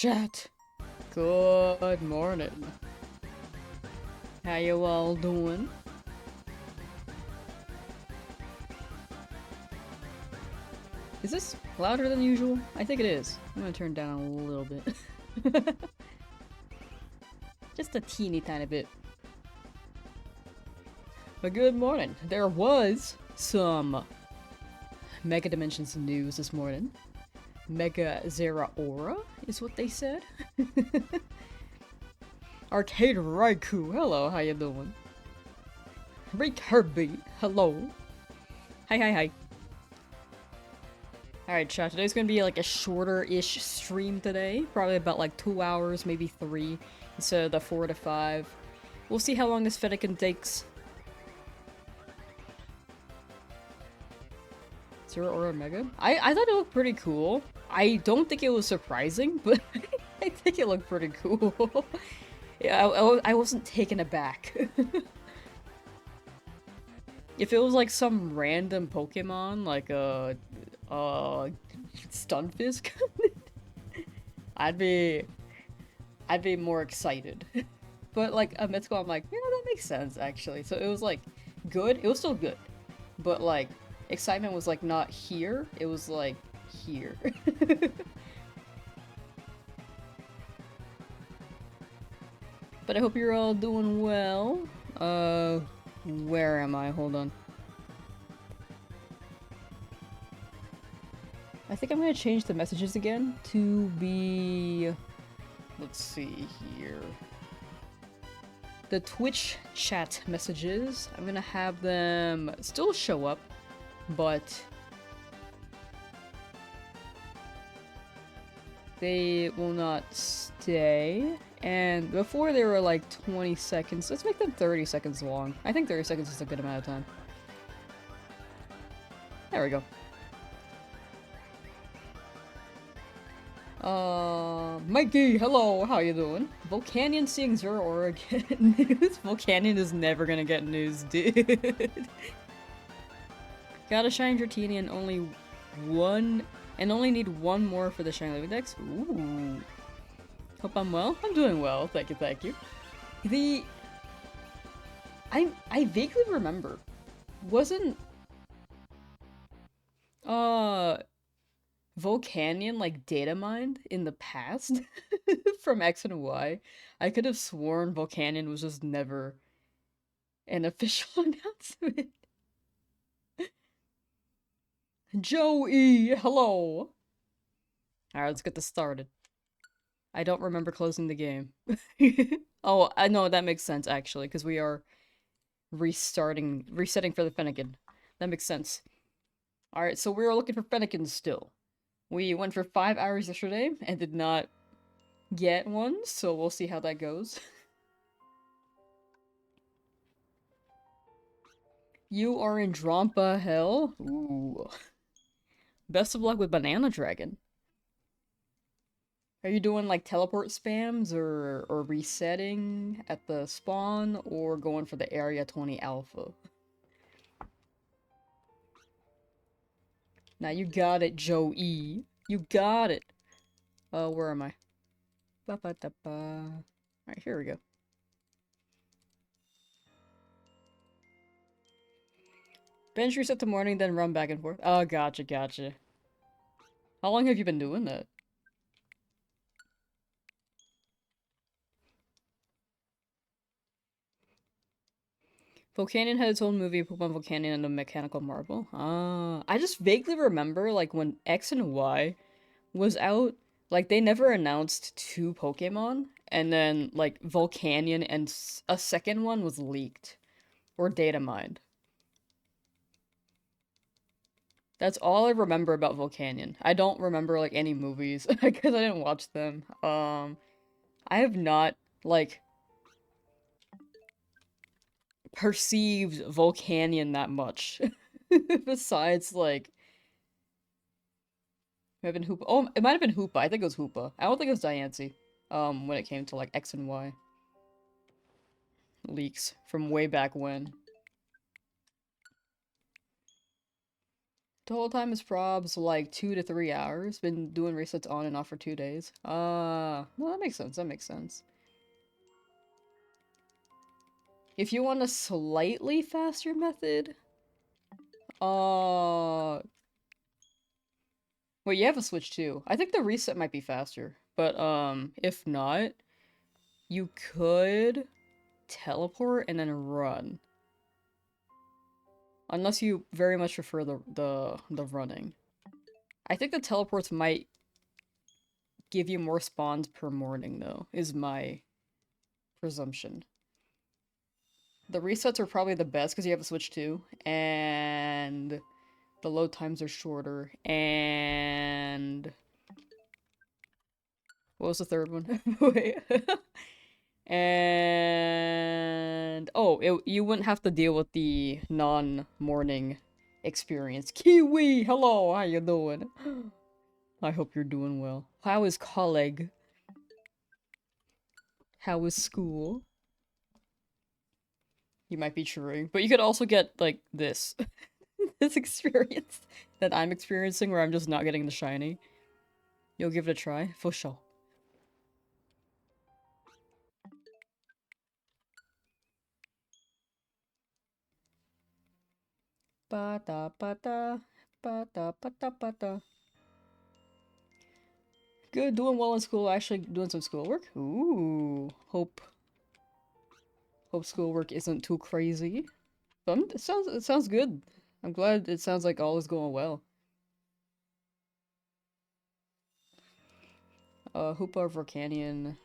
Chat. Good morning. How you all doing? Is this louder than usual? I think it is. I'm gonna turn down a little bit. Just a teeny tiny bit. But good morning. There was some Mega Dimensions news this morning. Mega Zera Aura is what they said. Arcade Raikou, hello, how you doing? Rick Herbie, hello. Hi. Alright, chat, today's gonna be like a shorter-ish stream today. Probably about like 2 hours, maybe 3, instead of the 4 to 5. We'll see how long this Fennekin takes. Zero Aura Mega? I thought it looked pretty cool. I don't think it was surprising, but I think it looked pretty cool. Yeah, I wasn't taken aback. If it was like some random Pokemon, like a Stunfisk, I'd be more excited. But like a Mythical, I'm like, yeah, that makes sense actually. So it was like good. It was still good, but like excitement was like not here. It was like here. But I hope you're all doing well. Where am I? Hold on. I think I'm gonna change the messages again to be... Let's see here. The Twitch chat messages, I'm gonna have them still show up, but they will not stay. And before they were like 20 seconds, let's make them 30 seconds long. I think 30 seconds is a good amount of time. There we go. Mikey, hello, how you doing? Volcanion seeing Zero Aura get news? Volcanion is never gonna get news, dude. Gotta shine Dratini and only need one more for the Shiny Living Dex? Ooh. Hope I'm well. I'm doing well, thank you. I vaguely remember. Wasn't Volcanion like data mined in the past from X and Y? I could have sworn Volcanion was just never an official announcement. Joey, hello. Alright, let's get this started. I don't remember closing the game. Oh, I know, that makes sense actually, because we are resetting for the Fennekin. That makes sense. Alright, so we were looking for Fennekin still. We went for 5 hours yesterday and did not get one, so we'll see how that goes. You are in Drampa Hell? Ooh. Best of luck with Banana Dragon. Are you doing like teleport spams or resetting at the spawn or going for the Area 20 Alpha? Now you got it, Joey. You got it. Where am I? Ba-ba-da-ba. Alright, here we go. Bench reset to morning, then run back and forth. Oh, gotcha. How long have you been doing that? Volcanion had its own movie, Pokemon Volcanion and the Mechanical Marble. Ah, I just vaguely remember, like, when X and Y was out, like, they never announced 2 Pokemon, and then, like, Volcanion and a second one was leaked. Or data mined. That's all I remember about Volcanion. I don't remember, like, any movies, because I didn't watch them. I have not, like, perceived Volcanion that much. Besides, like, it might have been Hoopa. Oh, it might have been Hoopa. I think it was Hoopa. I don't think it was Diancie. When it came to, like, X and Y. Leaks from way back when. The whole time is probs like 2 to 3 hours. Been doing resets on and off for 2 days. No, that makes sense. That makes sense. If you want a slightly faster method, wait, you have a Switch too. I think the reset might be faster, but if not, you could teleport and then run. Unless you very much prefer the running. I think the teleports might give you more spawns per morning though, is my presumption. The resets are probably the best because you have a Switch too, and the load times are shorter, and what was the third one? Wait. And you wouldn't have to deal with the non-morning experience. Kiwi, hello, how you doing? I hope you're doing well. How is colleague? How is school? You might be cheering, but you could also get like this, this experience that I'm experiencing, where I'm just not getting the shiny. You'll give it a try for sure. Ba da ba da ba da ba da ba da. Good, doing well in school. Actually doing some schoolwork. Ooh, hope schoolwork isn't too crazy. But it sounds good. I'm glad it sounds like all is going well. Hoopa Volcanion.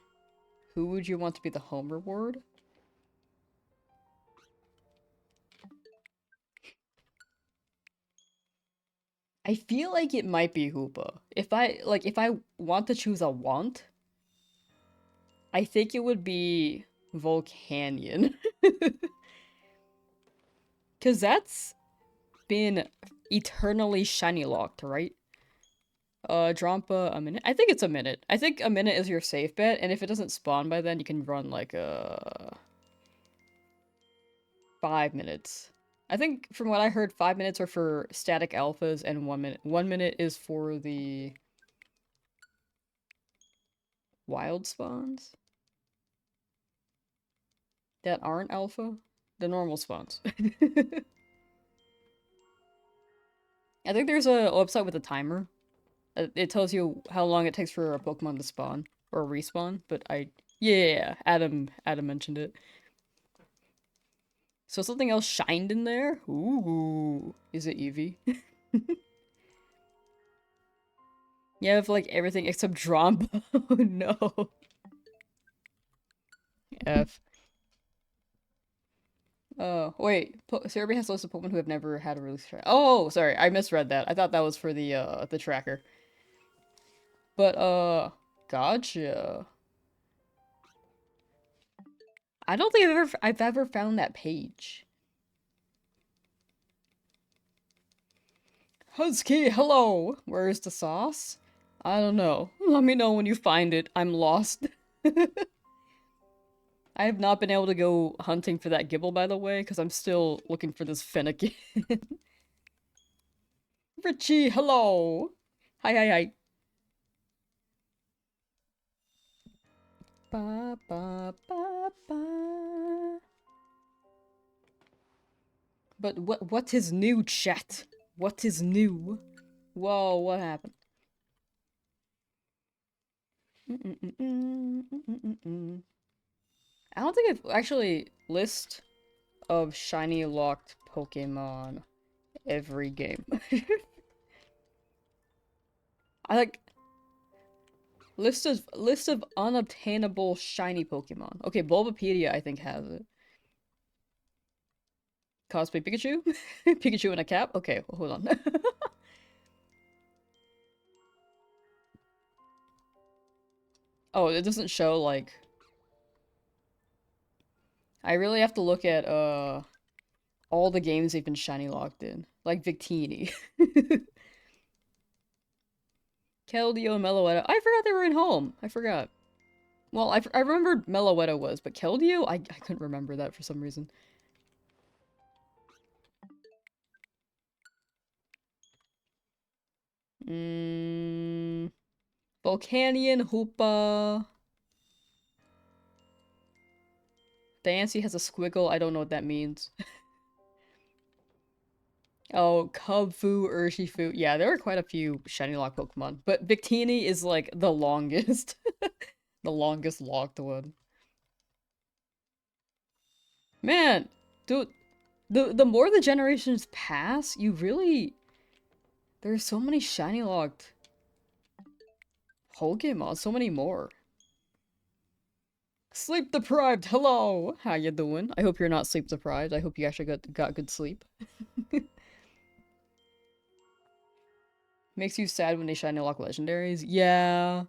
Who would you want to be the home reward? I feel like it might be Hoopa. If I want to choose a want, I think it would be Volcanion. Cause that's been eternally shiny locked, right? Drampa a minute. I think it's a minute. I think a minute is your safe bet, and if it doesn't spawn by then, you can run like 5 minutes. I think from what I heard, 5 minutes are for static alphas, and 1 minute. 1 minute is for the wild spawns that aren't alpha. The normal spawns. I think there's a website with a timer. It tells you how long it takes for a Pokemon to spawn or respawn, but yeah, Adam mentioned it. So something else shined in there? Ooh, is it Eevee? You have like everything except Dromba. Oh no. F. Oh, wait. Cerebi has lots of Pokemon who have never had a release track. Oh, sorry, I misread that. I thought that was for the tracker. But, gotcha. I don't think I've ever found that page. Husky, hello! Where's the sauce? I don't know. Let me know when you find it. I'm lost. I have not been able to go hunting for that Gibble, by the way, because I'm still looking for this Fennekin. Richie, hello! Hi, hi, hi. Ba, ba, ba, ba. But what is new, chat? What is new? Whoa, what happened? I don't think I've actually list of shiny locked Pokemon every game. I like list of unobtainable shiny Pokemon. Okay, Bulbapedia I think has it. Cosplay Pikachu? Pikachu in a cap? Okay, well, hold on. Oh, it doesn't show like I really have to look at all the games they've been shiny locked in. Like Victini. Keldeo and Meloetta. I forgot they were in home. I forgot. Well, I remembered Meloetta was, but Keldeo? I couldn't remember that for some reason. Volcanion, Hoopa. Diancie has a squiggle. I don't know what that means. Oh, Cubfu, Urshifu. Yeah, there are quite a few shiny lock Pokemon. But Victini is like the longest. The longest locked one. Man, dude, the more the generations pass, you really... There's so many shiny locked Pokemon, so many more. Sleep deprived, hello! How you doing? I hope you're not sleep deprived. I hope you actually got good sleep. Makes you sad when they shiny lock legendaries? Yeah.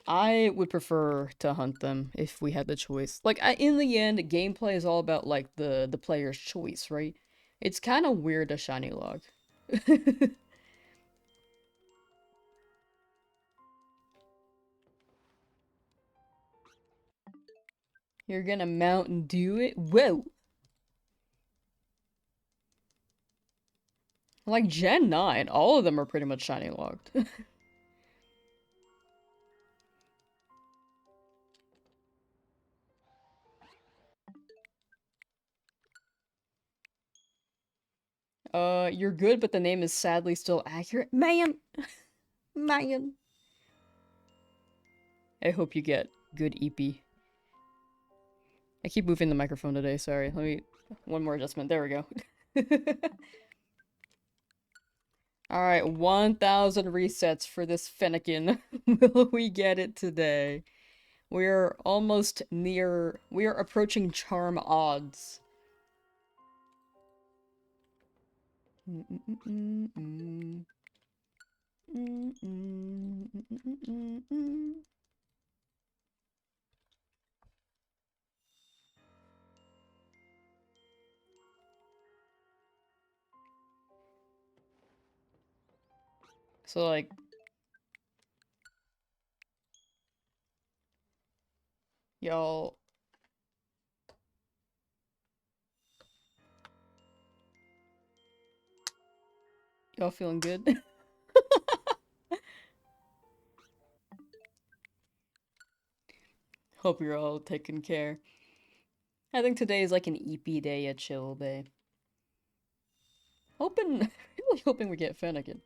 I would prefer to hunt them if we had the choice. Like, in the end, gameplay is all about, like, the player's choice, right? It's kind of weird to shiny log. You're gonna Mountain Dew it? Whoa! Like, Gen 9, all of them are pretty much shiny logged. You're good, but the name is sadly still accurate. Man! Man! I hope you get good EP. I keep moving the microphone today, sorry. Let me... One more adjustment. There we go. Alright, 1,000 resets for this Fennekin. Will we get it today? We're almost near... We are approaching charm odds. So, like... Y'all... Y'all feeling good? Hope you're all taking care. I think today is like an EP day, a chill day. Hoping... Really hoping we get Fennekin.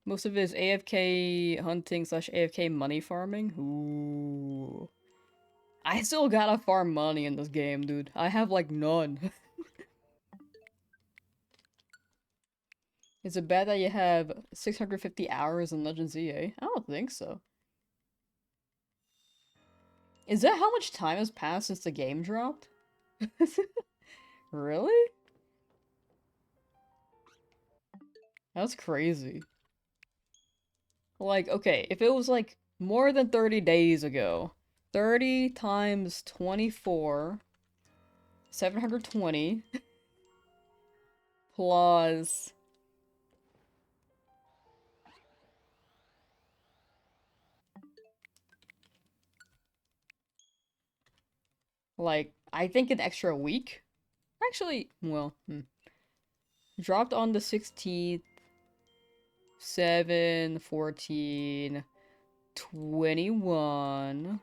Most of it is AFK hunting slash AFK money farming. Ooh. I still gotta farm money in this game, dude. I have like none. Is it bad that you have 650 hours in Legends EA? I don't think so. Is that how much time has passed since the game dropped? Really? That's crazy. Like, okay, if it was like more than 30 days ago, 30 times 24, 720, plus... Like, I think an extra week? Actually, well, dropped on the 16th, 7, 14, 21,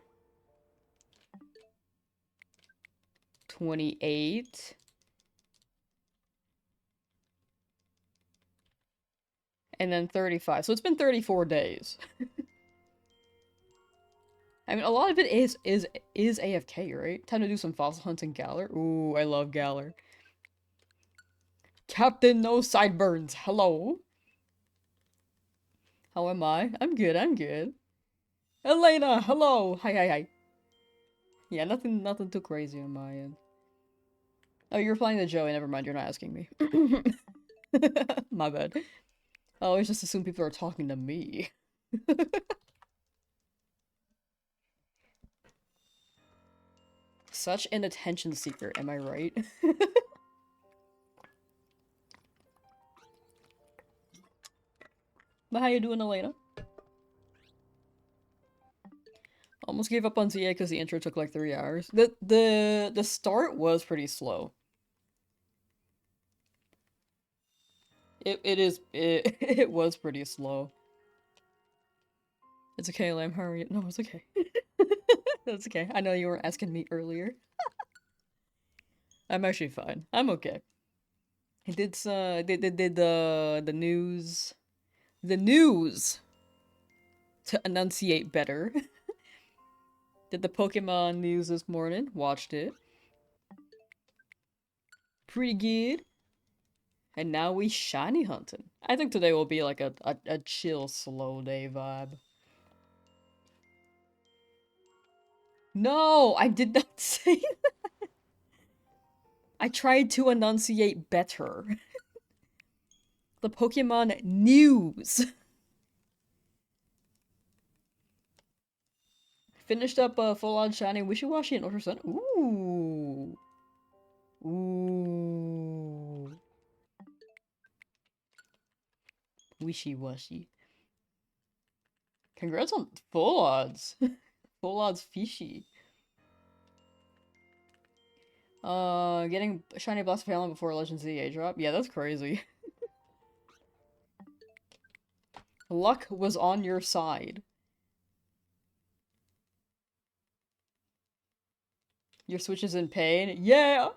28, and then 35. So it's been 34 days. I mean, a lot of it is AFK, right? Time to do some fossil hunting Galar. Ooh, I love Galar. Captain No Sideburns, hello. How am I? I'm good, I'm good. Elena, hello. Hi, hi, hi. Yeah, nothing too crazy on my end. Oh, you're replying to Joey. Never mind, you're not asking me. My bad. I always just assume people are talking to me. Such an attention seeker, am I right? But how you doing, Elena? Almost gave up on ZA because the intro took like 3 hours. The start was pretty slow. It was pretty slow. It's okay, Lamb. How are you? No, it's okay. That's okay. I know you were asking me earlier. I'm actually fine. I'm okay. I did the news to enunciate better. Did the Pokemon news this morning. Watched it. Pretty good. And now we shiny hunting. I think today will be like a chill, slow day vibe. No, I did not say that. I tried to enunciate better. The Pokemon news. Finished up Full On Shiny, Wishy-Washy, and Ultra Sun. Ooh. Ooh. Wishy-Washy. Congrats on Full Odds. Full Odds Fishy. Getting Shiny Blast Phantom before Legends ZA drop? Yeah, that's crazy. Luck was on your side. Your Switch is in pain? Yeah!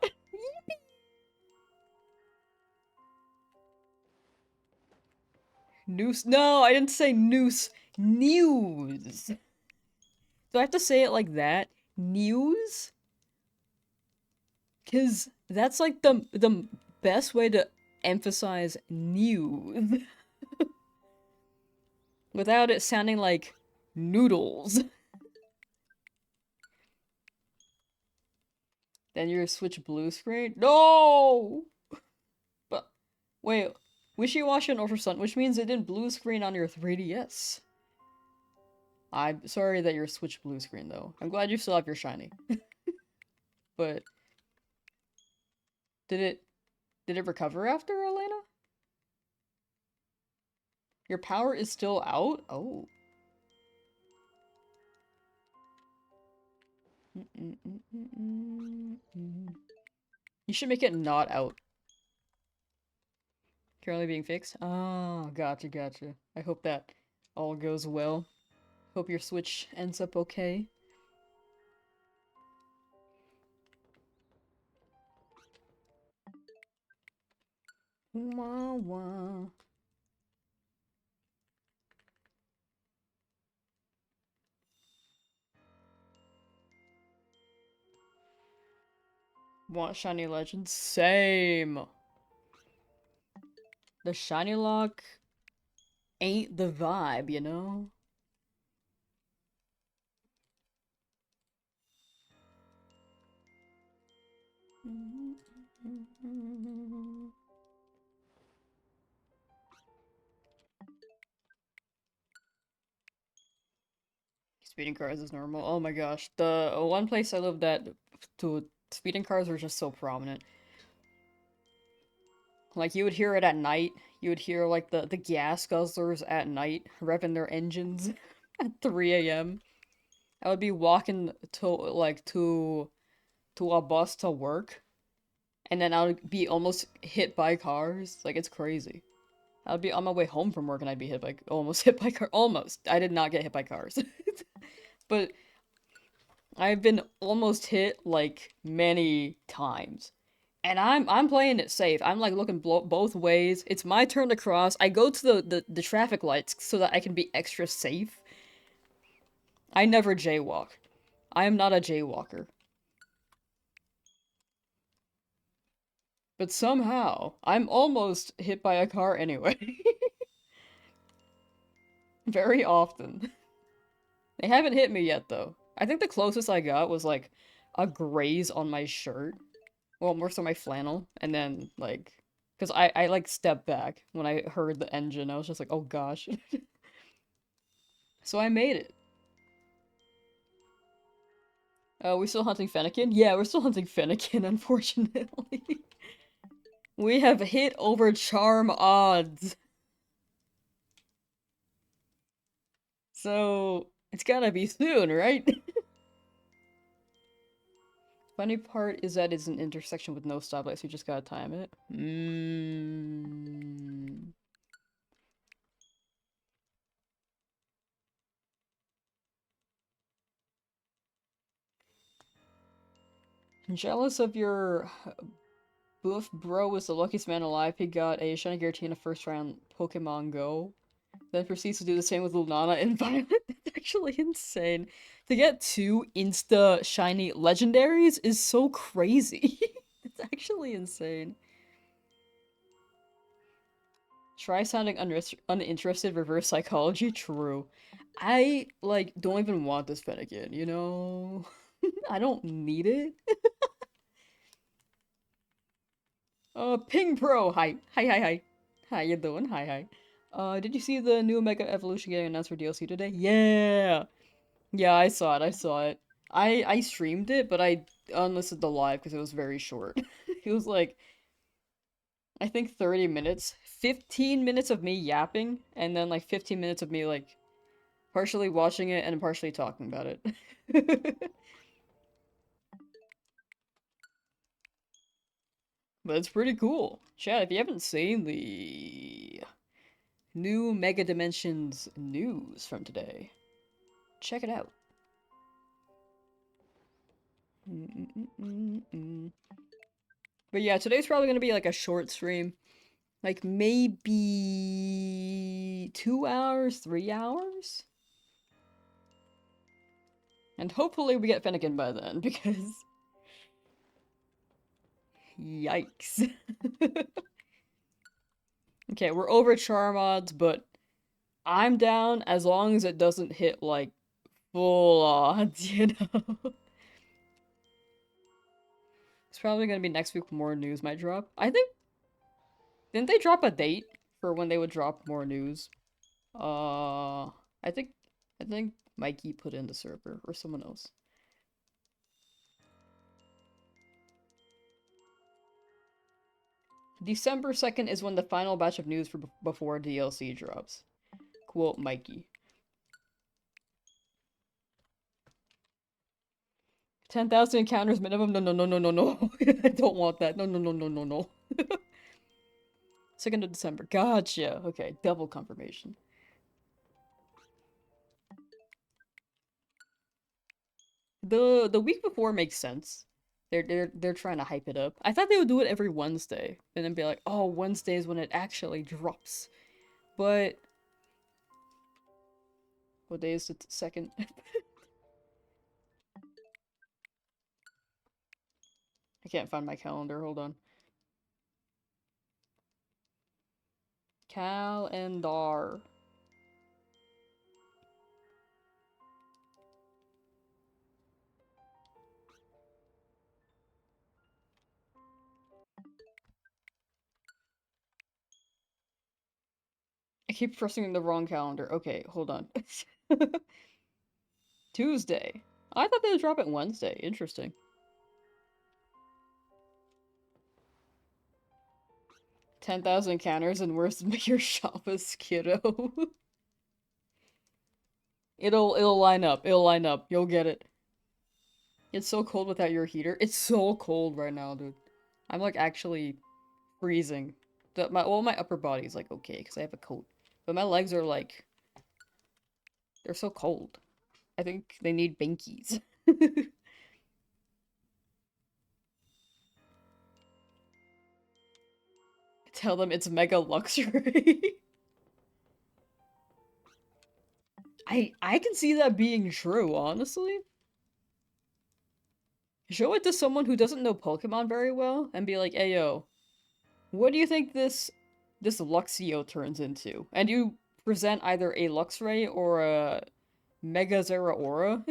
Noose? No, I didn't say noose. News! Do I have to say it like that? News? Cause that's like the best way to emphasize news. Without it sounding like noodles. Then your Switch blue screen? No! But, wait, Wishy-Washy and Ultra Sun, which means it didn't blue screen on your 3DS. I'm sorry that your Switch blue screen, though. I'm glad you still have your shiny. But, did it recover after, Elena? Your power is still out? Oh. You should make it not out. Currently being fixed? Oh, gotcha, gotcha. I hope that all goes well. Hope your Switch ends up okay. Wah, wah. Want Shiny Legends? Same! The Shiny Lock ain't the vibe, you know? Speeding cars is normal. Oh my gosh. The one place I lived at, speeding cars were just so prominent. Like, you would hear it at night. You would hear, like, the gas guzzlers at night revving their engines at 3 a.m. I would be walking to a bus to work, and then I would be almost hit by cars. Like, it's crazy. I would be on my way home from work and I'd be almost hit by car. Almost. I did not get hit by cars. But I've been almost hit, like, many times. And I'm playing it safe. I'm like looking both ways. It's my turn to cross. I go to the traffic lights so that I can be extra safe. I never jaywalk. I am not a jaywalker. But somehow, I'm almost hit by a car anyway. Very often. They haven't hit me yet, though. I think the closest I got was, like, a graze on my shirt. Well, more so my flannel. And then, like... Because I, like, stepped back when I heard the engine. I was just like, oh gosh. So I made it. We still hunting Fennekin? Yeah, we're still hunting Fennekin, unfortunately. We have hit over charm odds. So, It's gotta be soon, right? Funny part is that it's an intersection with no stoplights, so you just gotta time it. Jealous of your Boof bro was the luckiest man alive. He got a shiny Giratina first try on Pokemon Go. Then proceeds to do the same with Lunana and Violet. That's actually insane. To get two insta shiny legendaries is so crazy. It's actually insane. Try sounding uninterested, reverse psychology, true. I, like, don't even want this Fennekin, you know? I don't need it. Ping Pro, hi. Hi. How you doing? Hi. Did you see the new Mega Evolution getting announced for DLC today? Yeah! Yeah, I saw it. I streamed it, but I unlisted the live because it was very short. It was like, I think 30 minutes. 15 minutes of me yapping, and then like 15 minutes of me like partially watching it and partially talking about it. But it's pretty cool. Chat, if you haven't seen the new Mega Dimensions news from today, check it out. But yeah, today's probably gonna be like a short stream. Like maybe 2 hours, 3 hours? And hopefully we get Fennekin by then, because yikes. Okay, we're over char odds, but I'm down as long as it doesn't hit like full odds, you know? It's probably gonna be next week more news might drop. I think, didn't they drop a date for when they would drop more news? I think, Mikey put in the server, or someone else. December 2nd is when the final batch of news for before DLC drops. Quote Mikey. 10,000 encounters minimum? No. I don't want that. No. 2nd of December. Gotcha. Okay, double confirmation. The week before makes sense. They're trying to hype it up. I thought they would do it every Wednesday and then be like, "Oh, Wednesday is when it actually drops." But what day is the 2nd? I can't find my calendar. Hold on. Calendar. I keep pressing the wrong calendar. Okay, hold on. Tuesday. I thought they would drop it Wednesday. Interesting. 10,000 encounters and worse than your Shabbos, kiddo. It'll line up. It'll line up. You'll get it. It's so cold without your heater. It's so cold right now, dude. I'm like actually freezing. My upper body's like okay because I have a coat, but my legs are like they're so cold. I think they need binkies. Tell them it's mega luxury. I can see that being true, honestly. Show it to someone who doesn't know Pokemon very well and be like, "Hey yo, what do you think this Luxio turns into?" And you present either a Luxray or a Mega Zeraora.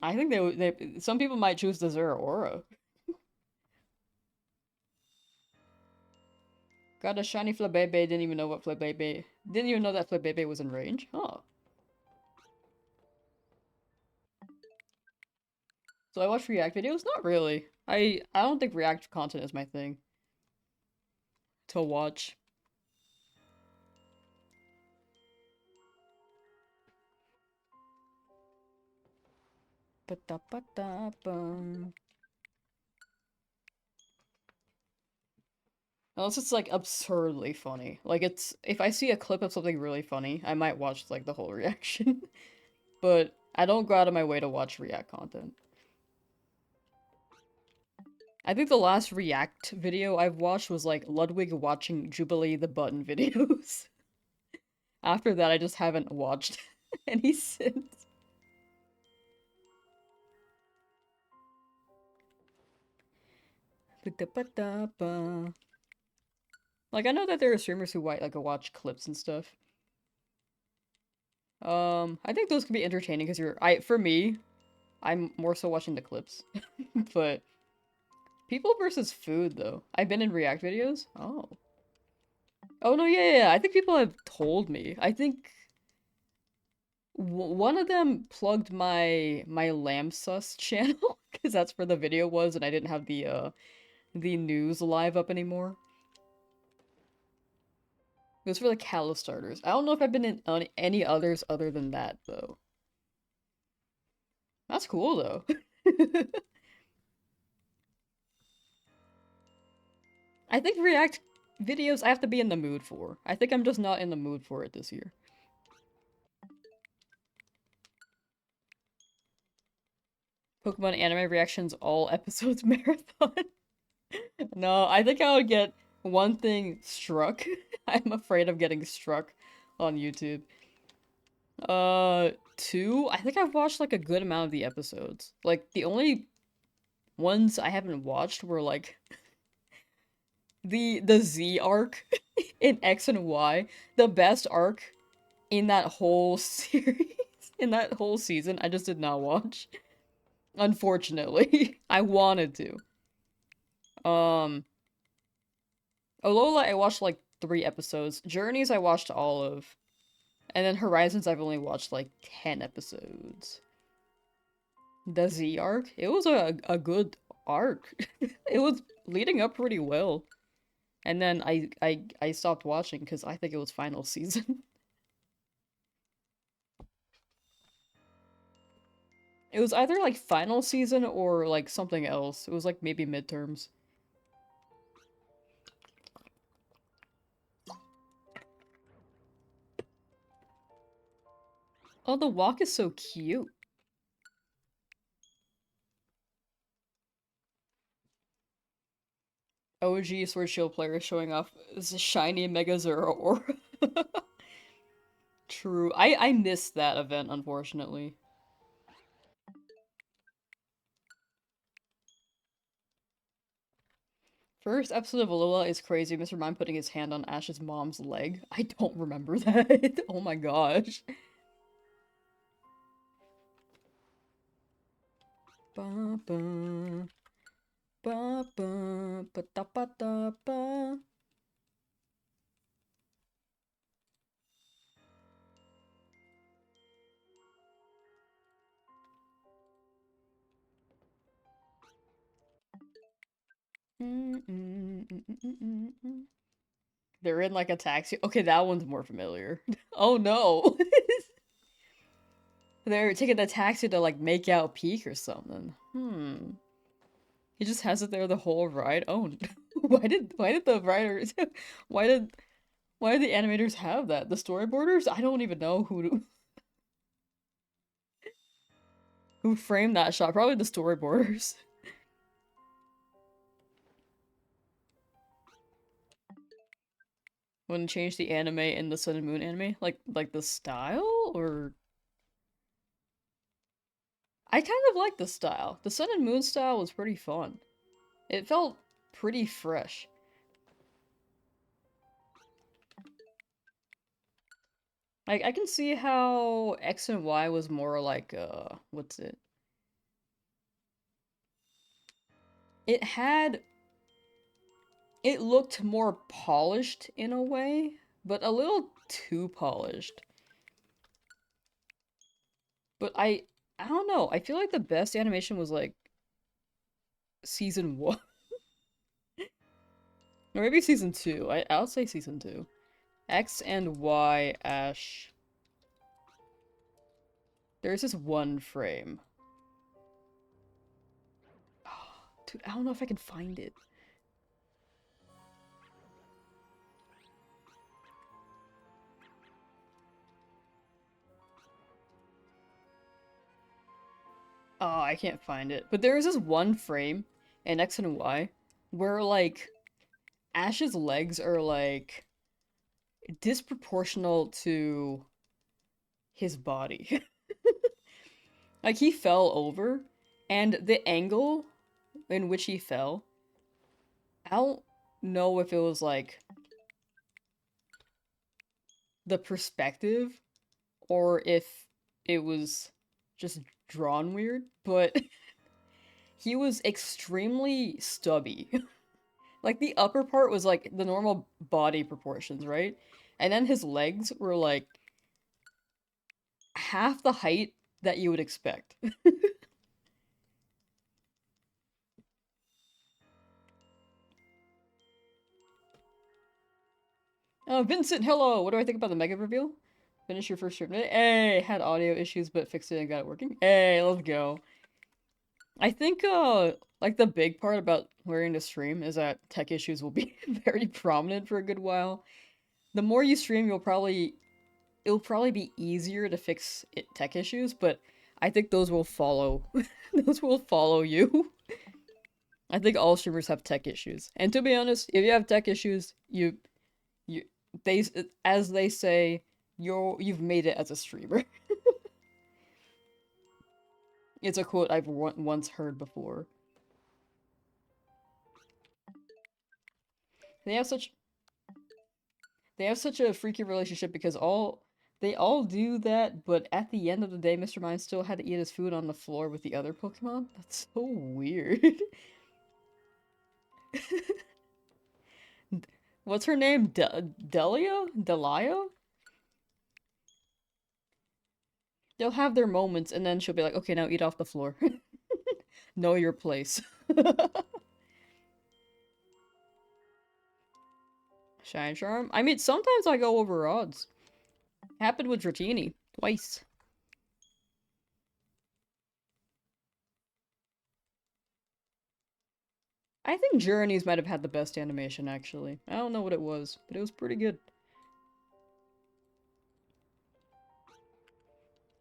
I think some people might choose the Zeraora. Got a shiny Flabebe, didn't even know what Flabebe... Didn't even know that Flabebe was in range? Huh. So I watch React videos? Not really. I don't think React content is my thing. To watch. Ba-da-ba-da-ba. Unless it's like absurdly funny. Like it's if I see a clip of something really funny, I might watch like the whole reaction. But I don't go out of my way to watch react content. I think the last react video I've watched was like Ludwig watching Jubilee the Button videos. After that, I just haven't watched any since. Ba-da-ba-da-ba. Like, I know that there are streamers who like watch clips and stuff. I think those can be entertaining because for me, I'm more so watching the clips. But people versus food, though. I've been in React videos. Oh. Oh, no, yeah. I think people have told me. I think one of them plugged my LAMSUS channel because that's where the video was and I didn't have the news live up anymore. It was for the Callus starters. I don't know if I've been in on any others other than that, though. That's cool, though. I think React videos I have to be in the mood for. I think I'm just not in the mood for it this year. Pokemon anime reactions all episodes marathon. No, I think I would get one thing struck. I'm afraid of getting struck on YouTube. Two, I think I've watched like a good amount of the episodes. Like the only ones I haven't watched were like the Z arc in X and Y, the best arc in that whole series, in that whole season. I just did not watch. Unfortunately, I wanted to. Alola, I watched like 3 episodes. Journeys, I watched all of. And then Horizons, I've only watched like 10 episodes. The Z arc, it was a good arc. It was leading up pretty well. And then I stopped watching because I think it was final season. It was either like final season or like something else. It was like maybe midterms. Oh, the walk is so cute. OG Sword Shield player showing off this shiny Megazord aura. True. I missed that event, unfortunately. First episode of Alola is crazy. Mr. Mime putting his hand on Ash's mom's leg. I don't remember that. Oh my gosh. Ba ba ba ba ba da ba da ba. They're in like a taxi. Okay, that one's more familiar. Oh no. They're taking the taxi to like make out Peak or something. He just has it there the whole ride. Oh, why did the writers why did the animators have that? The storyboarders? I don't even know who framed that shot. Probably the storyboarders. Wouldn't change the anime in the Sun and Moon anime? Like the style or I kind of like the style. The Sun and Moon style was pretty fun. It felt pretty fresh. Like I can see how X and Y was more like what's it? It had it looked more polished in a way, but a little too polished. But I don't know. I feel like the best animation was like season 1 or maybe season 2. I'll say season 2. X and Y Ash. There's this one frame. Dude, I don't know if I can find it. Oh, I can't find it. But there is this one frame in X and Y where, like, Ash's legs are, like, disproportional to his body. Like, he fell over, and the angle in which he fell, I don't know if it was, like, the perspective or if it was just drawn weird, but he was extremely stubby. Like, the upper part was, like, the normal body proportions, right? And then his legs were, like, half the height that you would expect. Vincent, hello! What do I think about the mega reveal? Finish your first stream. Hey, had audio issues, but fixed it and got it working. Hey, let's go. I think, like, the big part about wearing the stream is that tech issues will be very prominent for a good while. The more you stream, it'll probably be easier to fix tech issues, but I think those will follow. Those will follow you. I think all streamers have tech issues. And to be honest, if you have tech issues, you they as they say, you've made it as a streamer. It's a quote I've once heard before. They have such they have such a freaky relationship because they all do that, but at the end of the day, Mr. Mime still had to eat his food on the floor with the other Pokemon? That's so weird. What's her name? Delia? Delia? They'll have their moments and then she'll be like, okay, now eat off the floor. Know your place. Shine Charm? I mean, sometimes I go over odds. Happened with Dratini. Twice. I think Journeys might have had the best animation, actually. I don't know what it was, but it was pretty good.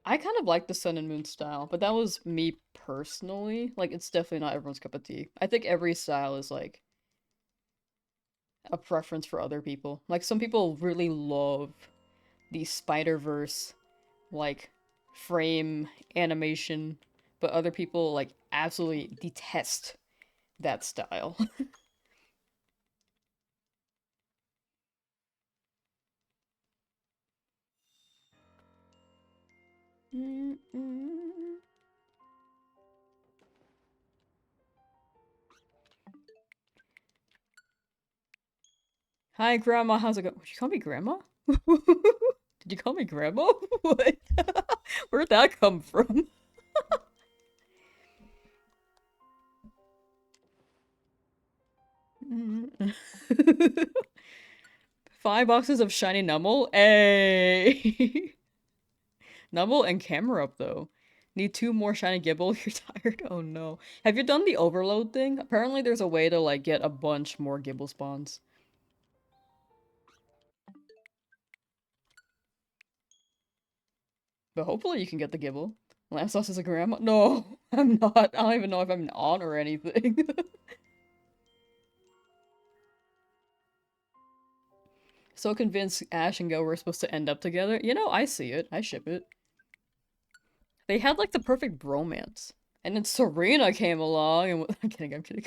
I kind of like the Sun and Moon style, but that was me personally. Like, it's definitely not everyone's cup of tea. I think every style is, like, a preference for other people. Like, some people really love the Spider-Verse, like, frame animation, but other people, like, absolutely detest that style. Hi, Grandma. How's it going? Would you call me Grandma? Did you call me Grandma? What? Where'd that come from? 5 boxes of shiny Numble? Hey! Numble and camera up, though. Need 2 more shiny Gibble? You're tired? Oh no. Have you done the overload thing? Apparently there's a way to, like, get a bunch more Gibble spawns. But hopefully you can get the Gibble. Lamsauce is a grandma? No, I'm not. I don't even know if I'm on or anything. So convinced Ash and Go were supposed to end up together. You know, I see it. I ship it. They had, like, the perfect bromance. And then Serena came along and- I'm kidding, I'm kidding.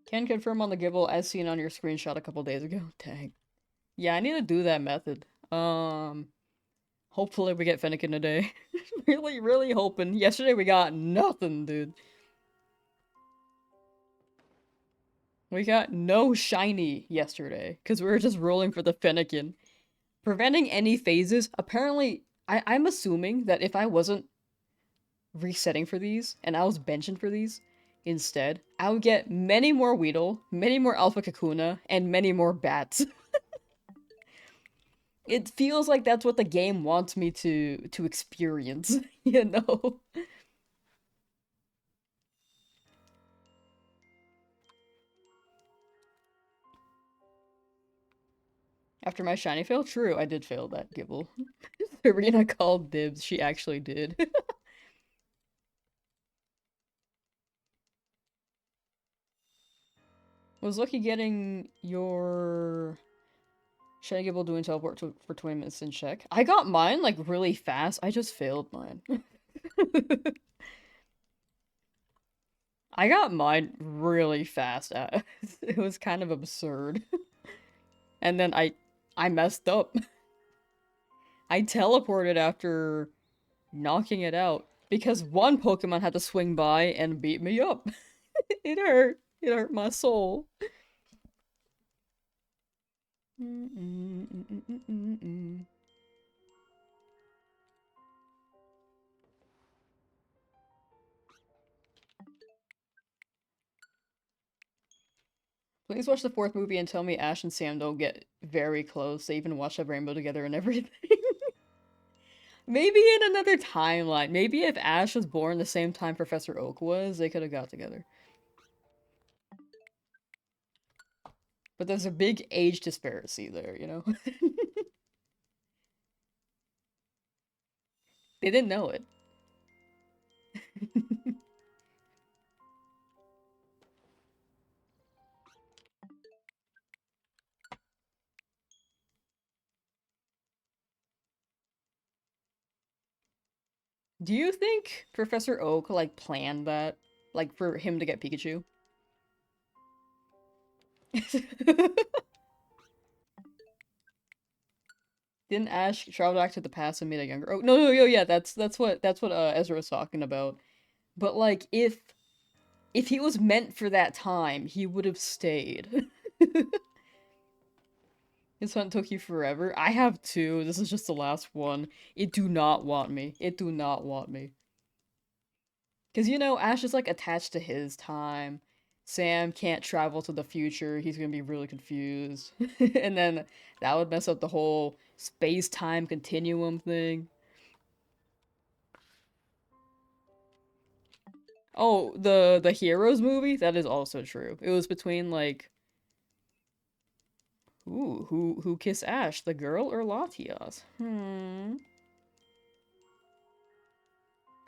Can confirm on the Gibble as seen on your screenshot a couple days ago. Dang. Yeah, I need to do that method. Hopefully we get Fennekin today. Really, really hoping. Yesterday we got nothing, dude. We got no shiny yesterday, because we were just rolling for the Fennekin. Preventing any phases, apparently, I'm assuming that if I wasn't resetting for these, and I was benching for these instead, I would get many more Weedle, many more Alpha Kakuna, and many more Bats. It feels like that's what the game wants me to experience, you know? After my shiny fail? True, I did fail that, Gibble. Serena called dibs. She actually did. Was Lucky getting your shiny Gibble doing teleport for 20 minutes in check? I got mine, like, really fast. I just failed mine. I got mine really fast. It was kind of absurd. And then I messed up. I teleported after knocking it out because one Pokemon had to swing by and beat me up. It hurt. It hurt my soul. Please watch the fourth movie and tell me Ash and Sam don't get very close. They even watch a rainbow together and everything. Maybe in another timeline. Maybe if Ash was born the same time Professor Oak was, they could have got together. But there's a big age disparity there, you know? They didn't know it. Do you think Professor Oak, like, planned that? Like, for him to get Pikachu? Didn't Ash travel back to the past and meet a younger? Oh no, yeah, that's what Ezra was talking about. But like, if he was meant for that time, he would have stayed. His hunt took you forever. I have two. This is just the last one. It do not want me. It do not want me. Because you know, Ash is like attached to his time. Sam can't travel to the future. He's gonna be really confused. And then that would mess up the whole space-time continuum thing. Oh, the Heroes movie? That is also true. It was between like ooh, who kissed Ash, the girl or Latias?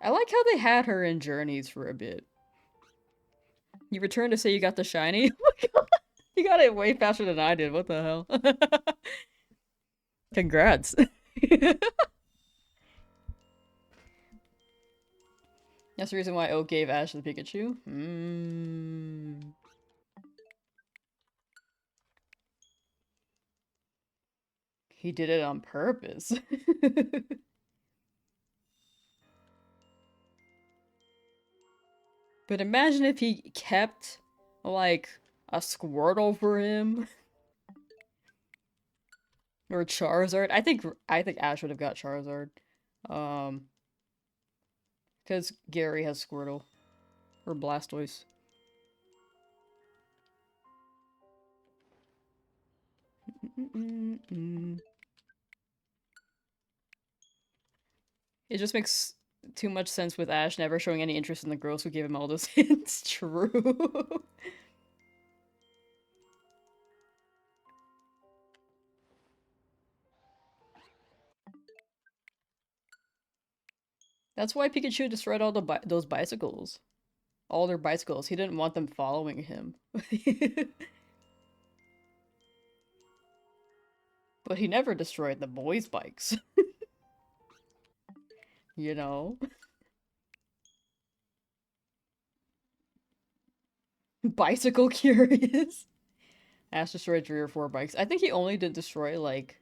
I like how they had her in Journeys for a bit. You returned to say you got the shiny? Oh my god. You got it way faster than I did. What the hell? Congrats. That's the reason why Oak gave Ash the Pikachu? He did it on purpose. But imagine if he kept, like, a Squirtle for him. Or Charizard. I think Ash would have got Charizard. Um, because Gary has Squirtle. Or Blastoise. It just makes too much sense with Ash never showing any interest in the girls who gave him all those hints. True. That's why Pikachu destroyed all those bicycles. All their bicycles. He didn't want them following him. But he never destroyed the boys' bikes. You know? Bicycle curious. Ash destroyed 3 or 4 bikes. I think he only did destroy, like...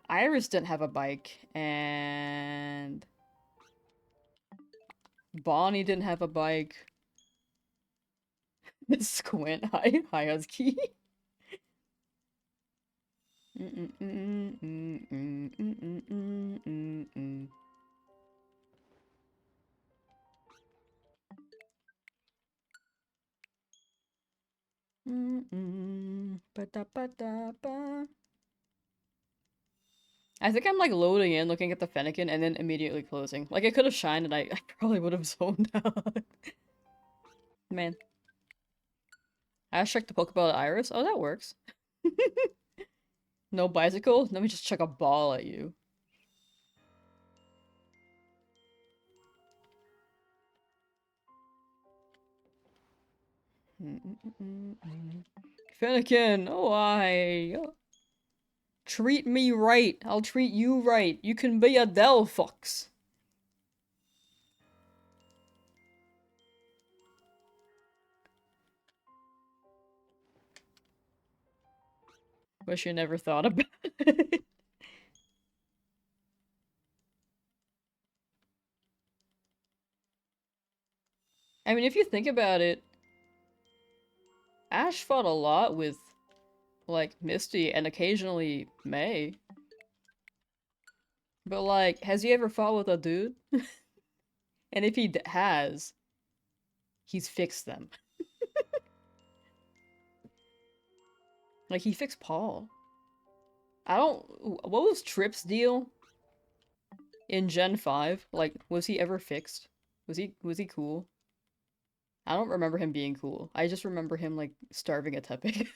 Iris didn't have a bike, and... Bonnie didn't have a bike. Squint, hi Husky. Ba-da-ba-da-ba. I think I'm like loading in, looking at the Fennekin, and then immediately closing. Like I could have shined and I probably would have zoned out. Man. I just checked the Pokeball at Iris. Oh, that works. No bicycle? Let me just chuck a ball at you. Fennekin, oh I treat me right. I'll treat you right. You can be a Delphox. Wish you never thought about it. I mean, if you think about it, Ash fought a lot with, like, Misty and occasionally May. But, like, has he ever fought with a dude? And if he has, he's fixed them. Like, he fixed Paul. I don't... What was Trip's deal in Gen 5? Like, was he ever fixed? Was he cool? I don't remember him being cool. I just remember him, like, starving a Tepig.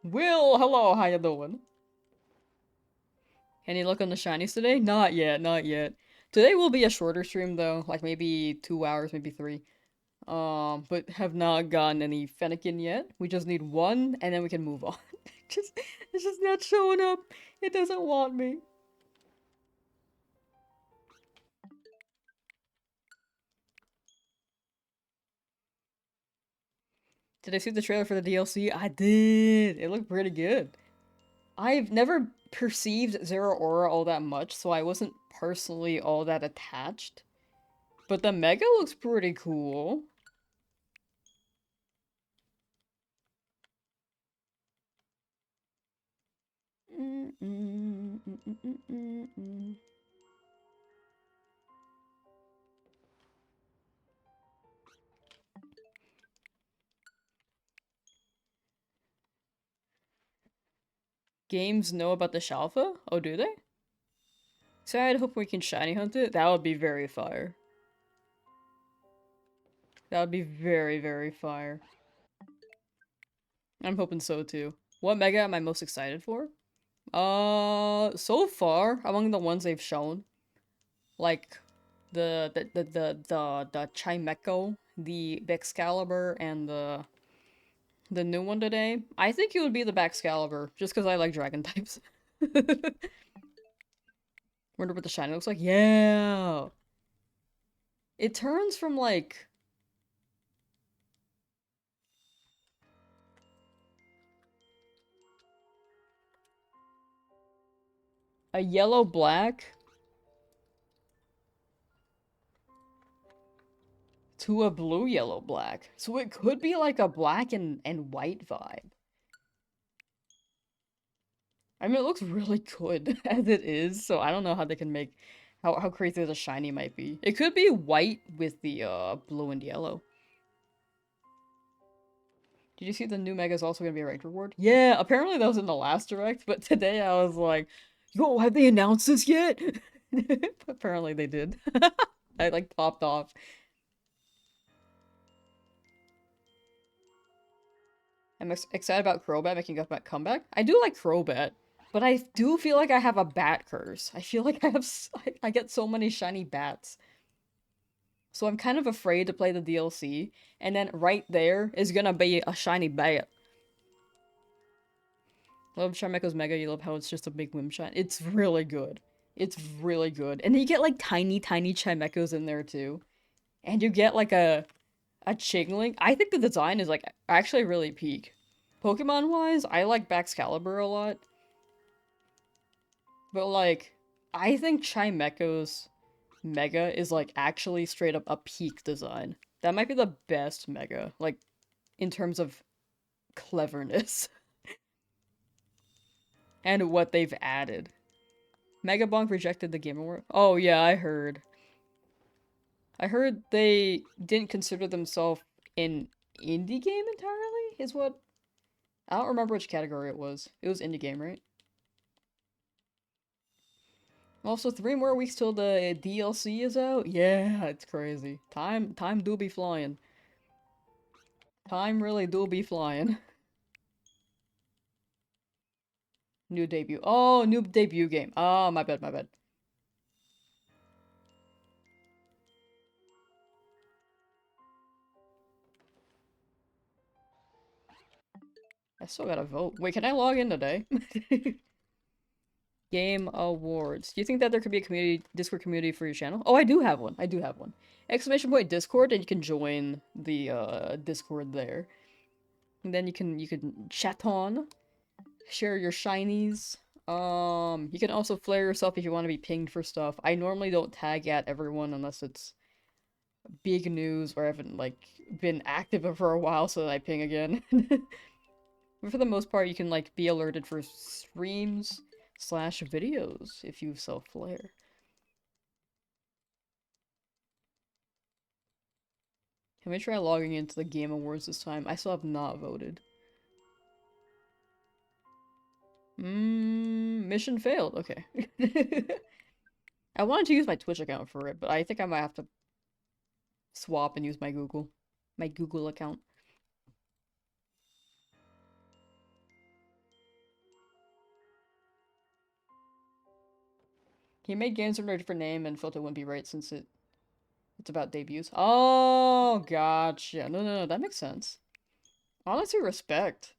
Will, hello, how you doing? Any luck on the shinies today? Not yet, not yet. Today will be a shorter stream though, like maybe 2 hours, maybe 3. But have not gotten any Fennekin yet. We just need one, and then we can move on. It's just not showing up. It doesn't want me. Did I see the trailer for the DLC? I did. It looked pretty good. I've never perceived Zero Aura all that much, so I wasn't personally all that attached. But the Mega looks pretty cool. Games know about the Shalfa? Oh, do they? So I'd hope we can shiny hunt it. That would be very fire. That would be very, very fire. I'm hoping so too. What Mega am I most excited for? So far, among the ones they've shown, like the Chimecho, the Excalibur, and the new one today, I think it would be the Baxcalibur, just because I like dragon types. Wonder what the shiny looks like? Yeah! It turns from like a yellow-black to a blue-yellow-black. So it could be like a black and white vibe. I mean, it looks really good as it is, so I don't know how they can make... How crazy the shiny might be. It could be white with the, blue and yellow. Did you see the new Mega is also gonna be a ranked reward? Yeah, apparently that was in the last direct, but today I was like, yo, have they announced this yet? Apparently they did. I, like, popped off. I'm excited about Crobat making a comeback. I do like Crobat, but I do feel like I have a bat curse. I feel like I have I get so many shiny bats. So I'm kind of afraid to play the DLC, and then right there is gonna be a shiny bat. Love Charmeco's Mega, you love how it's just a big Whimshine. It's really good. It's really good. And you get like tiny, tiny Chimechos in there too. And you get like a Chingling. I think the design is like actually really peak. Pokemon wise, I like Baxcalibur a lot. But like, I think Chimecho's Mega is like actually straight up a peak design. That might be the best Mega, like in terms of cleverness and what they've added. Megabonk rejected the Game Award. Oh yeah, I heard. I heard they didn't consider themselves an indie game entirely, is what I don't remember which category it was. It was indie game, right? Also, 3 more weeks till the DLC is out. Yeah, it's crazy. Time do be flying. Time really do be flying. New debut. Oh, new debut game. Oh, my bad, my bad. I still gotta vote. Wait, can I log in today? Game awards. Do you think that there could be a community, Discord community for your channel? Oh, I do have one. I do have one. Exclamation point Discord, and you can join the Discord there. And then you can chat on, share your shinies. You can also flare yourself if you want to be pinged for stuff. I normally don't tag at everyone unless it's big news or I haven't like been active for a while, so that I ping again. But for the most part, you can like be alerted for streams slash videos if you self-flare. Can we try logging into the Game Awards this time? I still have not voted. Mission failed. Okay. I wanted to use my Twitch account for it, but I think I might have to swap and use my Google account. He made games under a different name and felt it wouldn't be right since it's about debuts. Oh, gotcha. No, that makes sense. Honestly, respect.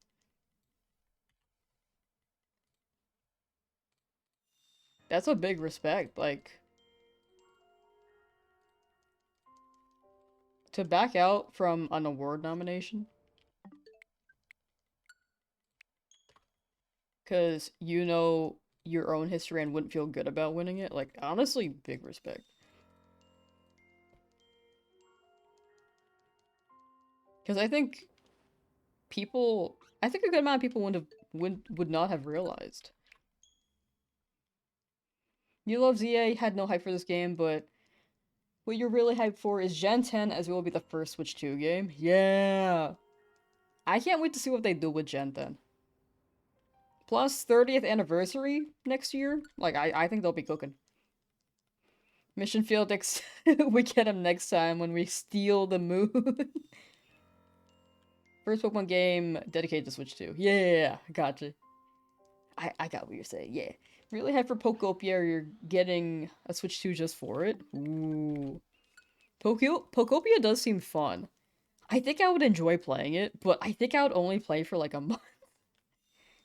That's a big respect. Like, to back out from an award nomination, because you know your own history and wouldn't feel good about winning it. Like, honestly, big respect. Because I think a good amount of people would not have realized. You Love ZA had no hype for this game, but what you're really hyped for is Gen 10 as it will be the first Switch 2 game. Yeah! I can't wait to see what they do with Gen 10. Plus 30th anniversary next year. Like, I think they'll be cooking. Mission Field we get him next time when we steal the moon. First Pokemon game dedicated to Switch 2. Yeah, gotcha. I got what you're saying, yeah. Really hyped for Pokopia or you're getting a Switch 2 just for it? Ooh. Pokopia does seem fun. I think I would enjoy playing it, but I think I would only play for like a month.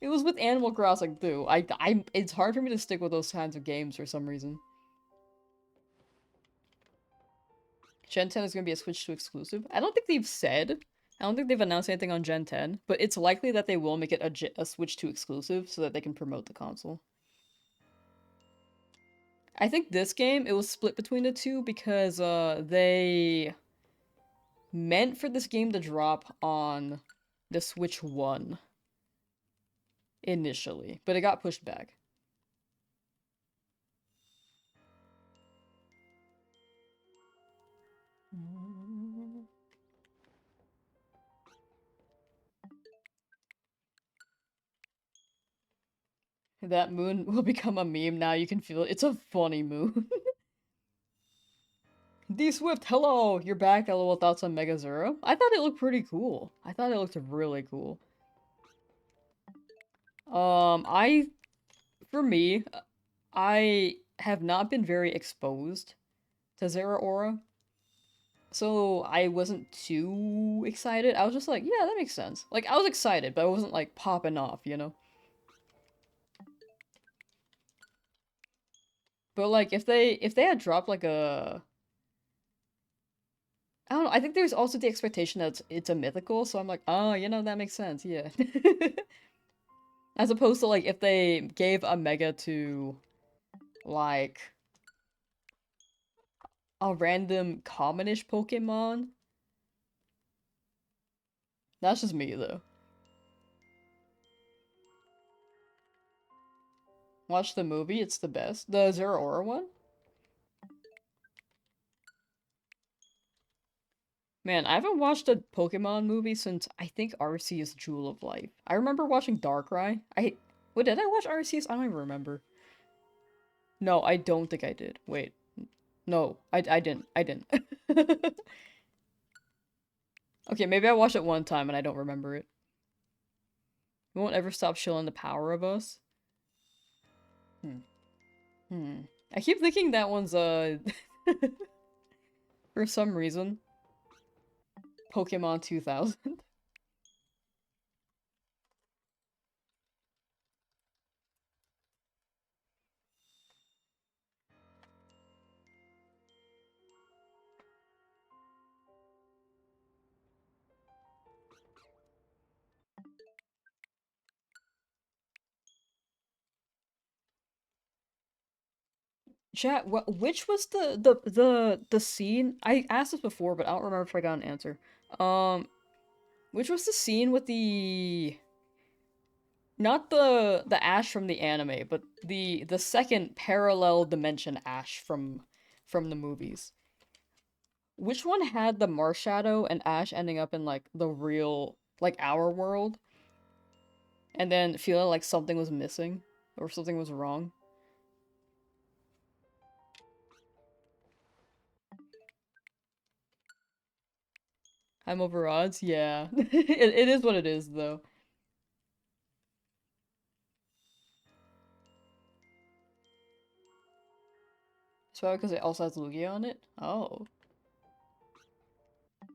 It was with Animal Crossing too. It's hard for me to stick with those kinds of games for some reason. Gen 10 is going to be a Switch 2 exclusive. I don't think they've said. I don't think they've announced anything on Gen 10, but it's likely that they will make it a Switch 2 exclusive so that they can promote the console. I think this game, it was split between the two because they meant for this game to drop on the Switch 1 initially, but it got pushed back. That moon will become a meme now, you can feel it. It's a funny moon. D Swift, hello! You're back. LOL thoughts on Mega Zero? I thought it looked pretty cool. I thought it looked really cool. For me, I have not been very exposed to Zero Aura. So I wasn't too excited. I was just like, yeah, that makes sense. Like, I was excited, but I wasn't like popping off, you know? But like, if they had dropped like a I don't know. I think there's also the expectation that it's a mythical, so I'm like, oh, that makes sense, yeah. As opposed to like if they gave a mega to like a random commonish Pokemon. That's just me though. Watch the movie, it's the best. The Zero Aura one? Man, I haven't watched a Pokemon movie since I think Arceus Jewel of Life. I remember watching Darkrai. What did I watch Arceus? I don't even remember. No, I don't think I did. Wait. No, I didn't. I didn't. Okay, maybe I watched it one time and I don't remember it. We won't ever stop shilling the power of us. Hmm. Hmm. I keep thinking that one's, for some reason, Pokemon 2000. Chat, which was the scene? I asked this before, but I don't remember if I got an answer. Um, which was the scene with the not the Ash from the anime, but the second parallel dimension Ash from the movies. Which one had the Marshadow and Ash ending up in like the real like our world and then feeling like something was missing or something was wrong? I'm over odds? Yeah. It is what it is though. So because it also has Lugia on it? Oh.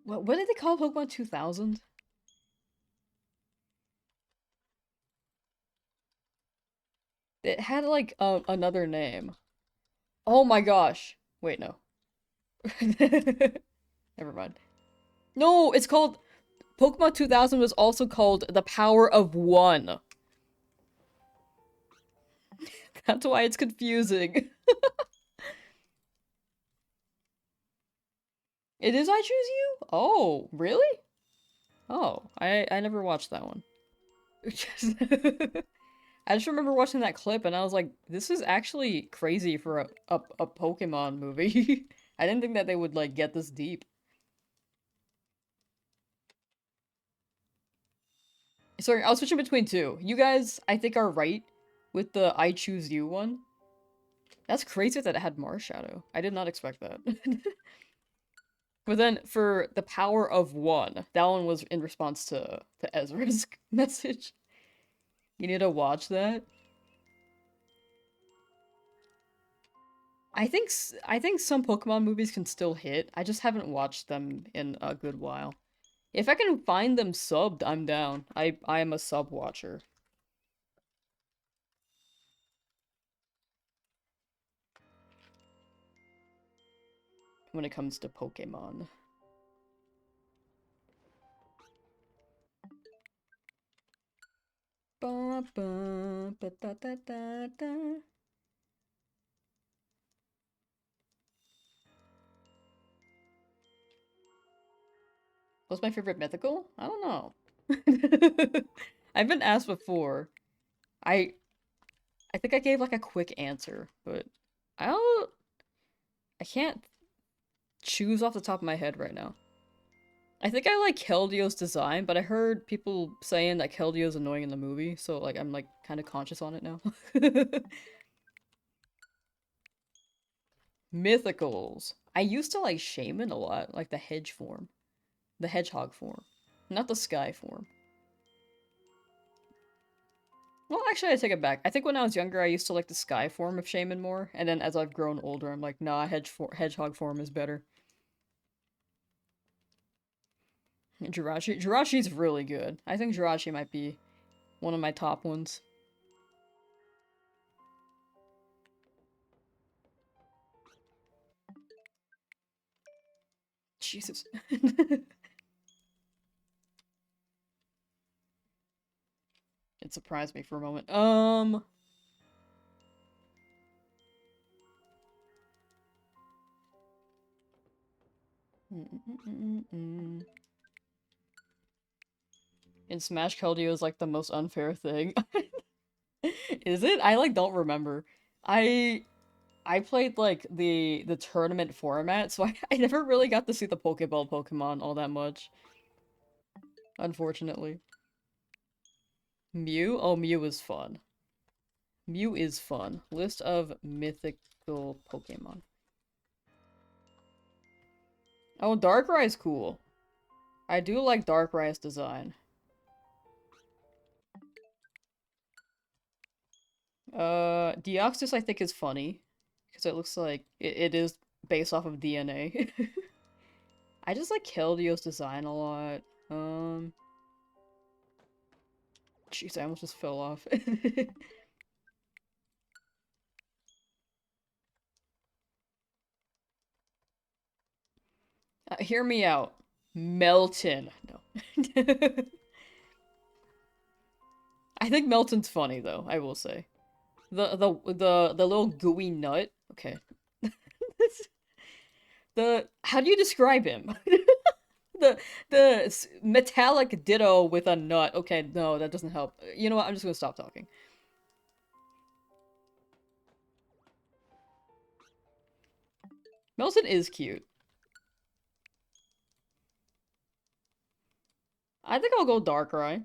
What did they call Pokemon 2000? It had like another name. Oh my gosh. Wait, no. Never mind. No, it's called Pokemon 2000 was also called the Power of One. That's why it's confusing. It is I Choose You? Oh, really? Oh, I never watched that one. I just remember watching that clip and I was like, this is actually crazy for a Pokemon movie. I didn't think that they would like get this deep. Sorry, I was switching between two. You guys, I think, are right with the I Choose You one. That's crazy that it had Marshadow. I did not expect that. But then for the power of one, that one was in response to Ezra's message. You need to watch that. I think some Pokemon movies can still hit. I just haven't watched them in a good while. If I can find them subbed, I'm down. I am a sub watcher when it comes to Pokemon. Ba ba ba da da da da. What's my favorite mythical? I don't know. I've been asked before. I I think I gave like a quick answer, but I don't I can't choose off the top of my head right now. I think I like Keldio's design, but I heard people saying that Keldio's annoying in the movie, so like I'm like kind of conscious on it now. Mythicals. I used to like Shaman a lot, like the hedge form. The hedgehog form. Not the sky form. Well, actually, I take it back. I think when I was younger, I used to like the sky form of Shaman more, and then as I've grown older, I'm like, nah, hedgehog form is better. Jiraiya's really good. I think Jiraiya might be one of my top ones. Jesus. It surprised me for a moment. In Smash, Keldeo is like the most unfair thing. Is it? I like don't remember. I I played like the tournament format, so I never really got to see the Pokeball Pokemon all that much, unfortunately. Mew? Oh, Mew is fun. Mew is fun. List of mythical Pokemon. Oh, Darkrai's cool. I do like Darkrai's design. Deoxys I think is funny. Because it looks like it is based off of DNA. I just like Keldeo's design a lot. Jeez, I almost just fell off. Hear me out. Melton. No. I think Melton's funny though, I will say. The little gooey nut. Okay. The how do you describe him? The metallic ditto with a nut. Okay, no, that doesn't help. You know what? I'm just gonna stop talking. Melton is cute. I think I'll go Darkrai.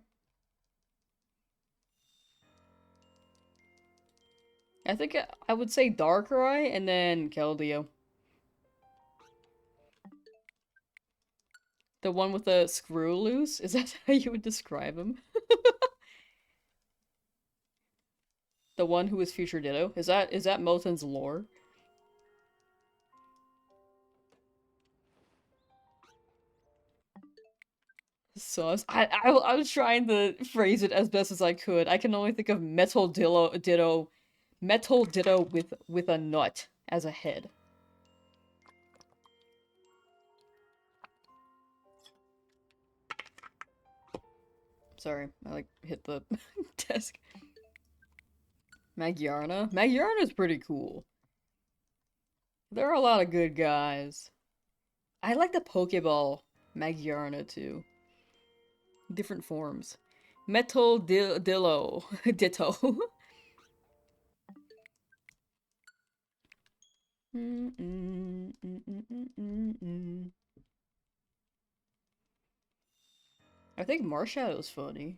I think I would say Darkrai and then Keldeo. The one with the screw loose? Is that how you would describe him? The one who is future Ditto? Is that Melton's lore? Sauce. I was trying to phrase it as best as I could. I can only think of Metal Ditto with a nut as a head. Sorry, I like hit the desk. Magyarna? Magyarna's pretty cool. There are a lot of good guys. I like the Pokeball Magyarna too. Different forms. Metal Dillo. Ditto. I think Marshallow's funny.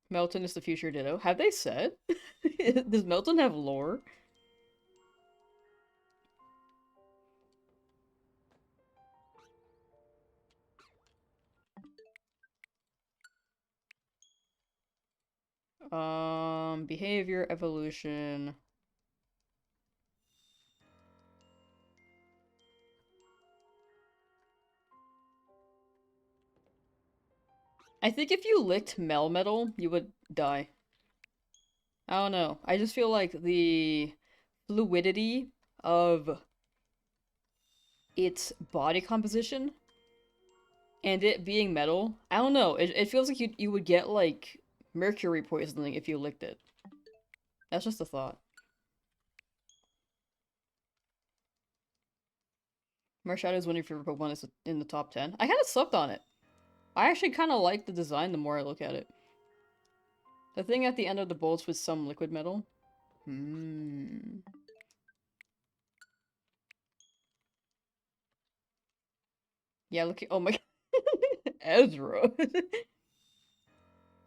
Melton is the future Ditto. Have they said? Does Melton have lore? Behavior, evolution. I think if you licked Melmetal, you would die. I don't know. I just feel like the fluidity of its body composition and it being metal, I don't know. It feels like you would get like mercury poisoning if you licked it. That's just a thought. Marshallow's one of your favorite Pokemon is in the top 10. I kind of slept on it. I actually kind of like the design the more I look at it. The thing at the end of the bolts with some liquid metal. Hmm. Yeah, look. Oh my. Ezra.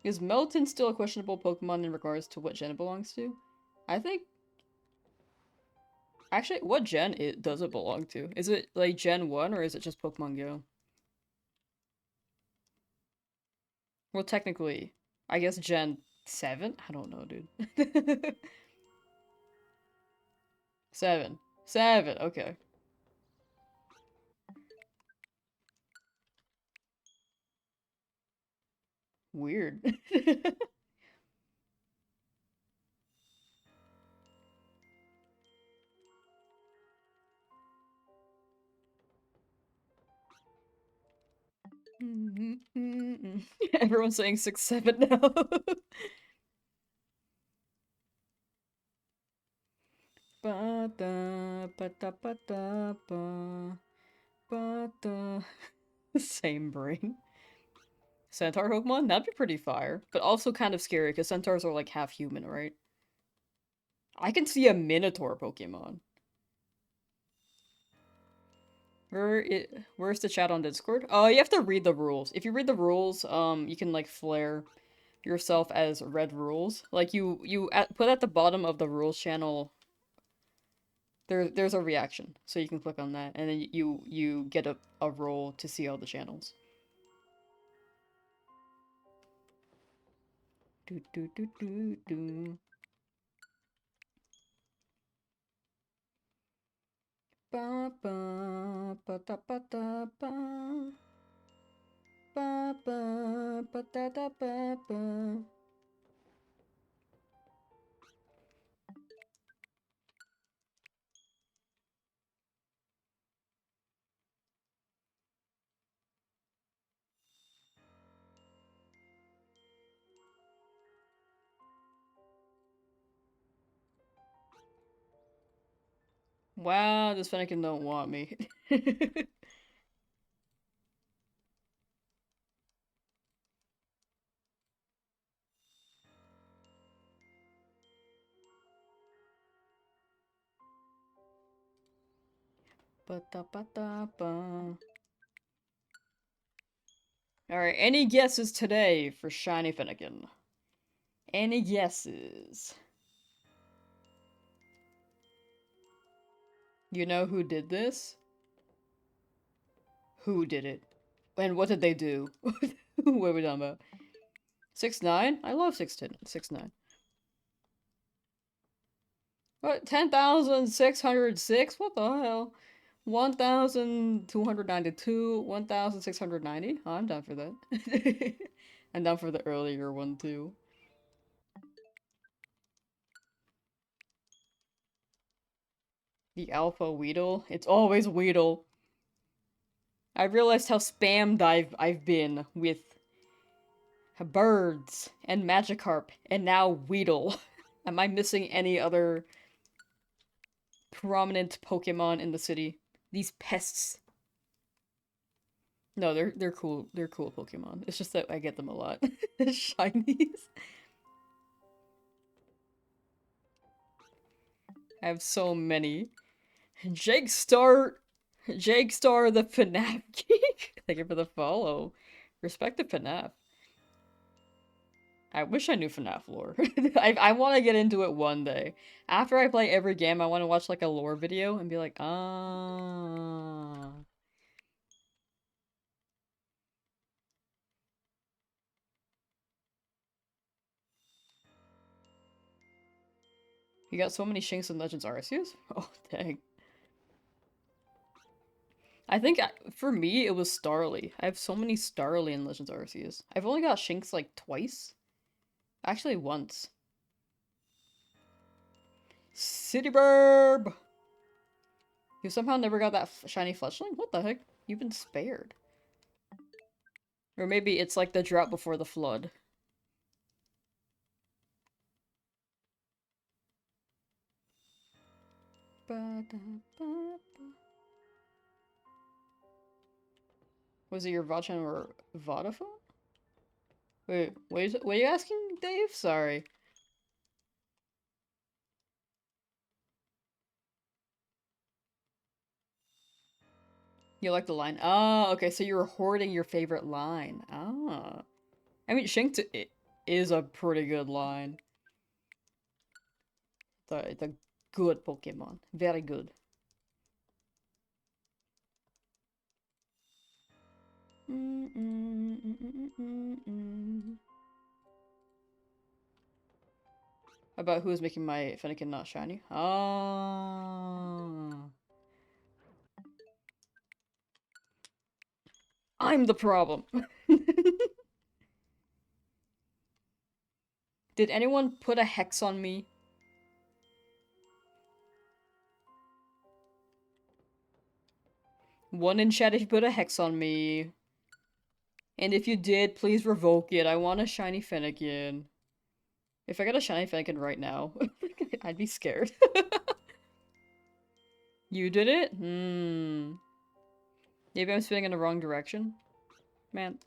Is Melton still a questionable Pokemon in regards to what gen it belongs to? I think. Actually, what gen does it belong to? Is it like Gen 1 or is it just Pokemon Go? Well, technically, I guess Gen 7? I don't know, dude. 7. 7, okay. Weird. Everyone's saying 6, 7 now. Ba-da, ba-da, ba-da, ba. But, same brain. Centaur Pokemon? That'd be pretty fire. But also kind of scary, because centaurs are like half human, right? I can see a Minotaur Pokemon. Where's the chat on Discord? Oh, you have to read the rules. If you read the rules, you can like flare yourself as red rules. Like put at the bottom of the rules channel. There's a reaction, so you can click on that, and then you get a role to see all the channels. Do do do do do. Ba ba ba da ba da ba. Ba ba ba da da ba ba. Wow, this Fennekin don't want me. Ba da ba da ba. Alright, any guesses today for Shiny Fennekin? Any guesses? You know who did this? Who did it? And what did they do? What are we talking about? 6'9"? I love 6'9". What? 10,606? What the hell? 1,292? 1,690? Oh, I'm down for that. I'm down for the earlier one, too. The Alpha Weedle? It's always Weedle. I realized how spammed I've been with birds and Magikarp and now Weedle. Am I missing any other prominent Pokemon in the city? These pests. No, they're cool. They're cool Pokemon. It's just that I get them a lot. Shinies. I have so many. Jake Star the FNAF geek. Thank you for the follow. Respect the FNAF. I wish I knew FNAF lore. I want to get into it one day. After I play every game, I want to watch like a lore video and be like, ah. You got so many Shinx and Legends Arceus? Oh, dang. I think, for me, it was Starly. I have so many Starly and Legends Arceus. I've only got Shinx, like, twice. Actually, once. City Burb! You somehow never got that shiny Fletchling? What the heck? You've been spared. Or maybe it's like the drought before the flood. Was it your Vodchan or Vodafone? Wait, what are you asking, Dave? Sorry. You like the line? Oh, okay, so you were hoarding your favorite line. Ah. I mean, Shinx is a pretty good line. It's a good Pokemon. Very good. About who is making my Fennekin not shiny? Ah. I'm the problem. Did anyone put a hex on me? One in chat if you put a hex on me. And if you did, please revoke it. I want a shiny Fennekin. If I got a shiny Fennekin right now, I'd be scared. You did it? Hmm. Maybe I'm spinning in the wrong direction? Man.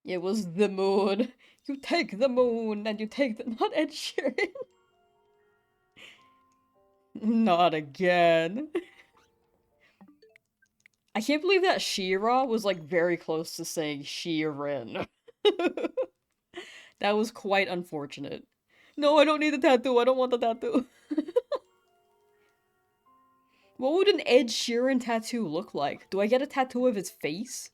It was the moon. You take the moon and you take the- Not Ed Sheeran. Not again. I can't believe that She-Ra was like very close to saying Sheeran. That was quite unfortunate. No, I don't need the tattoo. I don't want the tattoo. What would an Ed Sheeran tattoo look like? Do I get a tattoo of his face?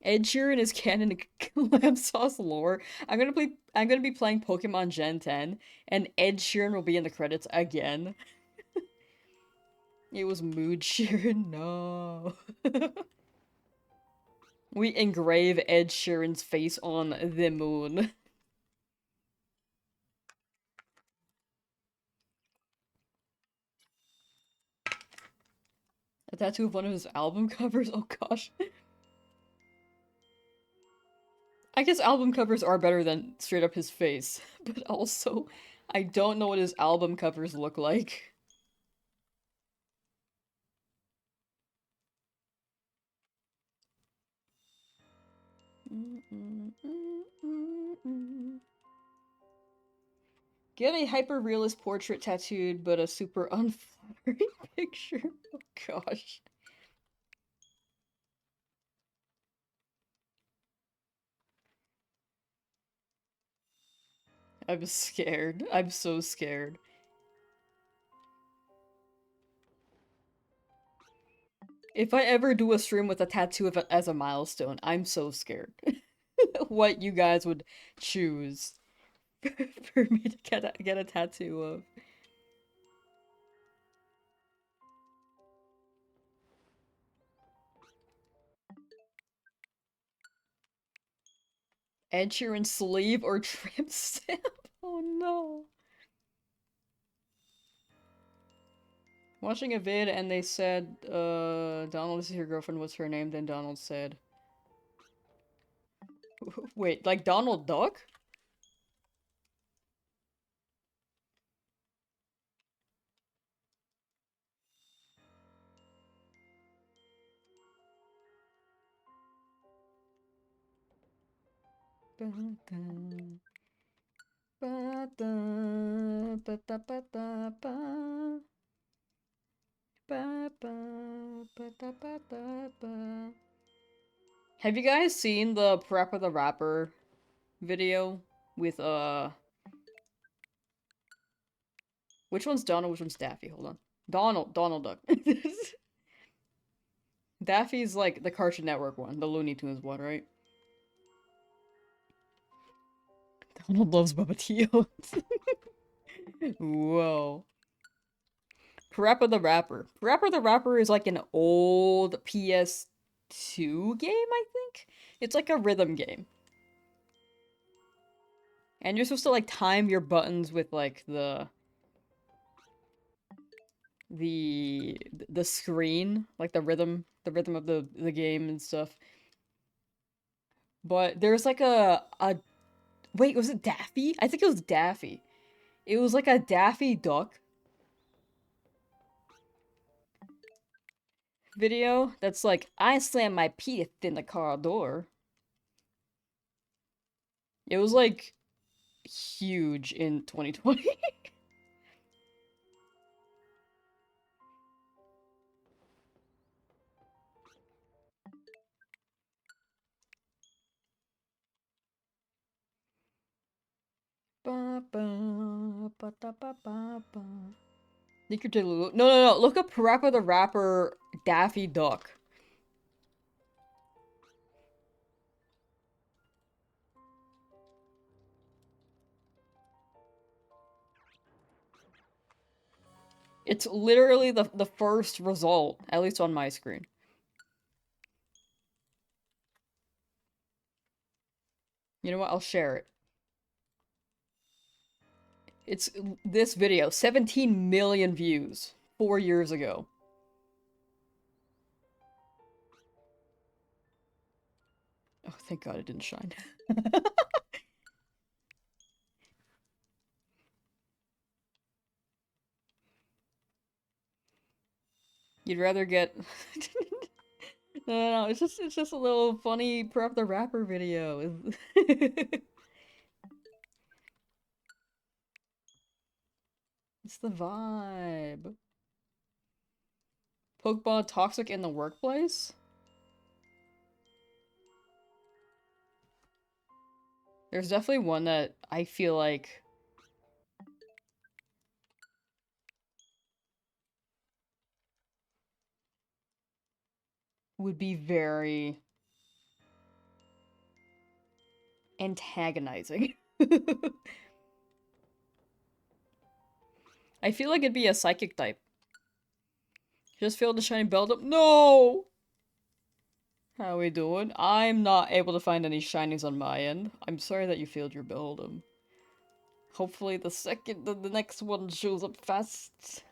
Ed Sheeran is canon in Lamsauce lore. I'm gonna be playing Pokemon Gen 10, and Ed Sheeran will be in the credits again. It was Mood Sheeran, no. We engrave Ed Sheeran's face on the moon. A tattoo of one of his album covers? Oh gosh. I guess album covers are better than straight up his face, but also, I don't know what his album covers look like. Get a hyper-realist portrait tattooed, but a super unflattering picture. Oh gosh. I'm scared. I'm so scared. If I ever do a stream with a tattoo of it as a milestone, I'm so scared. What you guys would choose for me to get a tattoo of. Ed Sheeran sleeve or tramp stamp? Oh no. Watching a vid and they said, Donald, this is your girlfriend, what's her name? Then Donald said... Wait, like Donald Duck? Have you guys seen the Parappa the Rapper video with, which one's Donald, which one's Daffy? Hold on. Donald Duck. Daffy's like the Cartoon Network one, the Looney Tunes one, right? Donald loves Bubba. Whoa. Parappa the Rapper. Parappa the Rapper is like an old PS2 game, I think? It's like a rhythm game. And you're supposed to like time your buttons with like the screen, like the rhythm of the game and stuff. But there's like a wait, was it Daffy? I think it was Daffy. It was like a Daffy Duck video that's like, I slammed my teeth in the car door. It was like huge in 2020. Ba, ba, ba, da, ba, ba, ba. No, no, no. Look up Parappa the Rapper Daffy Duck. It's literally the first result, at least on my screen. You know what? I'll share it. It's this video, 17 million views 4 years ago. Oh, thank God it didn't shine. You'd rather get... No, it's just a little funny Prep the Rapper video. It's the vibe. Pokeball toxic in the workplace? There's definitely one that I feel like would be very antagonizing. I feel like it'd be a psychic type. Just failed to shiny Beldum. No! How we doing? I'm not able to find any shinies on my end. I'm sorry that you failed your Beldum. Hopefully the next one shows up fast.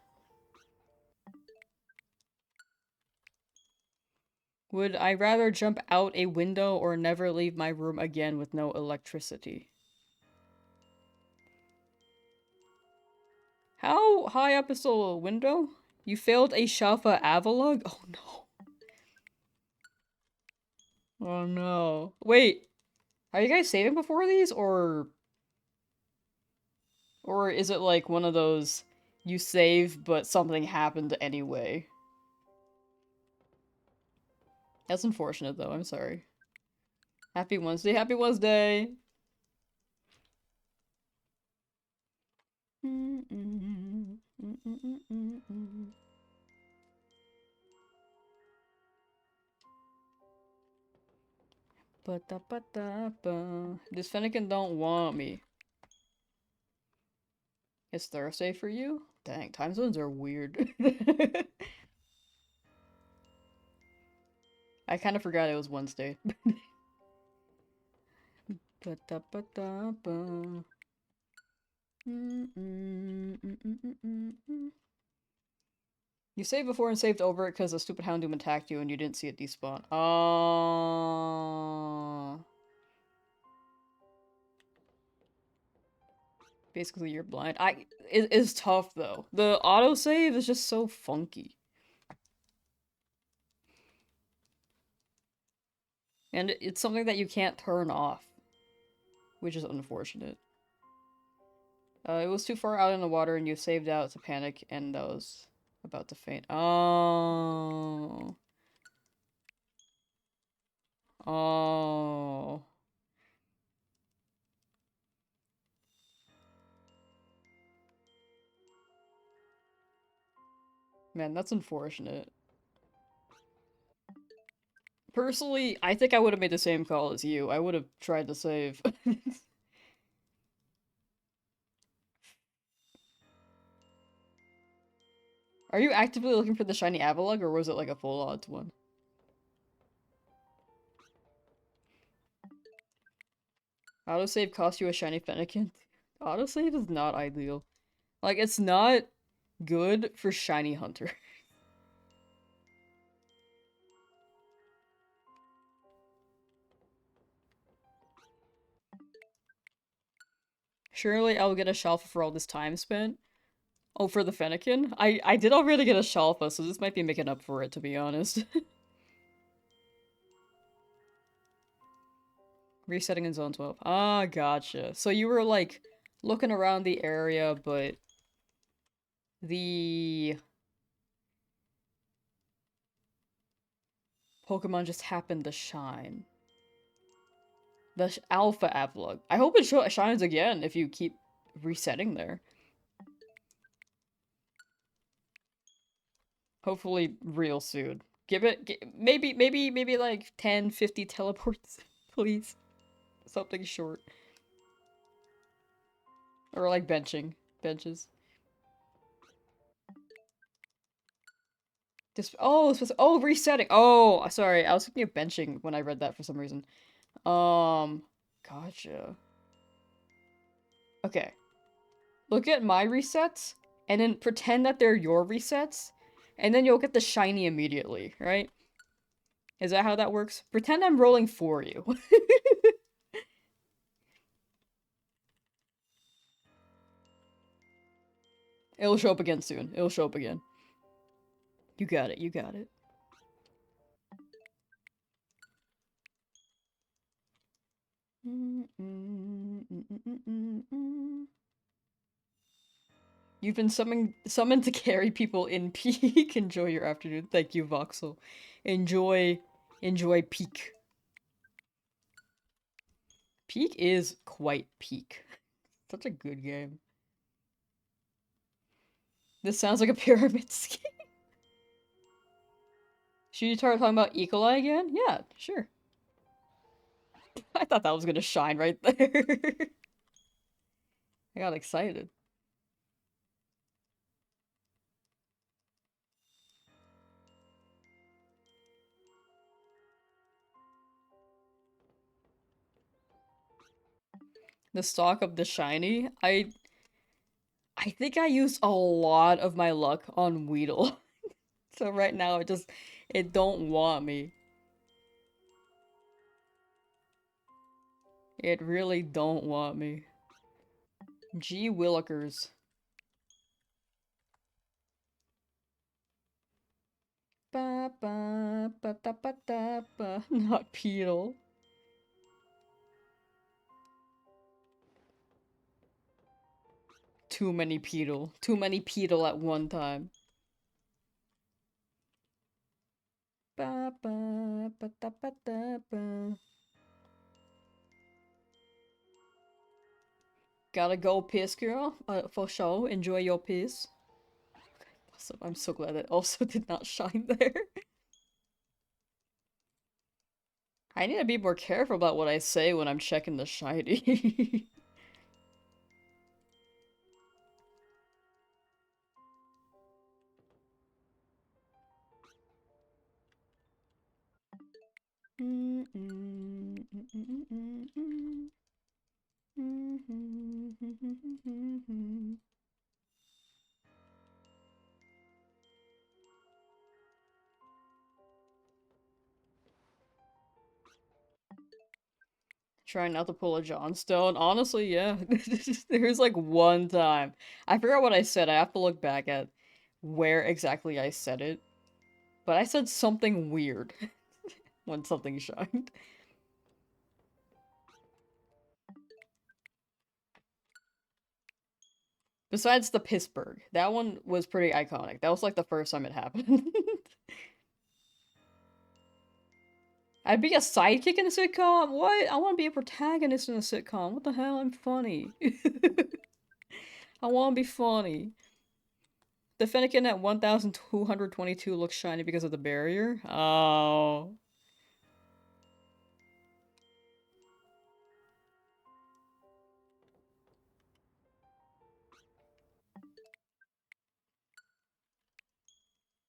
Would I rather jump out a window or never leave my room again with no electricity? How high up is the window? You failed a Shalfa Avalug? Oh no. Oh no. Wait, are you guys saving before these, or is it like one of those you save but something happened anyway? That's unfortunate though, I'm sorry. Happy Wednesday, happy Wednesday! This Fennekin don't want me. It's Thursday for you? Dang, time zones are weird. I kind of forgot it was Wednesday. You saved before and saved over it because the stupid Houndoom attacked you and you didn't see it despawn. Oh. Basically, you're blind. It is tough though. The autosave is just so funky. And it's something that you can't turn off, which is unfortunate. It was too far out in the water and you saved out to panic and I was about to faint. Oh. Oh. Man, that's unfortunate. Personally, I think I would have made the same call as you. I would have tried to save. Are you actively looking for the shiny Avalug, or was it like a full odds one? Autosave cost you a shiny Fennekin? Autosave is not ideal. Like, it's not good for shiny hunter. Surely I'll get a Shalfa for all this time spent. Oh, for the Fennekin? I did already get a Shalfa, so this might be making up for it, to be honest. Resetting in Zone 12. Ah, gotcha. So you were, like, looking around the area, but the Pokemon just happened to shine. The Alpha Avalug. I hope it shines again if you keep resetting there. Hopefully real soon. Give it, maybe like 10, 50 teleports, please. Something short. Or like benches. Oh, resetting. Oh, sorry. I was thinking of benching when I read that for some reason. Gotcha. Okay. Look at my resets, and then pretend that they're your resets, and then you'll get the shiny immediately, right? Is that how that works? Pretend I'm rolling for you. It'll show up again soon. It'll show up again. You got it, you got it. You've been summoned to carry people in peak. Enjoy your afternoon. Thank you, Voxel. Enjoy peak. Peak is quite peak. Such a good game. This sounds like a pyramid scheme. Should you start talking about Ecolai again? Yeah, sure. I thought that was gonna shine right there. I got excited. The stock of the shiny, I think I used a lot of my luck on Weedle. So right now it don't want me. It really don't want me. Gee Willikers. Ba ba ba da ba da ba. Not Peedle. Too many Peedle. Too many Peedle at one time. Ba ba ba da ba da ba. Gotta go piss, girl. For sure. Enjoy your piss. Awesome. I'm so glad it also did not shine there. I need to be more careful about what I say when I'm checking the shiny. Trying not to pull a Johnstone. Honestly, yeah. There's like one time. I forgot what I said. I have to look back at where exactly I said it. But I said something weird when something shined. Besides the Pittsburgh. That one was pretty iconic. That was like the first time it happened. I'd be a sidekick in a sitcom? What? I want to be a protagonist in a sitcom. What the hell? I'm funny. I want to be funny. The Fennekin at 1222 looks shiny because of the barrier? Oh.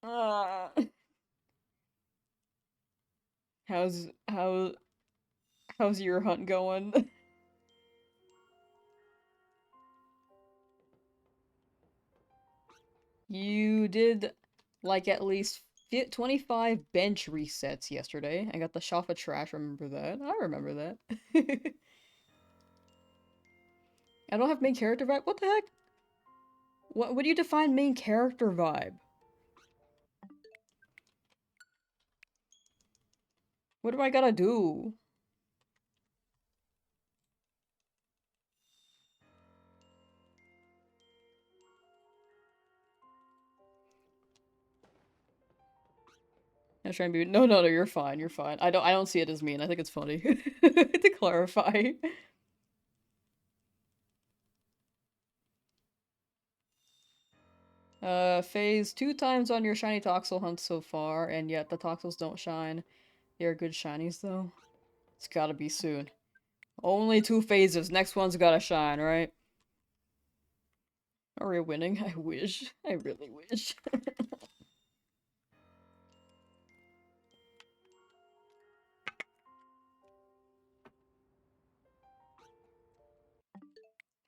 Uh. How's how's your hunt going? You did like at least 25 bench resets yesterday. I got the Shafa trash, remember that? I remember that. I don't have main character vibe? What the heck? What do you define main character vibe? What do I gotta do? I was trying to be no, you're fine, you're fine. I don't see it as mean. I think it's funny. To clarify. Phase 2 times on your shiny Toxel hunt so far, and yet the Toxels don't shine. They're good shinies though. It's gotta be soon. Only 2 phases. Next one's gotta shine, right? Are we winning? I wish. I really wish.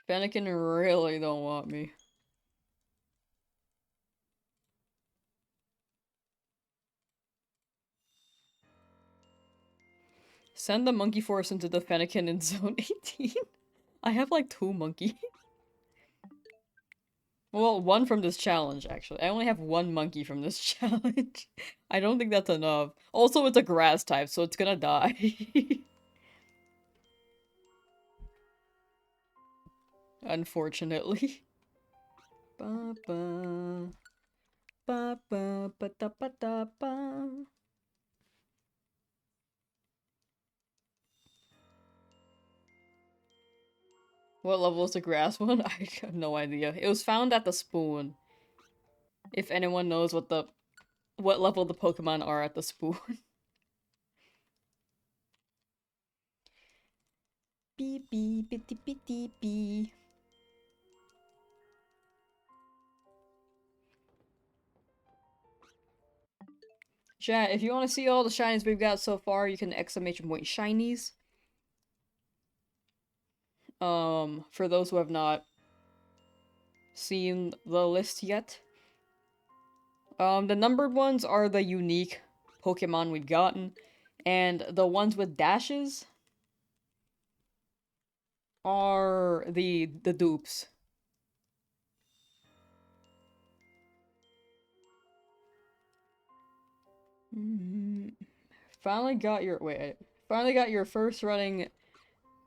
Fennekin really don't want me. Send the monkey force into the Fennekin in zone 18. I have like 2 monkey. Well, one from this challenge, actually. I only have one monkey from this challenge. I don't think that's enough. Also, it's a grass type, so it's gonna die. Unfortunately. Ba ba ba ba ba da ba da ba. What level is the grass one? I have no idea. It was found at the spoon. If anyone knows what level the Pokemon are at the spoon. Beep beep bitty bitty bee. Chat, if you want to see all the shinies we've got so far, you can exclamation point shinies. For those who have not seen the list yet. The numbered ones are the unique Pokemon we've gotten, and the ones with dashes are the dupes. Finally got your first running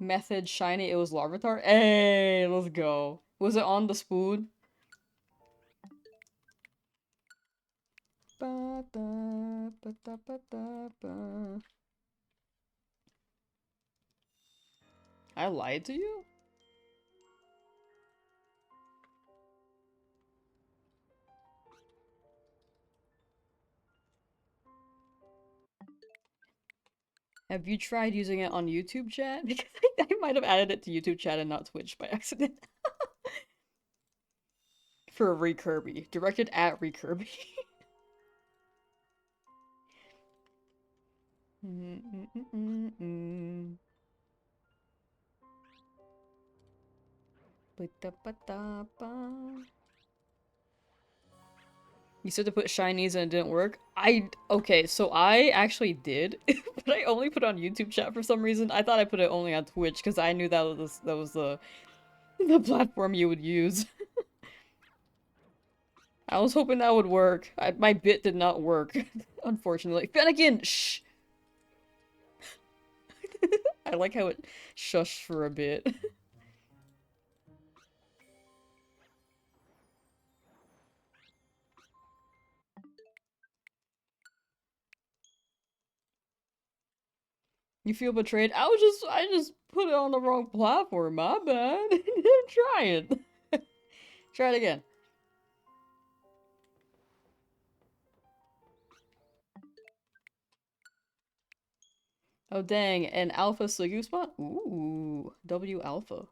method shiny. It was Larvitar. Hey, let's go. Was it on the spoon? Ba da ba da ba da ba. I lied to you? Have you tried using it on YouTube chat? Because I might have added it to YouTube chat and not Twitch by accident. For Recirby. Directed at Recirby. You said to put shinies and it didn't work? Okay, so I actually did, but I only put it on YouTube chat for some reason. I thought I put it only on Twitch because I knew that was the platform you would use. I was hoping that would work. My bit did not work, unfortunately. Finnegan, shh! I like how it shushed for a bit. You feel betrayed? I just put it on the wrong platform, my bad. Try it. Try it again. Oh dang, an alpha Sliggoo spot? Ooh, W alpha.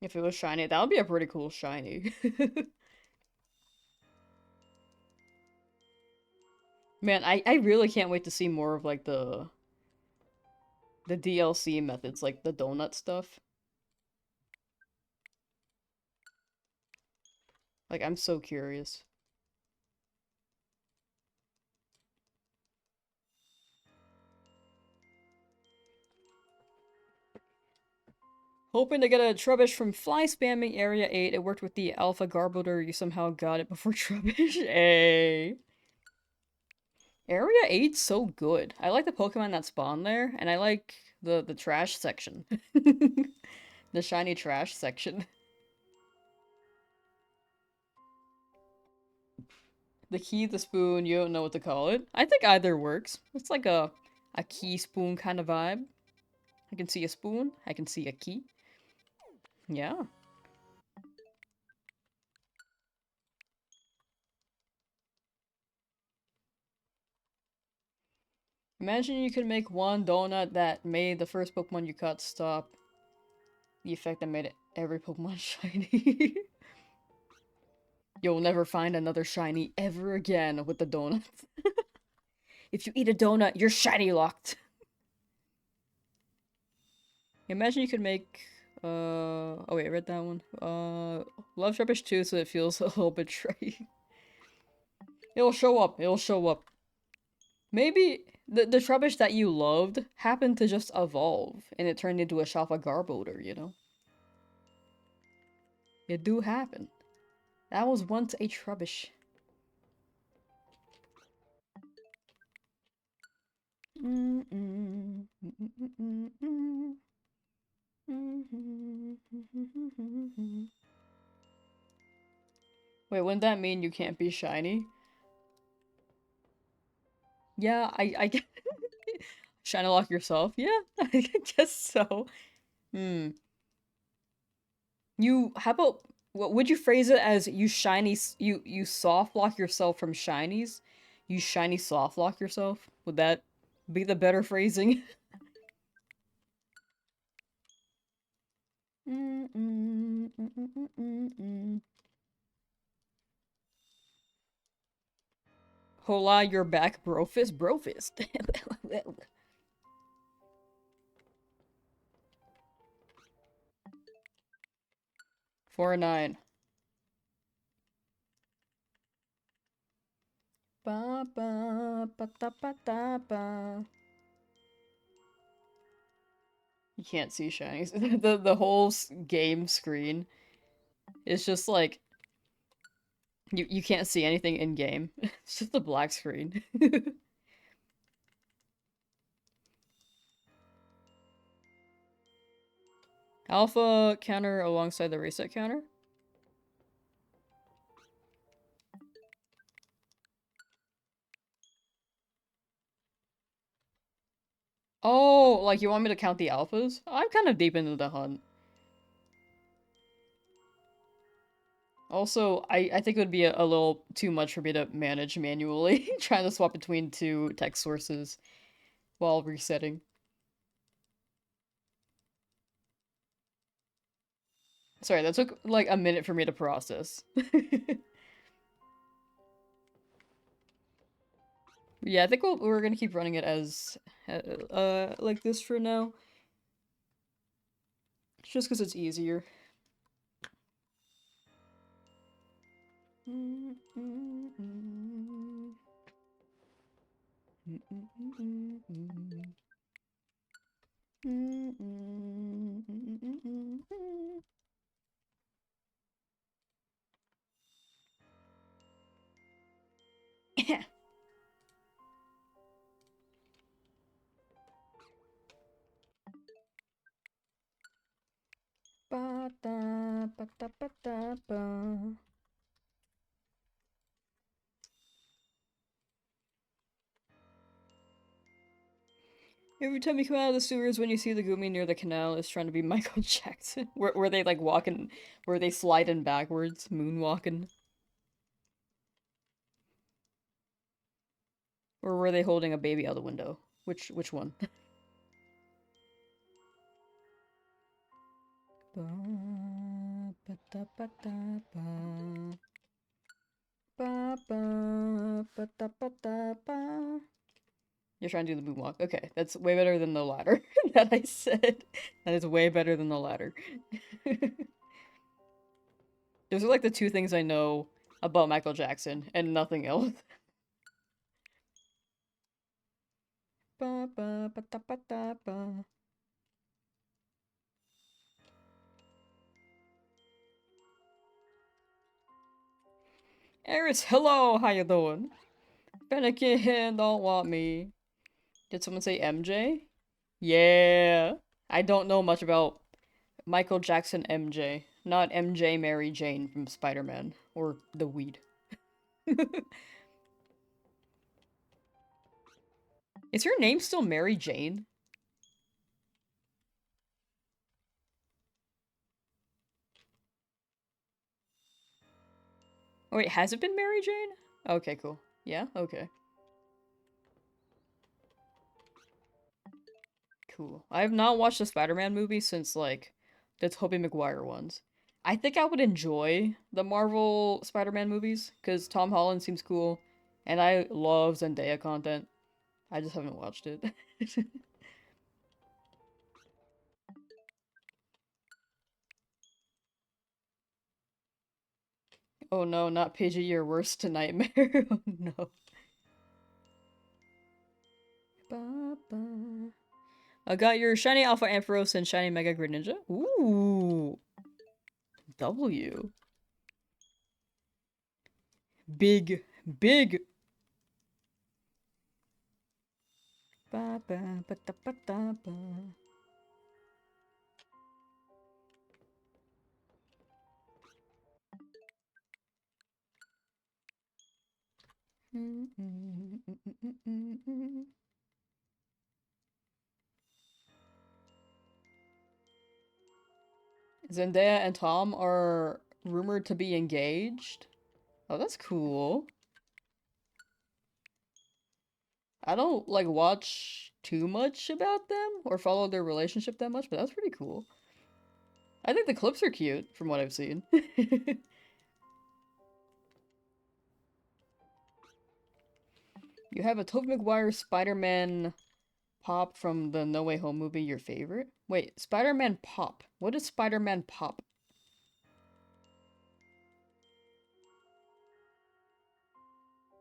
If it was shiny, that would be a pretty cool shiny. Man, I really can't wait to see more of like the DLC methods, like the donut stuff. Like, I'm so curious. Hoping to get a Trubbish from Fly Spamming Area 8. It worked with the Alpha Garbodor. You somehow got it before Trubbish. Hey. Area 8's so good. I like the Pokemon that spawn there, and I like the trash section. The shiny trash section. The key, the spoon, you don't know what to call it. I think either works. It's like a key spoon kind of vibe. I can see a spoon. I can see a key. Yeah. Imagine you could make one donut that made the first Pokemon you caught stop the effect that made it every Pokemon shiny. You'll never find another shiny ever again with the donuts. If you eat a donut, you're shiny locked. Imagine you could make, oh wait, I read that one. Love Rubbish 2 so it feels a little betrayed. It'll show up, it'll show up. Maybe the Trubbish that you loved happened to just evolve, and it turned into a Shalfa Garbodor, you know? It do happen. That was once a Trubbish. Wait, wouldn't that mean you can't be shiny? Yeah, I shiny lock yourself? Yeah, I guess so. Hmm. How about, what would you phrase it as you soft lock yourself from shinies? You shiny soft lock yourself? Would that be the better phrasing? Hola, you're back, brofist, brofist. 4-9. Ba ba ba da ba da ba. You can't see shinies. The whole game screen is just like you can't see anything in game. It's just a black screen. Alpha counter alongside the reset counter. Oh, like you want me to count the alphas? I'm kind of deep into the hunt. Also, I think it would be a little too much for me to manage manually, trying to swap between two text sources while resetting. Sorry, that took like a minute for me to process. Yeah, I think we're gonna keep running it as, like this for now. Just because it's easier. Ba da ba da ba da ba. Every time you come out of the sewers, when you see the Gumi near the canal, is trying to be Michael Jackson. Where they like walking, where they sliding backwards, moonwalking. Or were they holding a baby out the window? Which one? Ba, ba, da, ba, da, ba. Ba, ba, ba, da, ba, da, ba. You're trying to do the moonwalk. Okay, that's way better than the ladder that I said. That is way better than the ladder. Those are like the two things I know about Michael Jackson and nothing else. Ba, ba, ba, da, ba, da, ba. Eris, hello, how you doing? Fennekin don't want me. Did someone say MJ? Yeah. I don't know much about Michael Jackson MJ. Not MJ Mary Jane from Spider-Man. Or the weed. Is her name still Mary Jane? Oh wait, has it been Mary Jane? Okay, cool. Yeah? Okay. Cool. I have not watched the Spider-Man movie since, like, the Tobey Maguire ones. I think I would enjoy the Marvel Spider-Man movies, because Tom Holland seems cool, and I love Zendaya content. I just haven't watched it. Oh no, not Pidgey, your worst nightmare. Oh no. Ba, ba. I got your shiny Alpha Ampharos and shiny Mega Greninja. Ooh. W. Big. Big. Ba, ba, ba, da, ba, da, ba. Zendaya and Tom are rumored to be engaged. Oh, that's cool. I don't, like, watch too much about them or follow their relationship that much, but that's pretty cool. I think the clips are cute, from what I've seen. You have a Tobey Maguire Spider-Man Pop from the No Way Home movie, your favorite? Wait, Spider-Man Pop. What is Spider-Man Pop?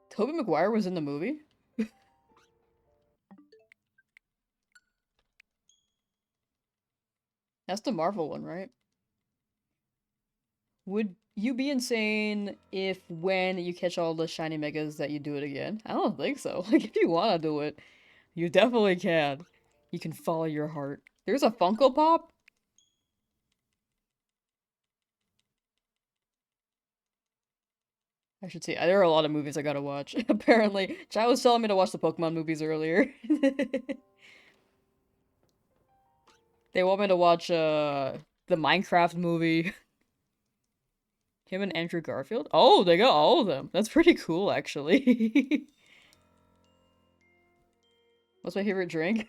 Tobey Maguire was in the movie? That's the Marvel one, right? Would you be insane if when you catch all the shiny megas that you do it again? I don't think so. Like, if you want to do it, you definitely can. You can follow your heart. There's a Funko Pop? I should see. There are a lot of movies I gotta watch. Apparently. Chai was telling me to watch the Pokemon movies earlier. They want me to watch, the Minecraft movie. Him and Andrew Garfield? Oh, they got all of them. That's pretty cool, actually. What's my favorite drink?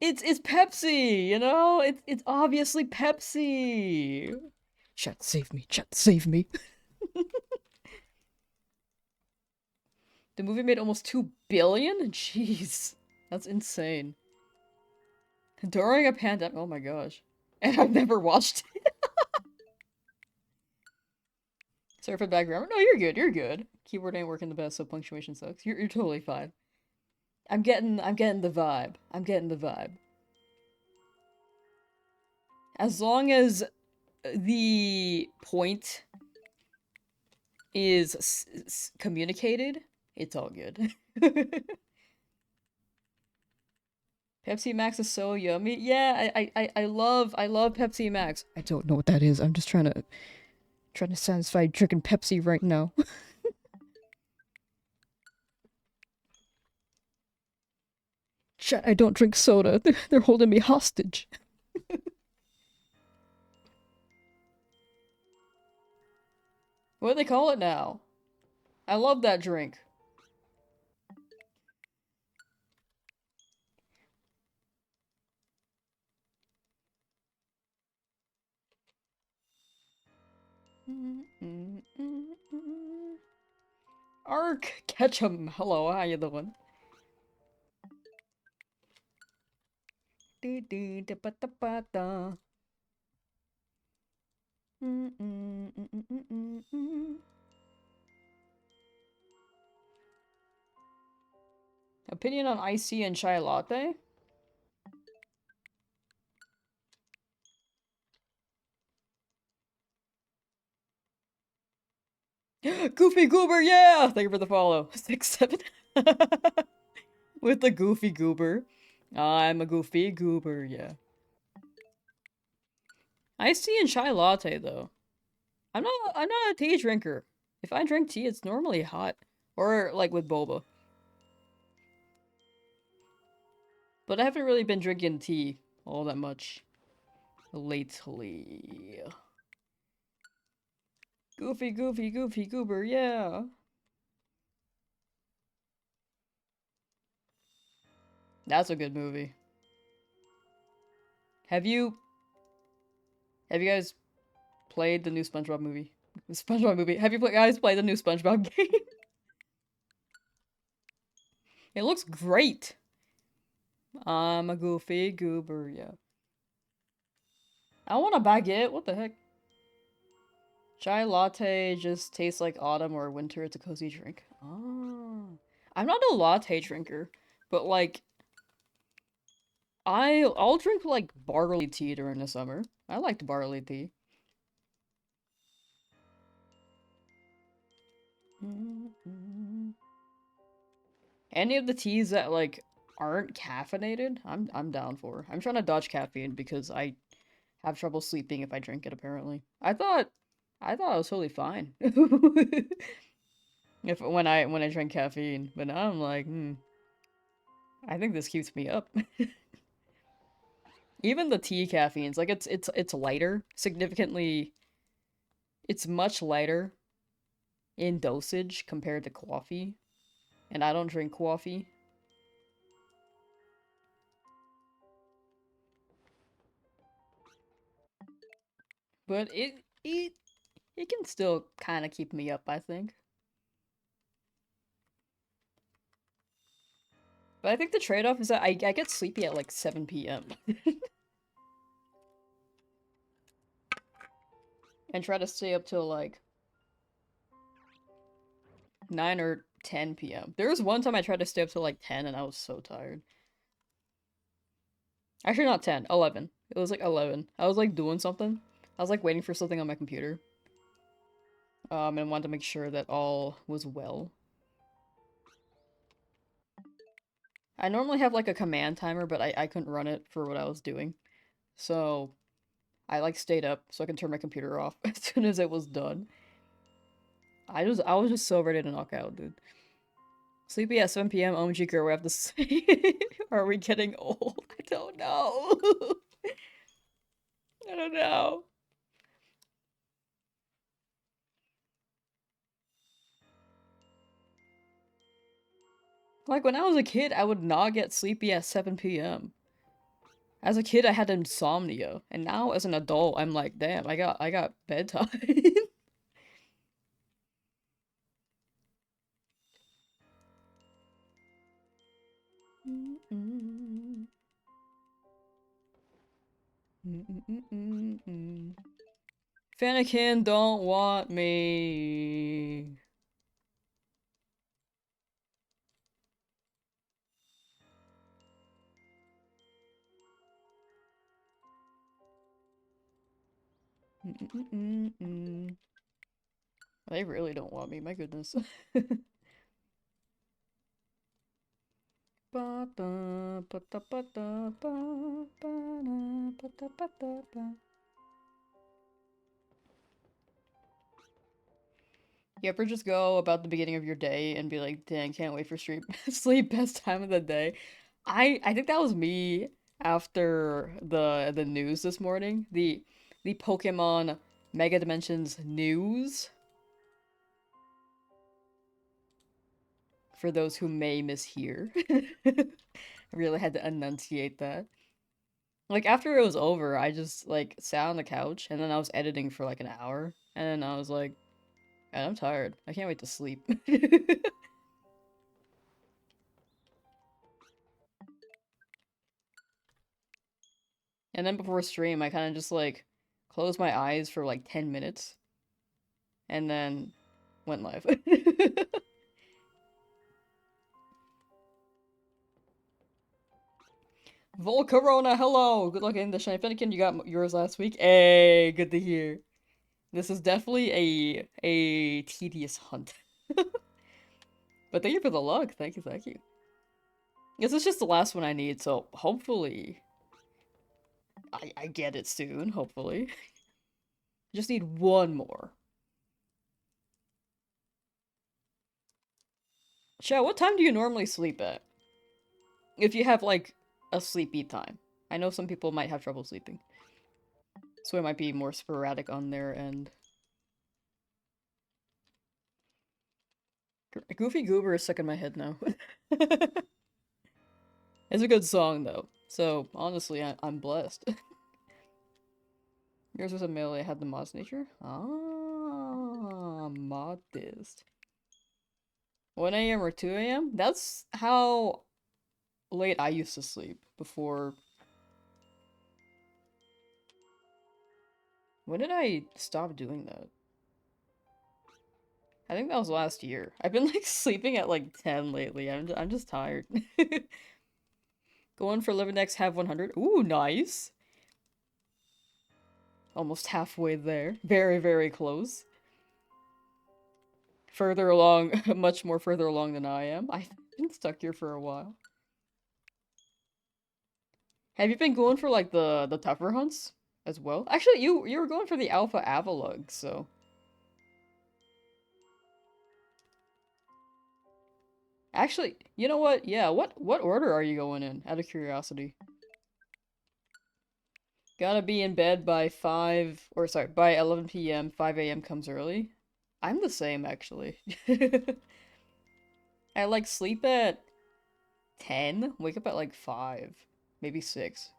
It's Pepsi, you know? It's obviously Pepsi. Chat, save me. Chat, save me. The movie made almost 2 billion? Jeez. That's insane. During a pandemic. Oh my gosh. And I've never watched it. Sorry for the bad grammar. No, you're good. You're good. Keyboard ain't working the best, so punctuation sucks. You're totally fine. I'm getting the vibe. I'm getting the vibe. As long as the point is communicated, it's all good. Pepsi Max is so yummy. Yeah, I love Pepsi Max. I don't know what that is. I'm just trying to satisfy drinking Pepsi right now. Chat, I don't drink soda. They're holding me hostage. What do they call it now? I love that drink. Ark Ketchum. Hello, how you doing? Opinion on icy and chai latte? Goofy Goober, yeah! Thank you for the follow. 6-7. With the Goofy Goober. I'm a Goofy Goober, yeah. Iced tea and chai latte, though. I'm not a tea drinker. If I drink tea, it's normally hot. Or, like, with boba. But I haven't really been drinking tea all that much lately. Goofy, Goofy, Goofy Goober, yeah! That's a good movie. Have you... Have you guys played the new SpongeBob movie? SpongeBob movie. Have you guys played the new SpongeBob game? It looks great. I'm a Goofy Goober, yeah. I want a baguette. What the heck? Chai latte just tastes like autumn or winter. It's a cozy drink. Oh. I'm not a latte drinker, but like I'll drink like barley tea during the summer. I liked barley tea. Any of the teas that like aren't caffeinated, I'm down for. I'm trying to dodge caffeine because I have trouble sleeping if I drink it apparently. I thought I was totally fine. If when I drink caffeine, but now I'm like, I think this keeps me up. Even the tea caffeines, like it's lighter, significantly it's much lighter in dosage compared to coffee. And I don't drink coffee. But it can still kind of keep me up, I think. But I think the trade-off is that I get sleepy at like 7 p.m. and try to stay up till like 9 or 10 p.m. There was one time I tried to stay up till like 10 and I was so tired. Actually, not 10, 11. It was like 11. I was like doing something. I was like waiting for something on my computer. And wanted to make sure that all was well. I normally have like a command timer, but I couldn't run it for what I was doing. So I like stayed up so I can turn my computer off as soon as it was done. I was just so ready to knock out, dude. Sleepy at 7 p.m. OMG girl, we have to say. Are we getting old? I don't know. I don't know. Like when I was a kid, I would not get sleepy at 7 p.m. As a kid, I had insomnia, and now as an adult, I'm like, damn, I got bedtime. Fanakin don't want me. They really don't want me, my goodness. You ever just go about the beginning of your day and be like, dang, can't wait for sleep, sleep, best time of the day? I think that was me after the news this morning. The Pokemon Mega Dimensions news. For those who may mishear. I really had to enunciate that. Like after it was over, I just like sat on the couch and then I was editing for like an hour and then I was like, I'm tired. I can't wait to sleep. And then before stream, I kind of just like closed my eyes for like 10 minutes and then went live. Volcarona, hello! Good luck in the Shiny Fennekin. You got yours last week. Hey, good to hear. This is definitely a tedious hunt. But thank you for the luck. Thank you, thank you. This is just the last one I need, so hopefully I get it soon, hopefully. Just need one more. Chat, what time do you normally sleep at? If you have, like, a sleepy time. I know some people might have trouble sleeping. So it might be more sporadic on their end. Goofy Goober is stuck in my head now. It's a good song, though. So, honestly, I'm blessed. Yours was a melee, had the modest nature? Ah, modest. 1 a.m. or 2 a.m.? That's how late I used to sleep before. When did I stop doing that? I think that was last year. I've been like sleeping at like 10 lately. I'm just tired. Going for 11x, have 100. Ooh, nice. Almost halfway there. Very, very close. Further along, much more further along than I am. I've been stuck here for a while. Have you been going for like the tougher hunts as well? Actually, you were going for the Alpha Avalug, so actually, you know what? Yeah, what order are you going in? Out of curiosity. Gotta be in bed by 5, or sorry, by 11 p.m. 5 a.m. comes early. I'm the same actually. I like sleep at 10, wake up at like 5, maybe 6.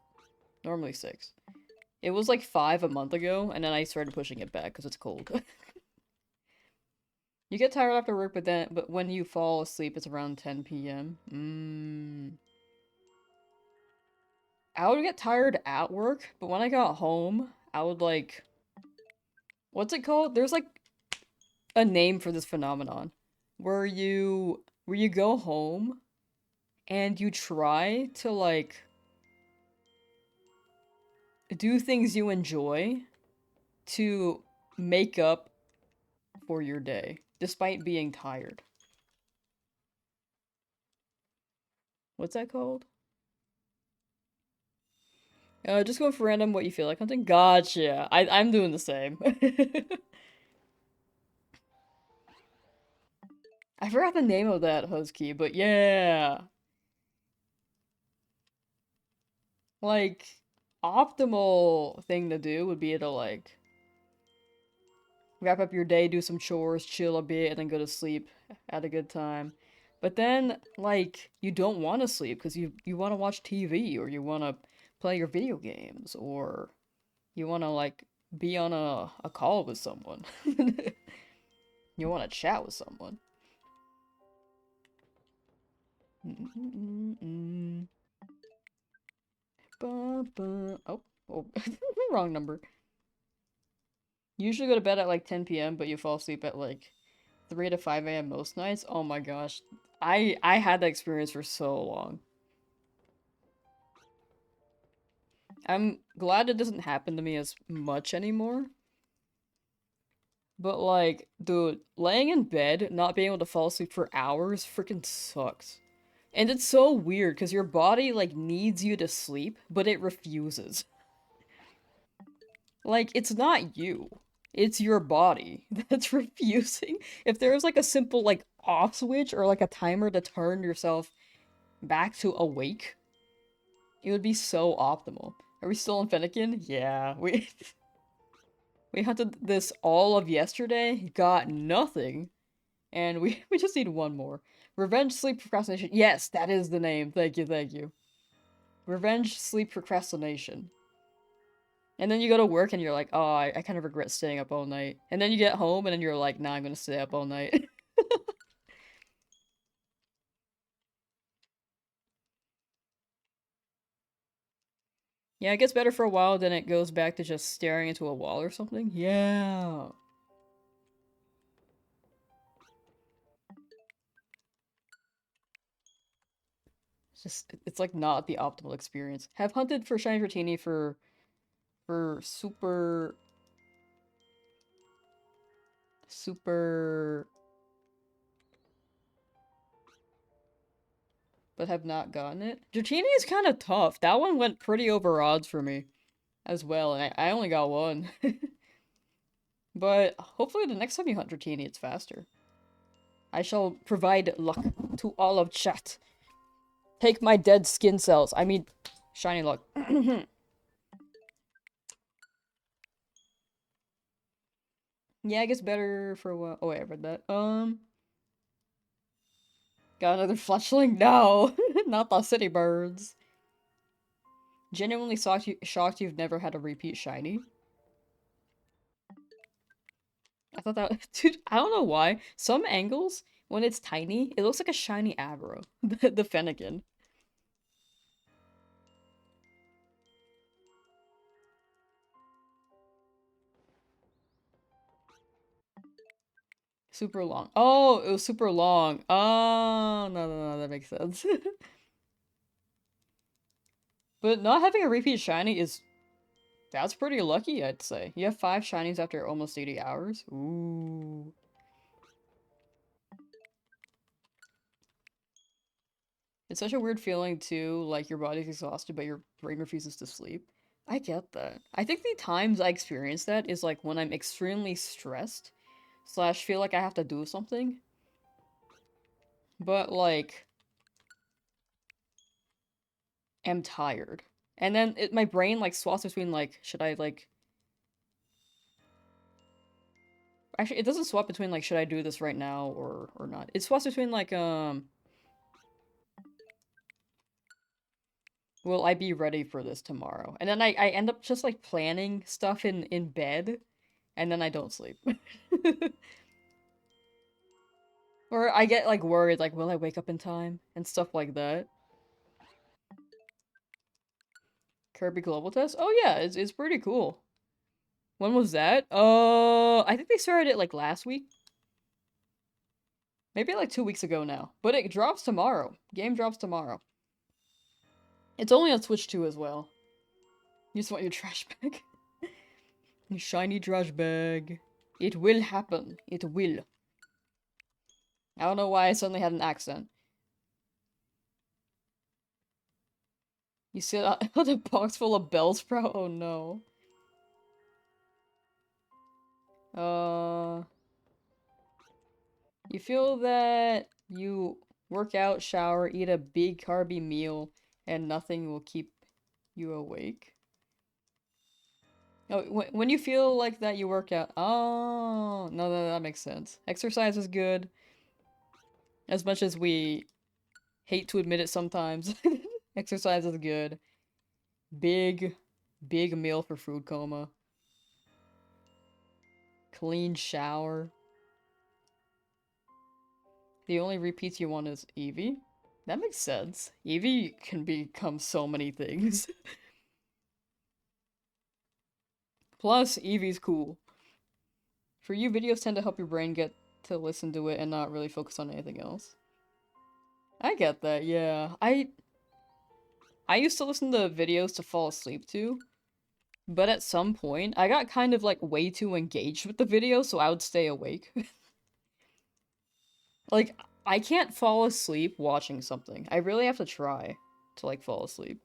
Normally 6. It was like 5 a month ago, and then I started pushing it back because it's cold. You get tired after work, but when you fall asleep, it's around 10 p.m. I would get tired at work, but when I got home, I would like, what's it called? There's like a name for this phenomenon where you go home and you try to like do things you enjoy to make up for your day despite being tired. What's that called? Just going for random what you feel like hunting. Gotcha. I'm doing the same. I forgot the name of that husky, but yeah. Like, optimal thing to do would be to like wrap up your day, do some chores, chill a bit, and then go to sleep at a good time. But then, like, you don't want to sleep because you want to watch TV or you want to play your video games or you want to like be on a call with someone. You want to chat with someone. Oh, oh, wrong number. You usually go to bed at like 10 p.m., but you fall asleep at like 3 to 5 a.m. most nights. Oh my gosh. I had that experience for so long. I'm glad it doesn't happen to me as much anymore. But like, dude, laying in bed, not being able to fall asleep for hours freaking sucks. And it's so weird because your body like needs you to sleep, but it refuses. Like, it's not you. It's your body that's refusing. If there was like a simple like off switch or like a timer to turn yourself back to awake, it would be so optimal. Are we still in Fennekin? Yeah, we we hunted this all of yesterday, got nothing, and we just need one more. Revenge, sleep, procrastination. Yes, that is the name. Thank you, thank you. Revenge, sleep, procrastination. And then you go to work and you're like, oh, I kind of regret staying up all night. And then you get home and then you're like, nah, I'm gonna stay up all night. Yeah, it gets better for a while, then it goes back to just staring into a wall or something. Yeah. It's just, it's like not the optimal experience. Have hunted for shiny Dratini for super, but have not gotten it. Dratini is kind of tough. That one went pretty over odds for me as well, and I only got one. But hopefully the next time you hunt Dratini, it's faster. I shall provide luck to all of chat. Take my dead skin cells. I mean, shiny luck. Yeah, it gets better for a while. Oh wait, I read that. Got another fletchling? No, not the city birds. Genuinely shocked you've never had a repeat shiny. I thought that, dude. I don't know why. Some angles, when it's tiny, it looks like a shiny aggro. The Fennekin. Super long. Oh, it was super long. Oh, no, that makes sense. But not having a repeat shiny is... That's pretty lucky, I'd say. You have 5 shinies after almost 80 hours? Ooh. It's such a weird feeling, too, like your body's exhausted, but your brain refuses to sleep. I get that. I think the times I experience that is like when I'm extremely stressed, slash feel like I have to do something. But like, am tired. And then my brain like swaps between like, should I like... Actually, it doesn't swap between like, should I do this right now or not. It swaps between like, will I be ready for this tomorrow? And then I end up just like planning stuff in bed, and then I don't sleep. Or I get like worried, like, will I wake up in time? And stuff like that. Kirby Global Test? Oh yeah, it's pretty cool. When was that? I think they started it like last week. Maybe like 2 weeks ago now. But it drops tomorrow. Game drops tomorrow. It's only on Switch 2 as well. You just want your trash bag. Your shiny trash bag. It will happen. It will. I don't know why I suddenly had an accent. You sit on a box full of Bellsprout? Oh no. Uh... You feel that you work out, shower, eat a big carby meal, and nothing will keep you awake? Oh, when you feel like that, you work out. Oh, no, that makes sense. Exercise is good, as much as we hate to admit it sometimes. Exercise is good. Big, big meal for food coma. Clean shower. The only repeats you want is Eevee? That makes sense. Eevee can become so many things. Plus, Eevee's cool. For you, videos tend to help your brain get to listen to it and not really focus on anything else. I get that, yeah. I used to listen to videos to fall asleep to, but at some point, I got kind of like way too engaged with the video, so I would stay awake. Like, I can't fall asleep watching something. I really have to try to like fall asleep.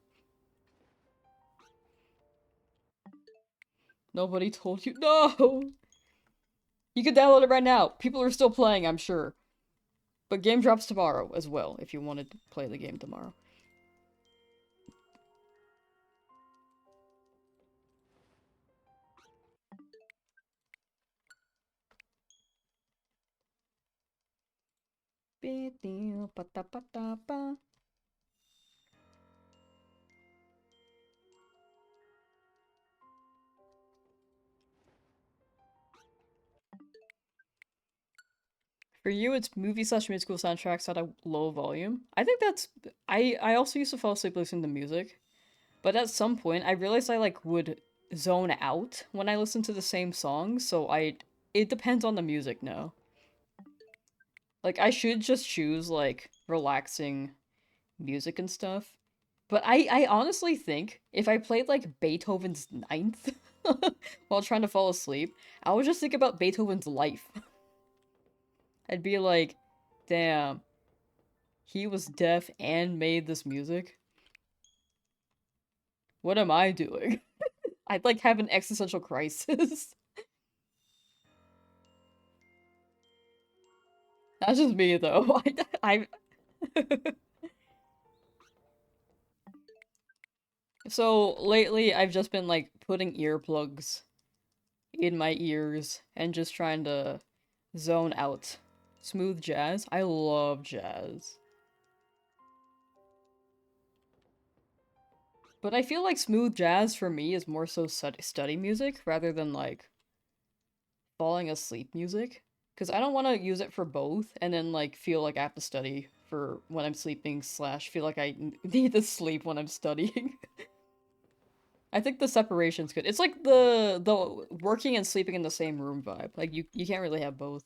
Nobody told you. No! You can download it right now. People are still playing, I'm sure. But game drops tomorrow as well, if you wanted to play the game tomorrow. For you, it's movie slash musical soundtracks at a low volume. I think that's... I also used to fall asleep listening to music. But at some point, I realized I, like, would zone out when I listened to the same song, so it depends on the music now. Like, I should just choose, like, relaxing music and stuff. But I honestly think if I played, like, Beethoven's Ninth while trying to fall asleep, I would just think about Beethoven's life. I'd be like, damn, he was deaf and made this music? What am I doing? I'd, like, have an existential crisis. That's just me, though. I So, lately, I've just been, like, putting earplugs in my ears and just trying to zone out. Smooth jazz? I love jazz. But I feel like smooth jazz for me is more so study music rather than, like, falling asleep music. Because I don't want to use it for both and then, like, feel like I have to study for when I'm sleeping slash feel like I need to sleep when I'm studying. I think the separation's good. It's like the working and sleeping in the same room vibe. Like, you can't really have both.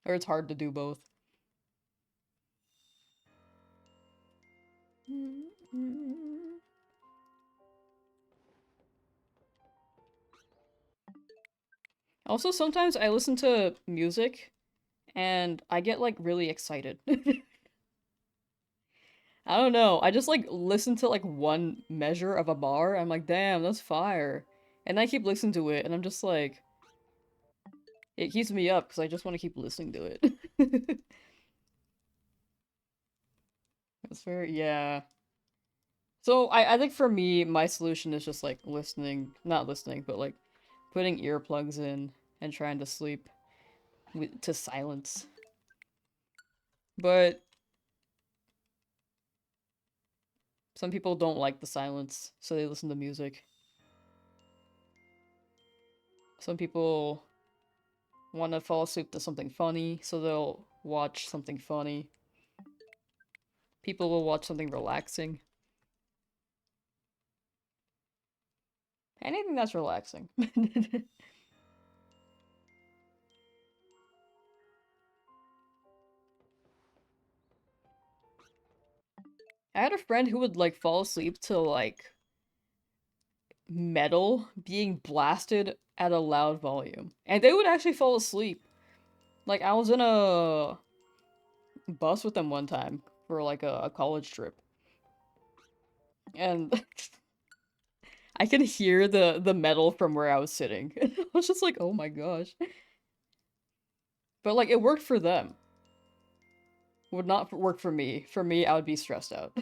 Or it's hard to do both. Also, sometimes I listen to music and I get like really excited. I don't know. I just like listen to like one measure of a bar. I'm like, damn, that's fire. And I keep listening to it and I'm just like, it keeps me up because I just want to keep listening to it. It's very, yeah. So I think for me, my solution is just like listening, not listening, but like putting earplugs in and trying to sleep to silence. But some people don't like the silence, so they listen to music. Some people want to fall asleep to something funny, so they'll watch something funny. People will watch something relaxing. Anything that's relaxing. I had a friend who would like fall asleep to like metal being blasted at a loud volume. And they would actually fall asleep. Like I was in a bus with them one time for like a college trip. And I can hear the metal from where I was sitting. I was just like, oh my gosh. But like it worked for them. Would not work for me. For me, I would be stressed out.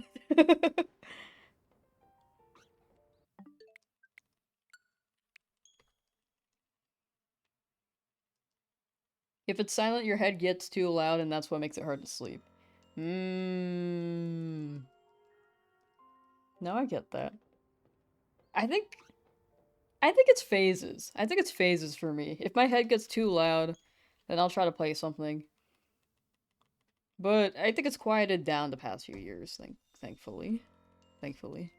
If it's silent, your head gets too loud and that's what makes it hard to sleep. Mmm. Now I get that. I think I think it's phases. I think it's phases for me. If my head gets too loud, then I'll try to play something. But I think it's quieted down the past few years, thankfully. Thankfully.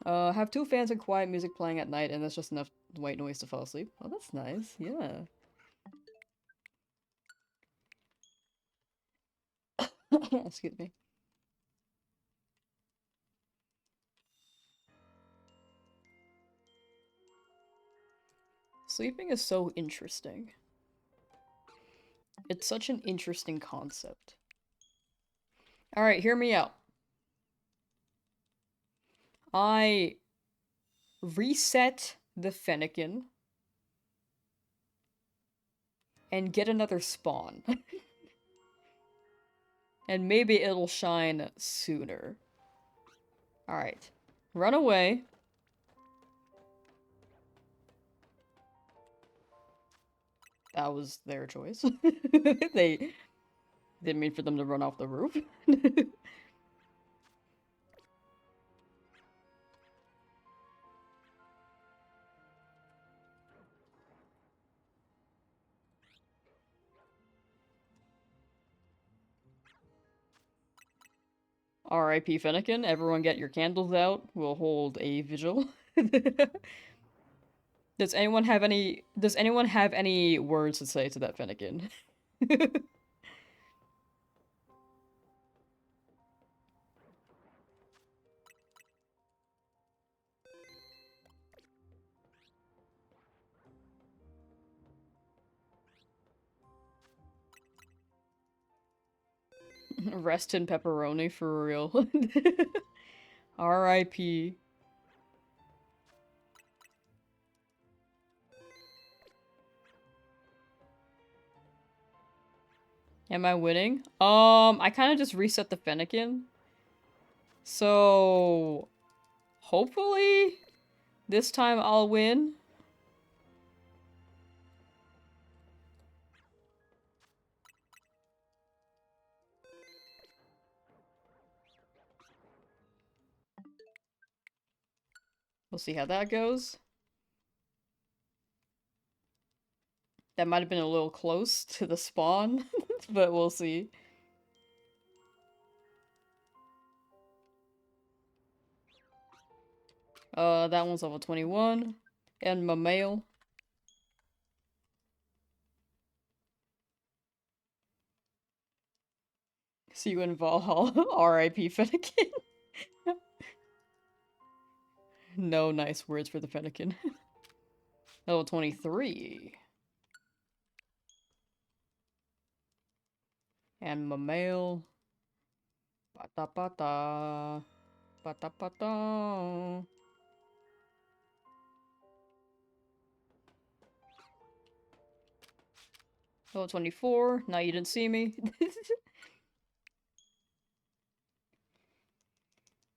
Have two fans and quiet music playing at night, and that's just enough white noise to fall asleep. Oh, that's nice. Yeah. Excuse me. Sleeping is so interesting. It's such an interesting concept. Alright, hear me out. I reset the Fennekin and get another spawn. And maybe it'll shine sooner. Alright. Run away. That was their choice. They didn't mean for them to run off the roof. R.I.P. Fennekin, everyone get your candles out. We'll hold a vigil. Does anyone have any words to say to that Fennekin? Rest in pepperoni for real. R.I.P. Am I winning? I kind of just reset the Fennekin. So, hopefully, this time I'll win. We'll see how that goes. That might have been a little close to the spawn, but we'll see. That one's level 21. And my mail. See you in Valhalla. R.I.P. Fennekin. No nice words for the Fennekin. Level 23. And my mail. Pata pata. Pata pata. Level 24. Now you didn't see me.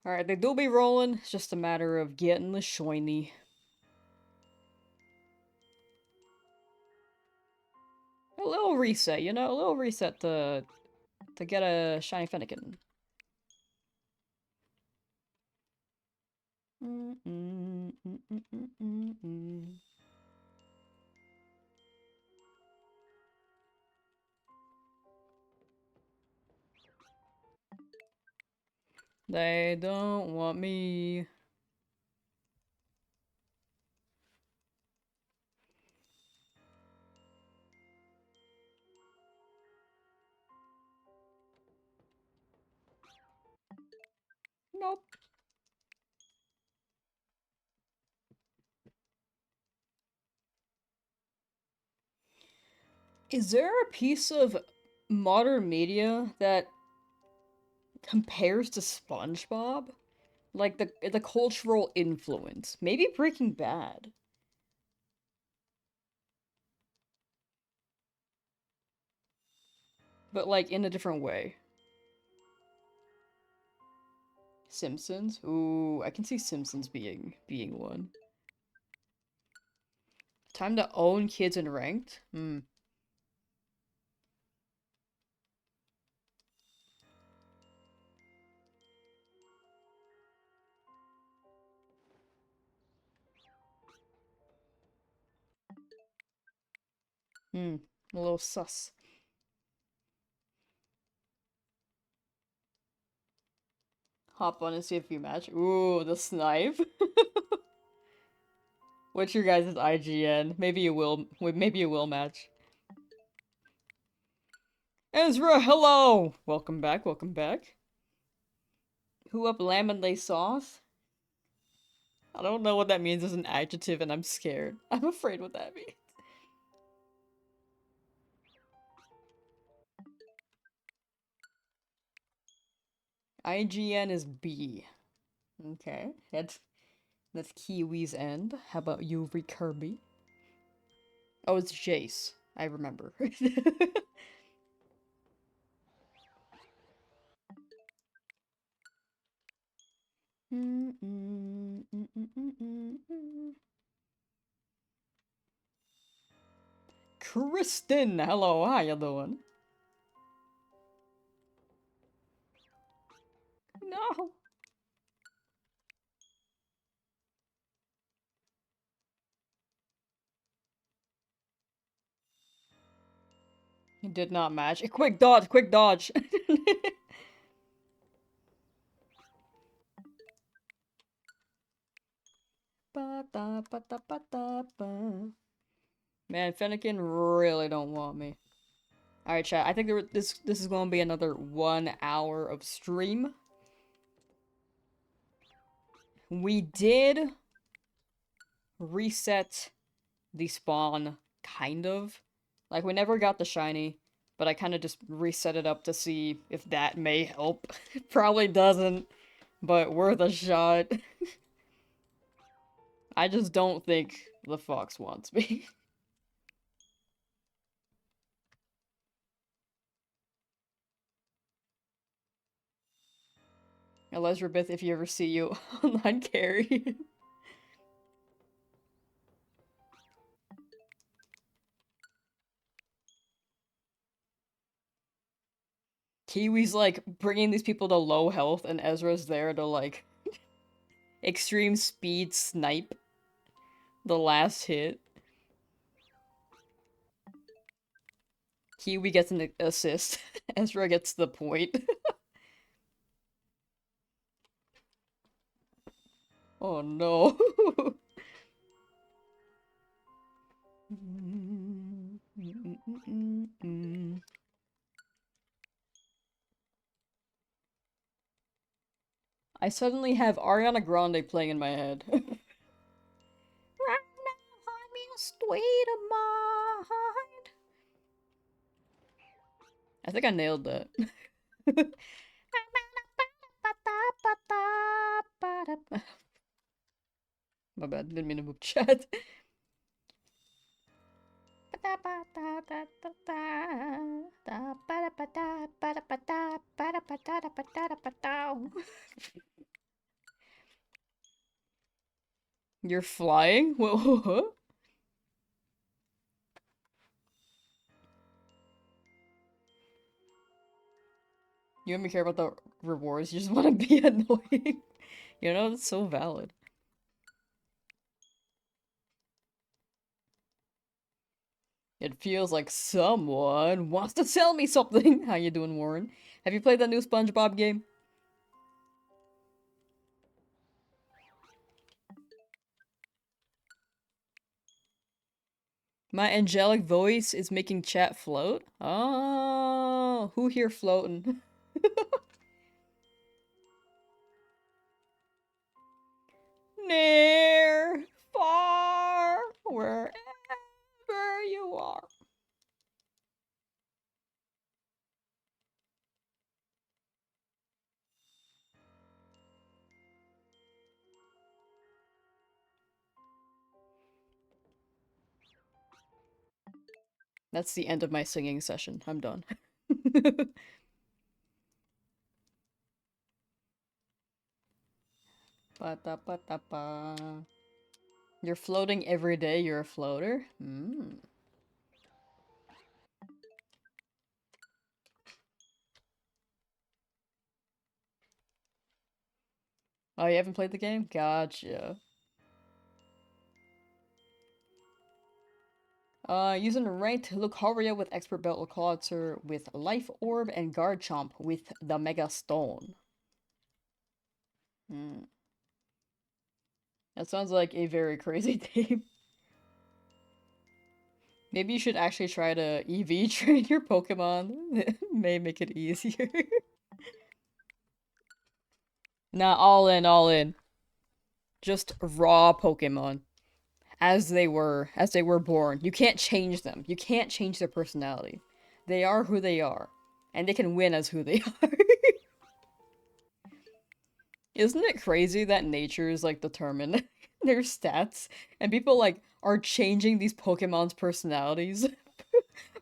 Alright, they do be rolling. It's just a matter of getting the shiny. A little reset, you know? A little reset to get a shiny Fennekin. They don't want me. Nope. Is there a piece of modern media that compares to SpongeBob? Like the cultural influence. Maybe Breaking Bad. But like in a different way. Simpsons? Ooh, I can see Simpsons being one. Time to own kids in ranked? Hmm. Hmm. A little sus. Hop on and see if you match. Ooh, the snipe. What's your guys' IGN? Maybe you will. Maybe you will match. Ezra, hello! Welcome back, welcome back. Who up Lamsauce? I don't know what that means as an adjective and I'm scared. I'm afraid what that means. IGN is B. Okay, that's Kiwi's end. How about you, Kirby? Oh, it's Jace. I remember. Kristen, hello, how you doing? No. He did not match. Quick dodge, quick dodge. Man, Fennekin really don't want me. Alright, chat. I think this is going to be another 1 hour of stream. We did reset the spawn, kind of. Like, we never got the shiny, but I kind of just reset it up to see if that may help. Probably doesn't, but worth a shot. I just don't think the fox wants me. Elizabeth, if you ever see you online carry. Kiwi's like bringing these people to low health, and Ezra's there to like extreme speed snipe the last hit. Kiwi gets an assist. Ezra gets the point. Oh no. I suddenly have Ariana Grande playing in my head. Right now, I'm in a state of mind. I think I nailed that. My bad, didn't mean to move chat. You're flying? What? You don't even care about the rewards, you just want to be annoying. You know, that's so valid. It feels like someone wants to tell me something. How you doing, Warren? Have you played that new SpongeBob game? My angelic voice is making chat float? Oh, who here floating? Near, far, wherever you are. That's the end of my singing session. I'm done. Ba-da-ba-da-ba. You're floating every day, you're a floater? Mm. Oh, you haven't played the game? Gotcha. Using ranked Lucaria with Expert Belt Lucautzer with Life Orb and Garchomp with the Mega Stone. Hmm. That sounds like a very crazy team. Maybe you should actually try to EV train your Pokemon. It may make it easier. Nah, all in, all in. Just raw Pokemon. As they were born. You can't change them. You can't change their personality. They are who they are. And they can win as who they are. Isn't it crazy that nature is like determined their stats and people like are changing these Pokemon's personalities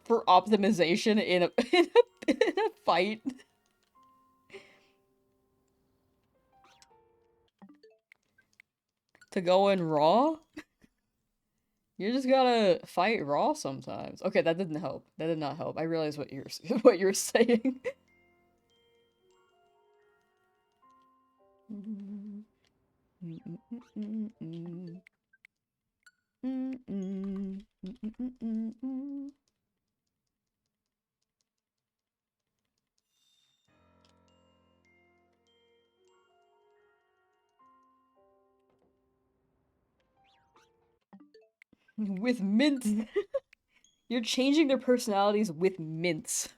for optimization in a in a fight to go in raw? You just gotta fight raw sometimes. Okay, that didn't help. That did not help. I realize what you're what you're saying. With mints. You're changing their personalities with mints.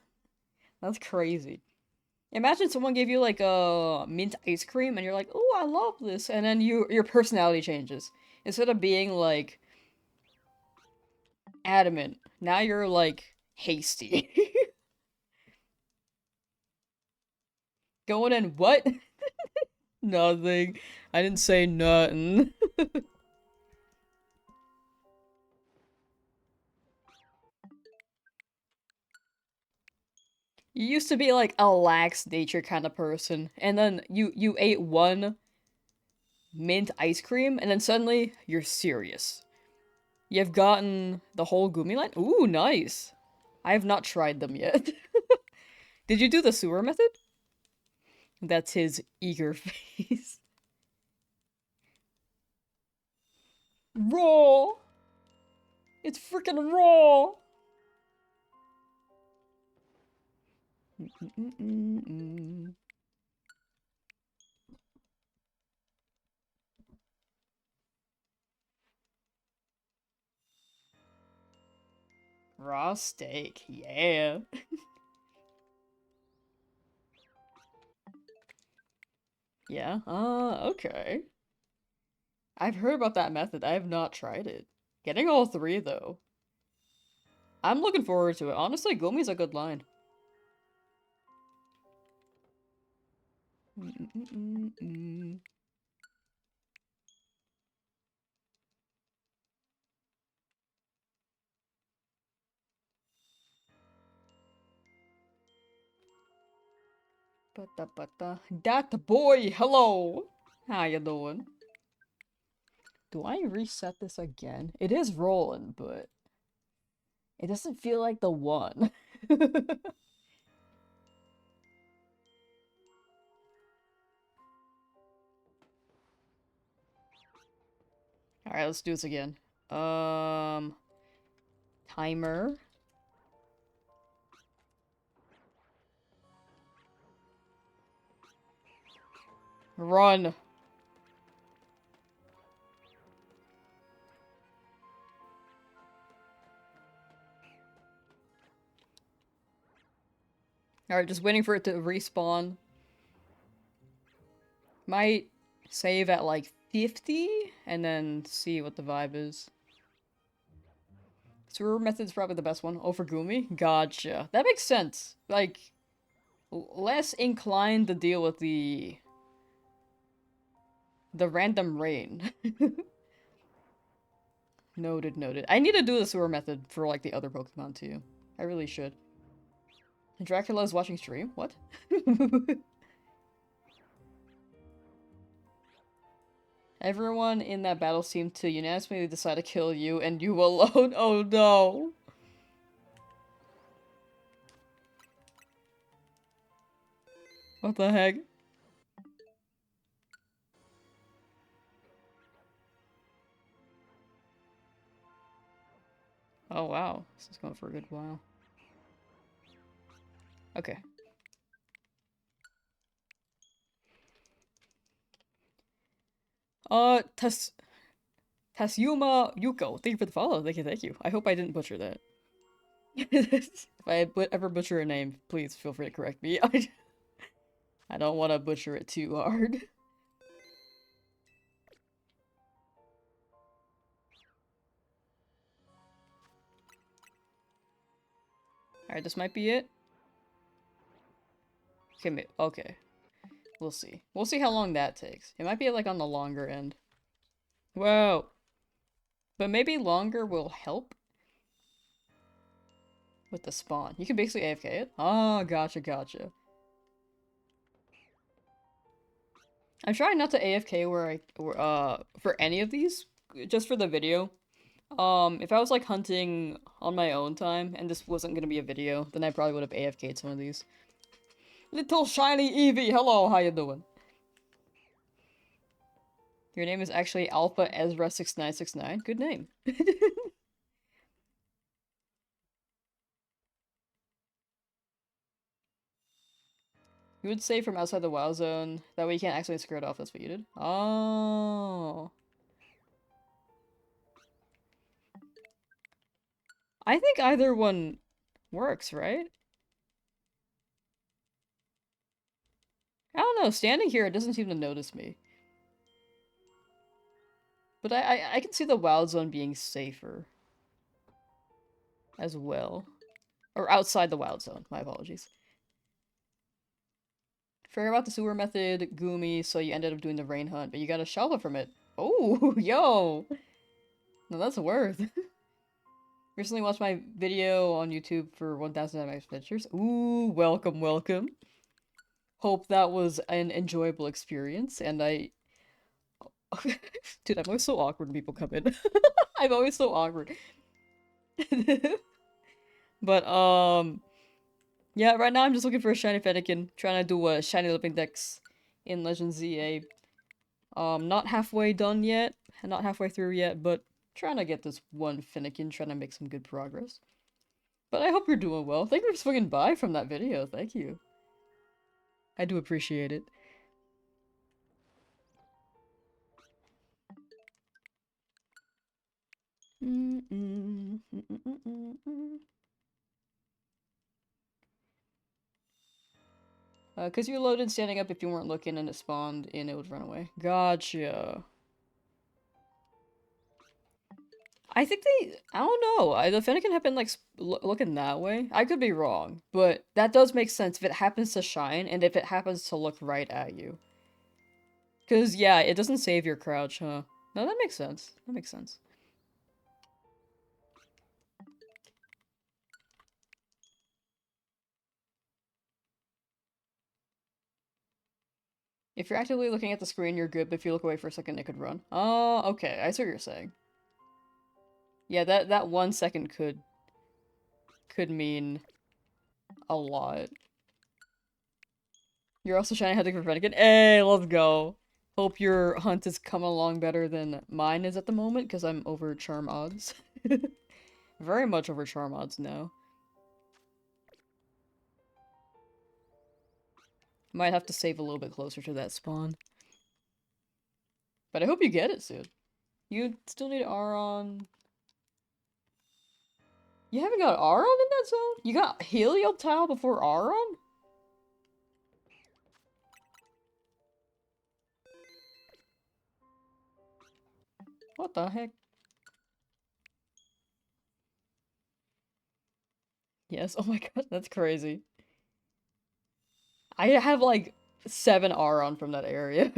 That's crazy. Imagine someone gave you like a mint ice cream and you're like, "Oh, I love this." And then your personality changes. Instead of being like adamant, now you're like hasty. Going in what? Nothing. I didn't say nothing. You used to be like a lax nature kind of person, and then you ate one mint ice cream, and then suddenly you're serious. You've gotten the whole Gumi line? Ooh, nice. I have not tried them yet. Did you do the sewer method? That's his eager face. Raw! It's freaking raw! Raw steak, yeah. Yeah? Okay. I've heard about that method. I have not tried it. Getting all three, though. I'm looking forward to it. Honestly, Gumi's a good line. Bata. That boy, hello! How you doing? Do I reset this again? It is rolling, but it doesn't feel like the one. Alright, let's do this again. Timer. Run. Alright, just waiting for it to respawn. Might save at like 50 and then see what the vibe is. Sewer method's probably the best one. Oh, for Gumi? Gotcha. That makes sense. Like, less inclined to deal with the random rain. Noted. I need to do the sewer method for like the other Pokemon too. I really should. Dracula's watching stream? What? Everyone in that battle seemed to unanimously decide to kill you and you alone. Oh no. What the heck? Oh wow. This is going for a good while. Okay. Tasyuma Yuko. Thank you for the follow. Thank you. I hope I didn't butcher that. If I ever butcher a name, please feel free to correct me. I don't want to butcher it too hard. Alright, this might be it. Okay. We'll see. We'll see how long that takes. It might be like on the longer end. Whoa. But maybe longer will help with the spawn. You can basically AFK it. Oh, gotcha. I'm trying not to AFK for any of these, just for the video. If I was like hunting on my own time and this wasn't gonna be a video, then I probably would have AFK'd some of these. Little shiny Eevee, hello, how you doing? Your name is actually Alpha Ezra 6969. Good name. You would say from outside the wild zone. That way you can't accidentally scare it off. That's what you did. Oh. I think either one works, right? I don't know. Standing here, it doesn't seem to notice me. But I can see the wild zone being safer. As well. Or outside the wild zone. My apologies. Forget about the sewer method, Gumi, so you ended up doing the rain hunt, but you got a shovel from it. Oh, yo! No, that's worth. Recently watched my video on YouTube for 1000 adventures. Ooh, welcome. Hope that was an enjoyable experience, and I... Dude, I'm always so awkward when people come in. I'm always so awkward. But, yeah, right now I'm just looking for a shiny Fennekin, trying to do a shiny living dex in Legend ZA. Not halfway done yet, not halfway through yet, but trying to get this one Fennekin, trying to make some good progress. But I hope you're doing well. Thank you for swinging by from that video, thank you. I do appreciate it. Because you loaded standing up if you weren't looking and it spawned and it would run away. Gotcha. I think I don't know. The Fennekin have been like looking that way. I could be wrong, but that does make sense if it happens to shine and if it happens to look right at you. Because, yeah, it doesn't save your crouch, huh? No, that makes sense. That makes sense. If you're actively looking at the screen, you're good, but if you look away for a second, it could run. Oh, okay. I see what you're saying. Yeah, that 1 second could mean a lot. You're also trying to hunting for Fennekin. Hey, let's go. Hope your hunt is coming along better than mine is at the moment, because I'm over charm odds. Very much over charm odds now. Might have to save a little bit closer to that spawn. But I hope you get it soon. You still need Aron. You haven't got Aron in that zone? You got Helioptile before Aron? What the heck? Yes, oh my god, that's crazy. I have like 7 Aron from that area.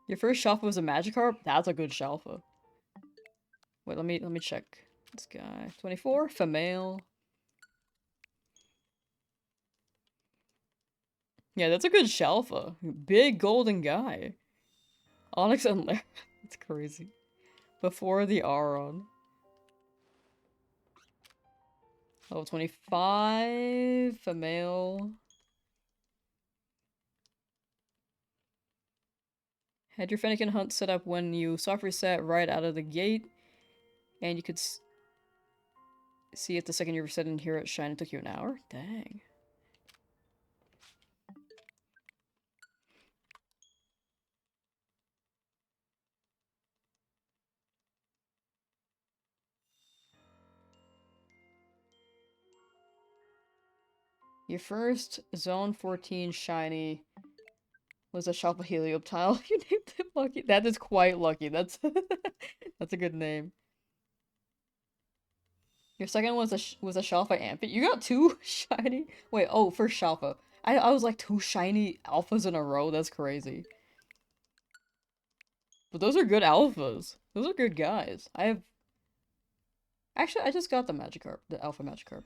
Your first Shalfa was a Magikarp? That's a good Shalfa. Wait, let me check. This guy. 24? Female. Yeah, that's a good Shalfa. Big golden guy. Onyx and Lair. That's crazy. Before the Aron. Oh, 25. Female. Had your Fennekin hunt set up when you soft reset right out of the gate. And you could see it the second you reset and hear it shine. It took you an hour? Dang. Your first Zone 14 shiny was a Shalpa Helioptile. You named it Lucky. That is quite lucky. That's that's a good name. Your second was a Shalpa Ampy. You got 2 shiny. Wait, oh, first Shalpa. I was like 2 shiny alphas in a row. That's crazy. But those are good alphas. Those are good guys. Actually, I just got the Magikarp, the Alpha Magikarp.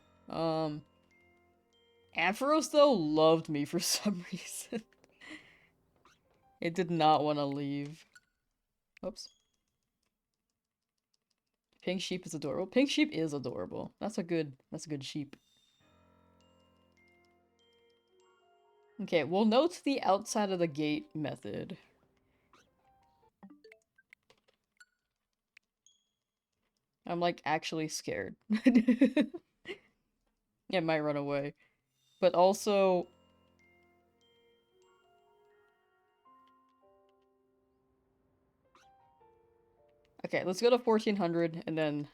Ampharos though loved me for some reason. It did not want to leave. Oops. Pink sheep is adorable. Pink sheep is adorable. That's a good sheep. Okay, we'll note the outside of the gate method. I'm like actually scared. It might run away. But also okay, let's go to 1400 and then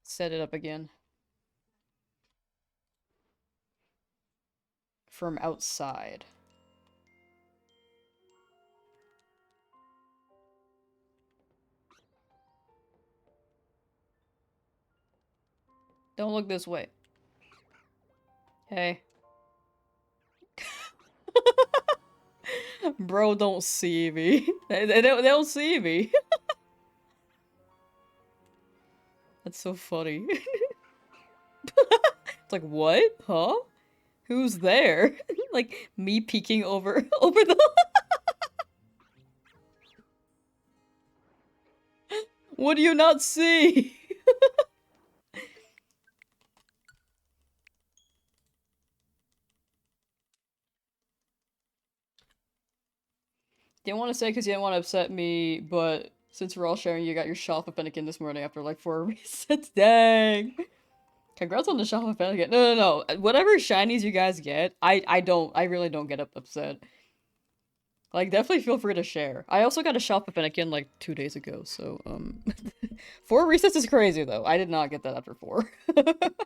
set it up again. From outside. Don't look this way. Hey. Bro, don't see me. They don't see me. That's so funny. It's like, what? Huh? Who's there? Like, me peeking over the... What do you not see? Didn't want to say because you didn't want to upset me, but since we're all sharing, you got your Shalfa Fennekin this morning after like 4 resets. Dang! Congrats on the Shalfa Fennekin. No. Whatever shinies you guys get, I really don't get upset. Like, definitely feel free to share. I also got a Shalpa Fennekin like 2 days ago, so, 4 resets is crazy though. I did not get that after 4. That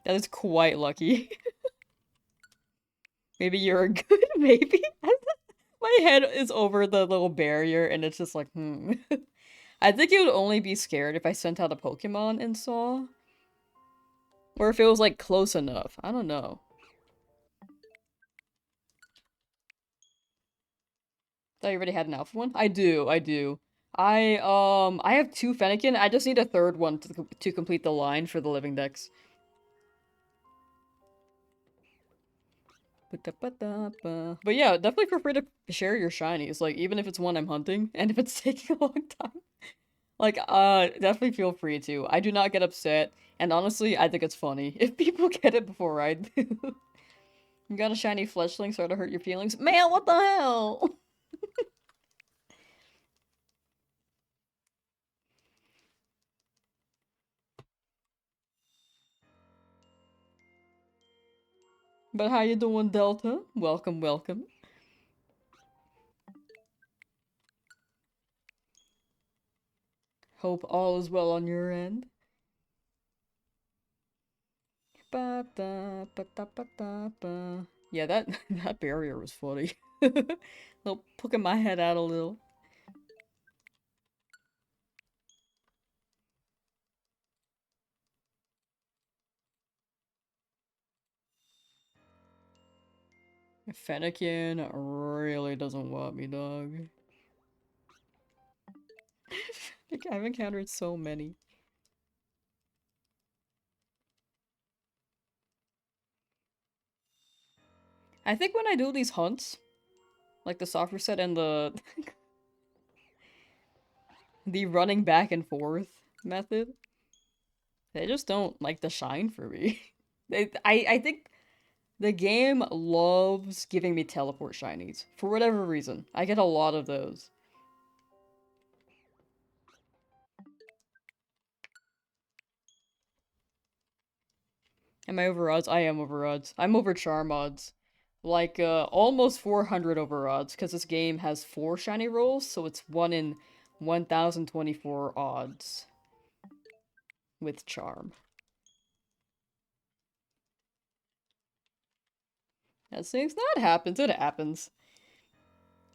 is quite lucky. Maybe you're a good maybe? My head is over the little barrier and it's just like, hmm. I think it would only be scared if I sent out a Pokemon and saw. Or if it was like close enough. I don't know. Thought you already had an alpha one? I do, I do. I have two Fennekin. I just need a third one to complete the line for the living dex. But yeah, definitely feel free to share your shinies, like, even if it's one I'm hunting, and if it's taking a long time. Like, definitely feel free to. I do not get upset, and honestly, I think it's funny if people get it before I do. You got a shiny fletchling, sorry to hurt your feelings. Man, what the hell? But how you doing, Delta? Welcome, welcome. Hope all is well on your end. Ba-da, ba-da, ba-da, ba. Yeah, that that barrier was funny. Little poking my head out a little. Fennekin really doesn't want me, dog. Like, I've encountered so many. I think when I do these hunts, like the soft reset and the the running back and forth method, they just don't like the shine for me. I think the game loves giving me teleport shinies for whatever reason. I get a lot of those. Am I over odds? I am over odds. I'm over charm odds. Like, almost 400 over odds, because this game has 4 shiny rolls, so it's 1 in 1024 odds with charm. As things that happens, it happens.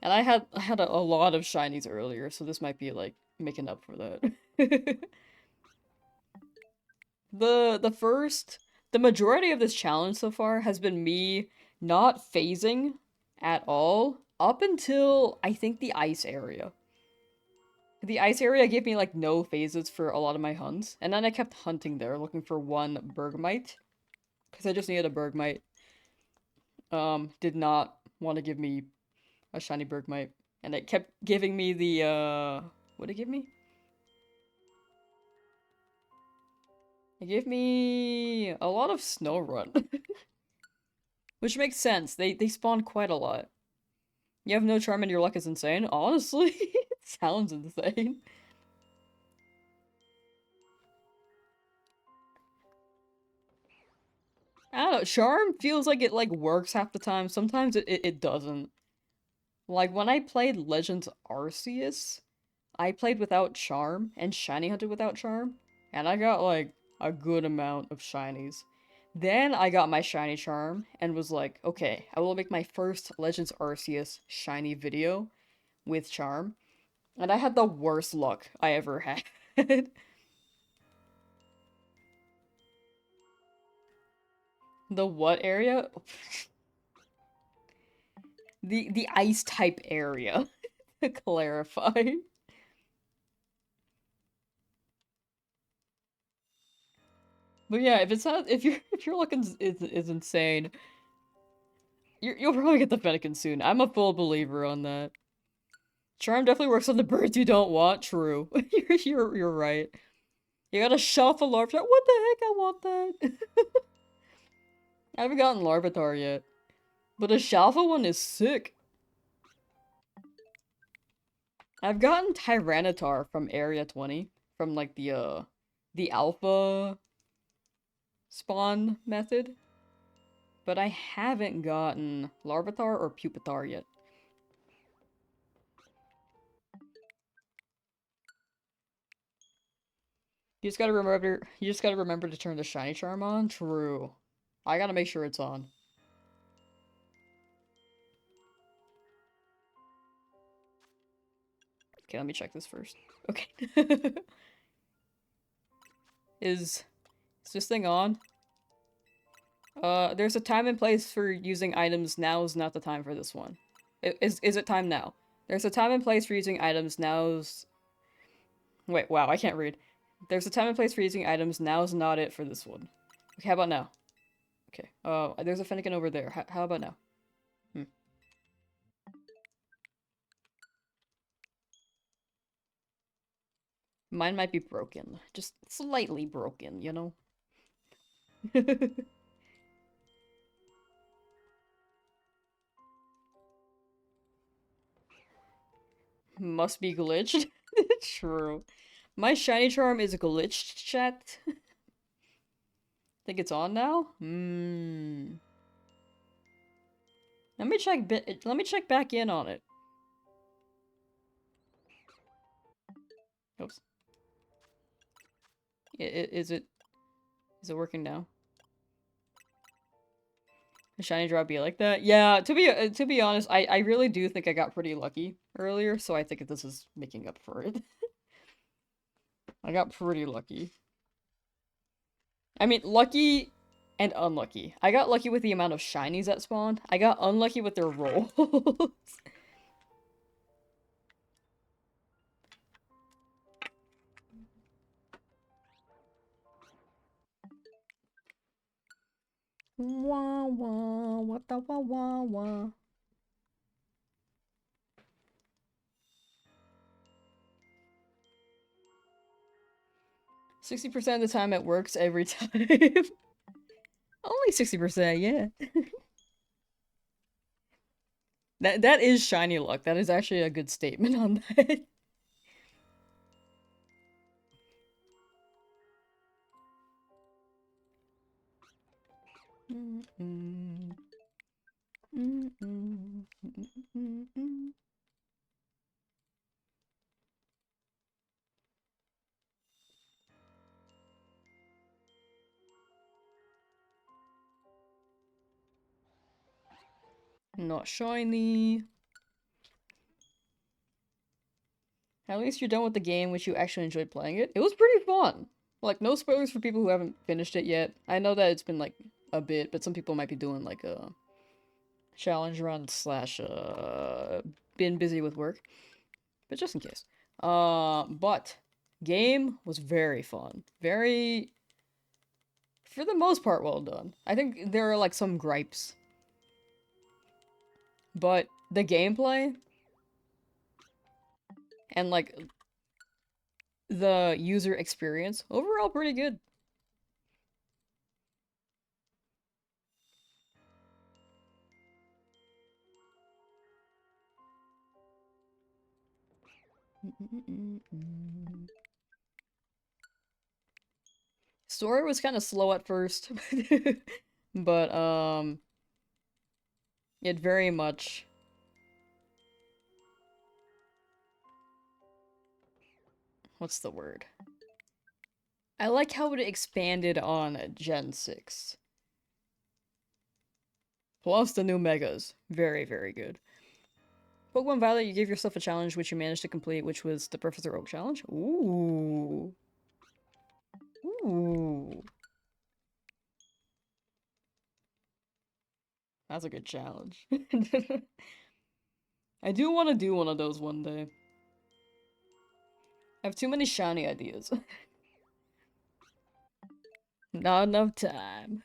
And I had a lot of shinies earlier, so this might be like making up for that. The majority of this challenge so far has been me not phasing at all up until I think the ice area. The ice area gave me like no phases for a lot of my hunts, and then I kept hunting there looking for one Bergmite because I just needed a Bergmite. Did not want to give me a shiny Bergmite, and it kept giving me the what did it give me? It gave me a lot of Snow which makes sense. They spawn quite a lot. You have no charm and your luck is insane? Honestly, it sounds insane. I don't know, charm feels like it like works half the time. Sometimes it doesn't. Like when I played Legends Arceus, I played without charm and shiny hunted without charm, and I got like a good amount of shinies. Then I got my shiny charm and was like, okay, I will make my first Legends Arceus shiny video with charm. And I had the worst luck I ever had. The what area? The ice type area, to clarify. But yeah, if it's not if your luck is insane, you'll probably get the Fennekin soon. I'm a full believer on that. Charm definitely works on the birds you don't want. True, you're right. You gotta shuffle Larvitar. What the heck? I want that. I haven't gotten Larvitar yet, but a Shalfa one is sick. I've gotten Tyranitar from Area 20, from like the alpha spawn method, but I haven't gotten Larvitar or Pupitar yet. You just gotta remember to turn the shiny charm on. True. I gotta make sure it's on. Okay, let me check this first. Okay. Is this thing on? There's a time and place for using items. Now is not the time for this one. Is it time now? There's a time and place for using items. Now's... Wait, wow, I can't read. There's a time and place for using items. Now's not it for this one. Okay, how about now? Okay. There's a Fennekin over there. How about now? Hmm. Mine might be broken. Just slightly broken, you know? Must be glitched. True. My shiny charm is glitched, chat. Think it's on now? Hmm. Let me check back in on it. Oops. Is it working now? A shiny drop be like that? Yeah, to be honest, I really do think I got pretty lucky earlier, so I think this is making up for it. I got pretty lucky. I mean, lucky and unlucky. I got lucky with the amount of shinies that spawned. I got unlucky with their rolls. Wah wah, what the wah wah wah. 60% of the time it works every time. Only 60%, yeah. That is shiny luck. That is actually a good statement on that. Not shiny. At least you're done with the game, which you actually enjoyed playing it. It was pretty fun. Like, no spoilers for people who haven't finished it yet. I know that it's been, like, a bit, but some people might be doing, like, a challenge run slash, been busy with work. But just in case. But game was very fun. Very, for the most part, well done. I think there are, like, some gripes. But the gameplay and, like, the user experience, overall pretty good. Story was kind of slow at first, but it very much... What's the word? I like how it expanded on Gen 6. Plus the new megas. Very, very good. Pokemon Violet, you gave yourself a challenge which you managed to complete, which was the Professor Oak challenge. Ooh. Ooh. That's a good challenge. I do want to do one of those one day. I have too many shiny ideas. Not enough time.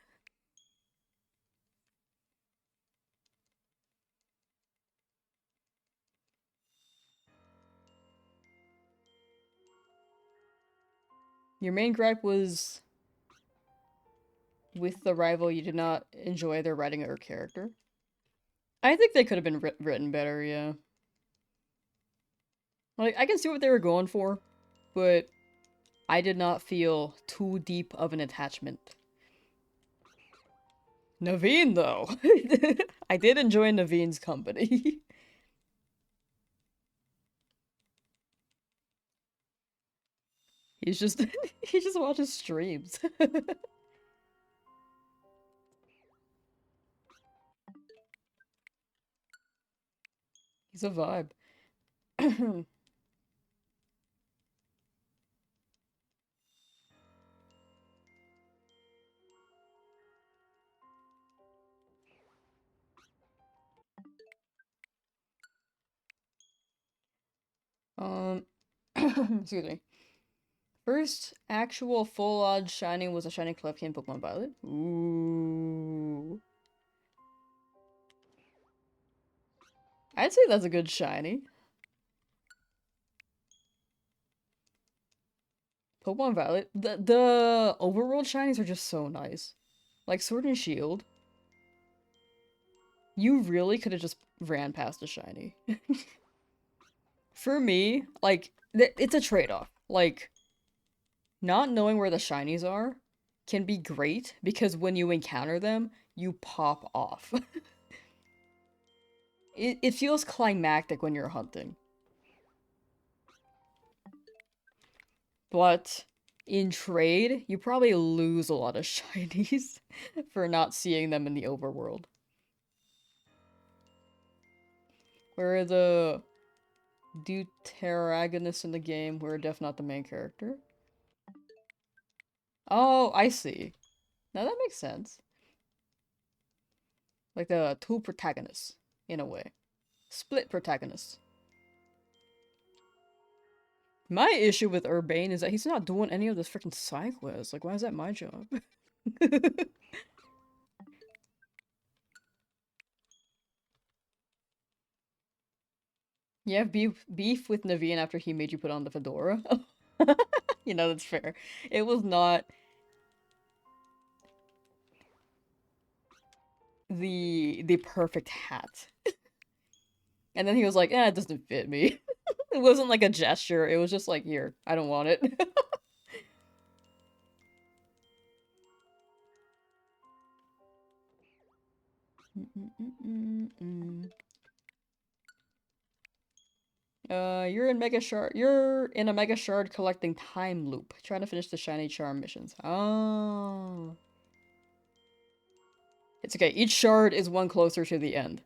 Your main gripe was with the rival, you did not enjoy their writing or character. I think they could have been written better, yeah. Like, I can see what they were going for, but I did not feel too deep of an attachment. Naveen, though. I did enjoy Naveen's company. He's just... he just watches streams. He's a vibe. Excuse me. First actual full odd shiny was a shiny Clefkin Pokemon Violet. Ooh. I'd say that's a good shiny. Pokemon Violet. The overworld shinies are just so nice. Like Sword and Shield. You really could have just ran past a shiny. For me, like, it's a trade-off. Like, not knowing where the shinies are can be great because when you encounter them, you pop off. It feels climactic when you're hunting. But in trade, you probably lose a lot of shinies for not seeing them in the overworld. Where the deuteragonists in the game were definitely not the main character. Oh, I see. Now that makes sense. Like the two protagonists, in a way. Split protagonists. My issue with Urbane is that he's not doing any of this freaking side quests. Like, why is that my job? You have beef with Naveen after he made you put on the fedora? You know, that's fair. It was not the perfect hat. And then he was like, it doesn't fit me. It wasn't like a gesture, it was just like, here, I don't want it. You're in a Mega Shard collecting time loop, trying to finish the Shiny Charm missions. Oh. It's okay, each shard is one closer to the end.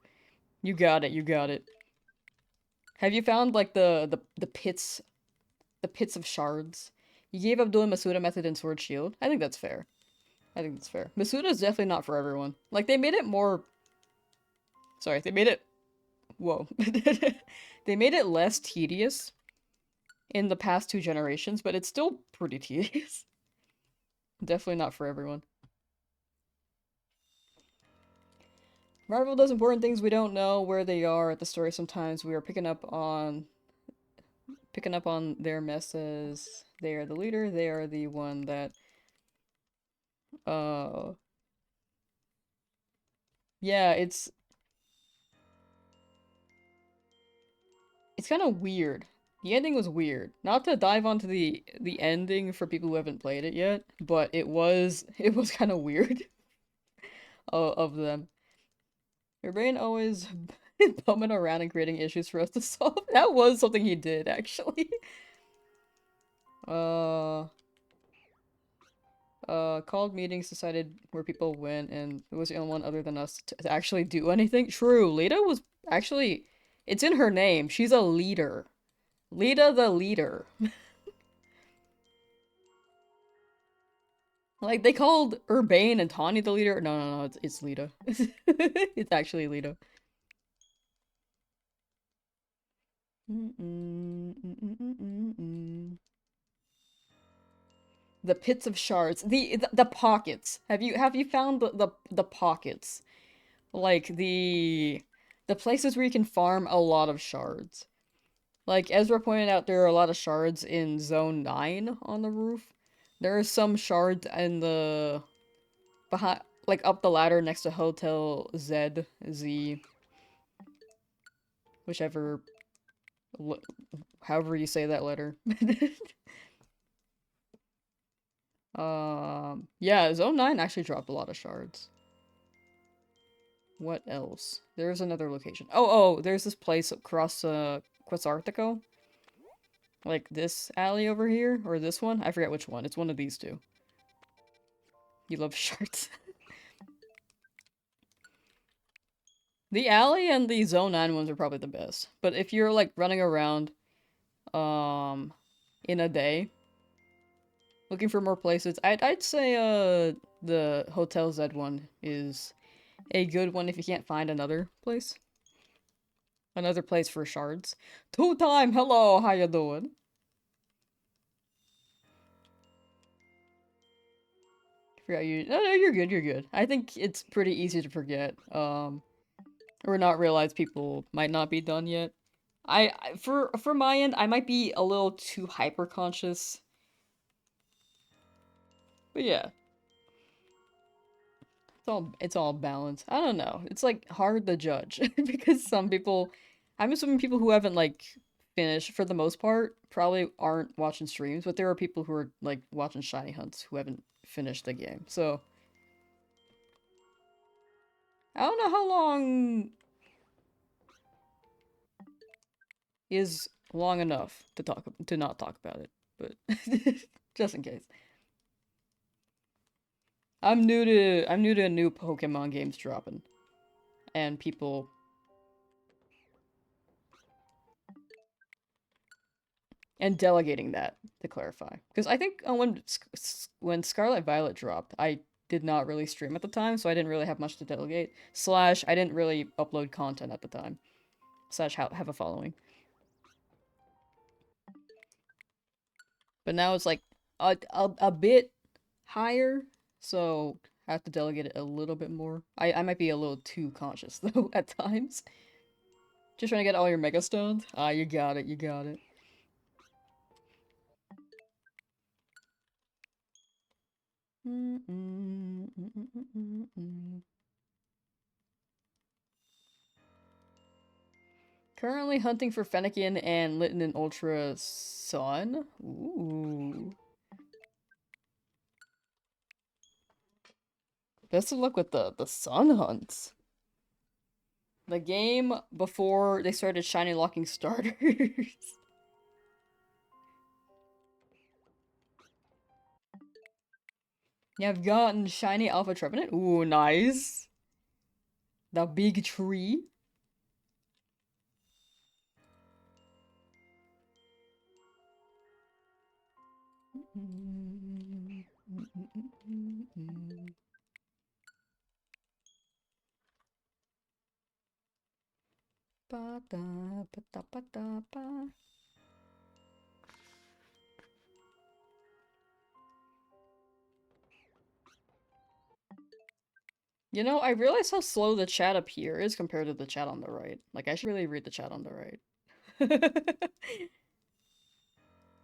You got it, you got it. Have you found, like, the pits of shards? You gave up doing Masuda method in Sword Shield? I think that's fair. I think that's fair. Masuda is definitely not for everyone. Like, they made it more... Sorry, they made it... Whoa. They made it less tedious in the past 2 generations, but it's still pretty tedious. Definitely not for everyone. Marvel does important things we don't know where they are at the story sometimes. We are picking up on their messes. They are the leader, they are the one that yeah, it's kind of weird. The ending was weird. Not to dive onto the ending for people who haven't played it yet, but it was kind of weird of them. Your brain always bumming around and creating issues for us to solve. That was something he did, actually. Called meetings, decided where people went, and it was the only one other than us to actually do anything. True, Lita was actually... It's in her name. She's a leader. Lita the leader. Like, they called Urbane and Tawny the leader. No, it's Lita. It's actually Lita. The pits of shards. The pockets. Have you found the pockets? Like, the places where you can farm a lot of shards. Like, Ezra pointed out, there are a lot of shards in Zone 9 on the roof. There are some shards in the... behind, like, up the ladder next to Hotel Z, whichever... however you say that letter. Yeah, Zone 9 actually dropped a lot of shards. What else? There's another location. Oh, there's this place across, Quasartico. Like this alley over here? Or this one? I forget which one. It's one of these two. You love shards. The alley and the Zone 9 ones are probably the best. But if you're, like, running around, in a day, looking for more places, I'd say, the Hotel Z one is a good one if you can't find another place. Another place for shards. Two time, hello, how you doing? Forgot you. No, no, you're good. You're good. I think it's pretty easy to forget. Or not realize people might not be done yet. For my end, I might be a little too hyper conscious. But yeah, it's all balanced. I don't know. It's like hard to judge because some people, I'm assuming people who haven't like finished for the most part probably aren't watching streams, but there are people who are like watching shiny hunts who haven't finished the game. So I don't know how long is long enough to not talk about it, but just in case. I'm new to a new Pokemon games dropping, and people and delegating that to clarify because I think when Scarlet Violet dropped, I did not really stream at the time, so I didn't really have much to delegate. Slash, I didn't really upload content at the time. Slash, have a following. But now it's like a bit higher, so I have to delegate it a little bit more. I might be a little too conscious though at times. Just trying to get all your Mega Stones. Ah, you got it, you got it. Currently hunting for Fennekin and Litten and Ultra Sun. Ooh. Best of luck with the Sun hunts. The game before they started shiny locking starters. You have gotten shiny Alpha Trevenant. Ooh, nice. The big tree. You know, I realize how slow the chat up here is compared to the chat on the right. Like, I should really read the chat on the right.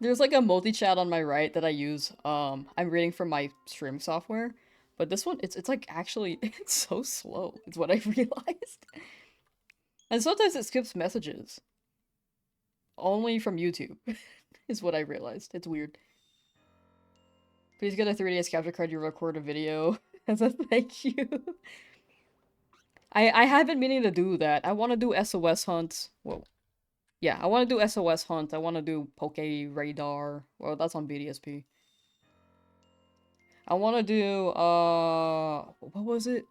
There's like a multi-chat on my right that I use. I'm reading from my streaming software, but this one, it's like actually, it's so slow. It's what I realized. And sometimes it skips messages. Only from YouTube, is what I realized. It's weird. Please get a 3DS capture card, you record a video as a thank you. I have been meaning to do that. I want to do SOS hunts. Whoa. Yeah, I want to do SOS hunts. I want to do Poke Radar. Well, that's on BDSP. I want to do, what was it?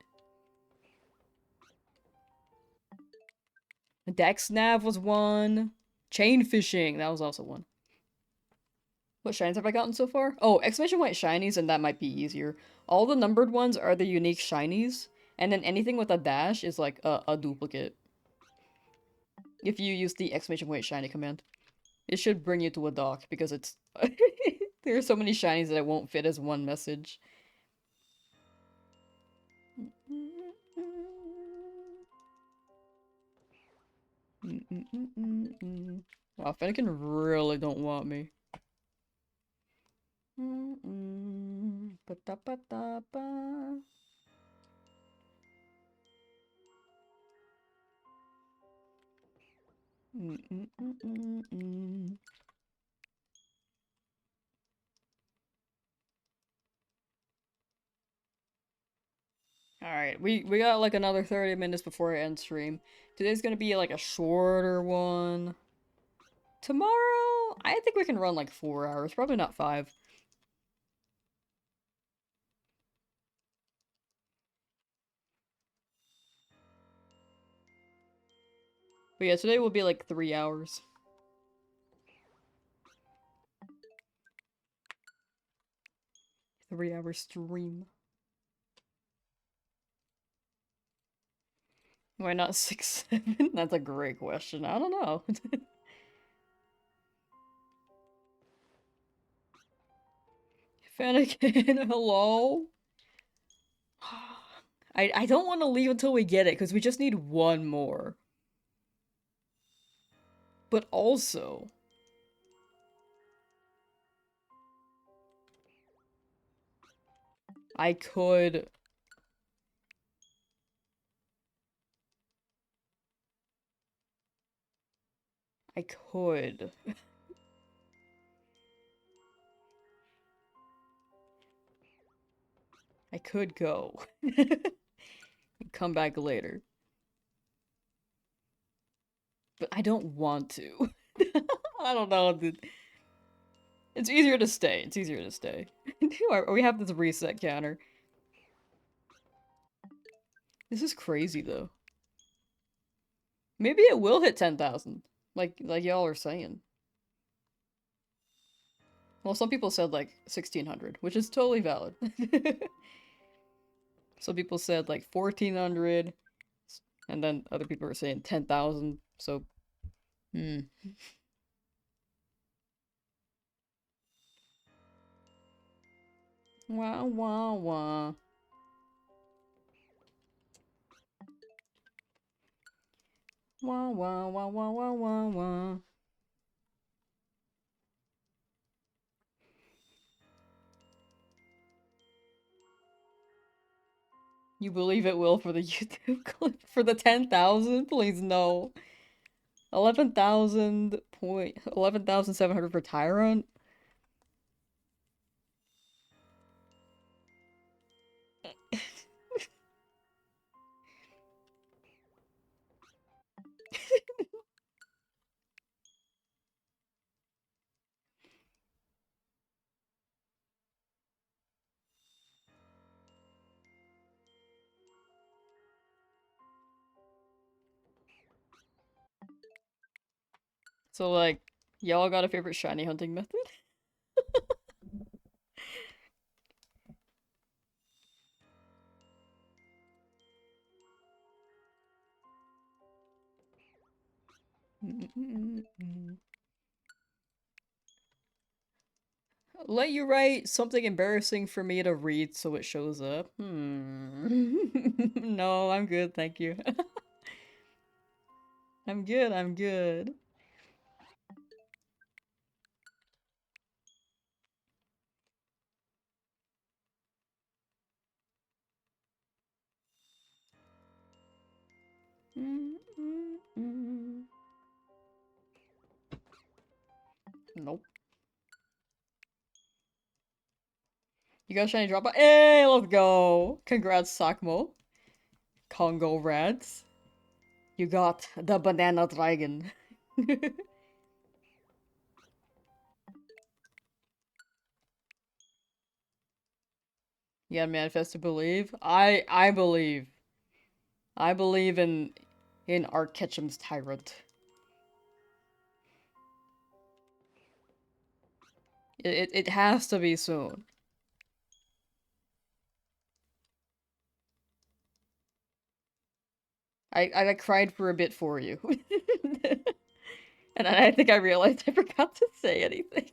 Dex Nav was one. Chain fishing, that was also one. What shinies have I gotten so far? Oh, exclamation point shinies, and that might be easier. All the numbered ones are the unique shinies, and then anything with a dash is like a duplicate. If you use the exclamation point shiny command. It should bring you to a dock, because it's... there are so many shinies that it won't fit as one message. Wow, Fennekin really don't want me. Alright, we got like another 30 minutes before I end stream. Today's gonna be like a shorter one. Tomorrow, I think we can run like 4 hours, probably not 5. But yeah, today will be like 3 hours. 3 hour stream. Why not 6'7"? That's a great question. I don't know. Fanakin, hello? I don't want to leave until we get it, because we just need one more. But also, I could... I could. I could go. Come back later. But I don't want to. I don't know, dude. It's easier to stay. It's easier to stay. We have this reset counter. This is crazy, though. Maybe it will hit 10,000. Like y'all are saying. Well, some people said, like, 1,600, which is totally valid. Some people said, like, 1,400. And then other people were saying 10,000. So, hmm. Wah, wah, wah. Wah, wah, wah, wah, wah, wah, wah. You believe it will for the YouTube clip? For the 10,000? Please no. 11,700 for Tyrant? So, like, y'all got a favorite shiny hunting method? Let you write something embarrassing for me to read so it shows up. No, I'm good, thank you. I'm good, I'm good. Nope. You got a shiny drop? Hey, let's go! Congrats, Sakmo. Congo Rats. You got the banana dragon. Yeah, manifest to believe. I believe. I believe in Art Ketchum's Tyrant. It has to be soon. I like cried for a bit for you. And I think I realized I forgot to say anything.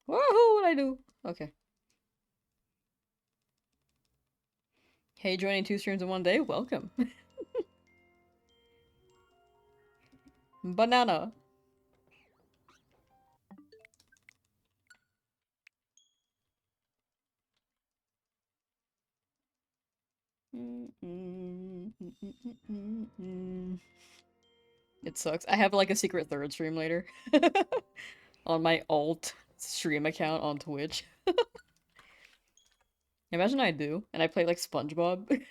Whoa, what'd I do? Okay. Hey, joining 2 streams in one day? Welcome. Banana. It sucks. I have like a secret third stream later. On my alt stream account on Twitch. Imagine I do, and I play like SpongeBob.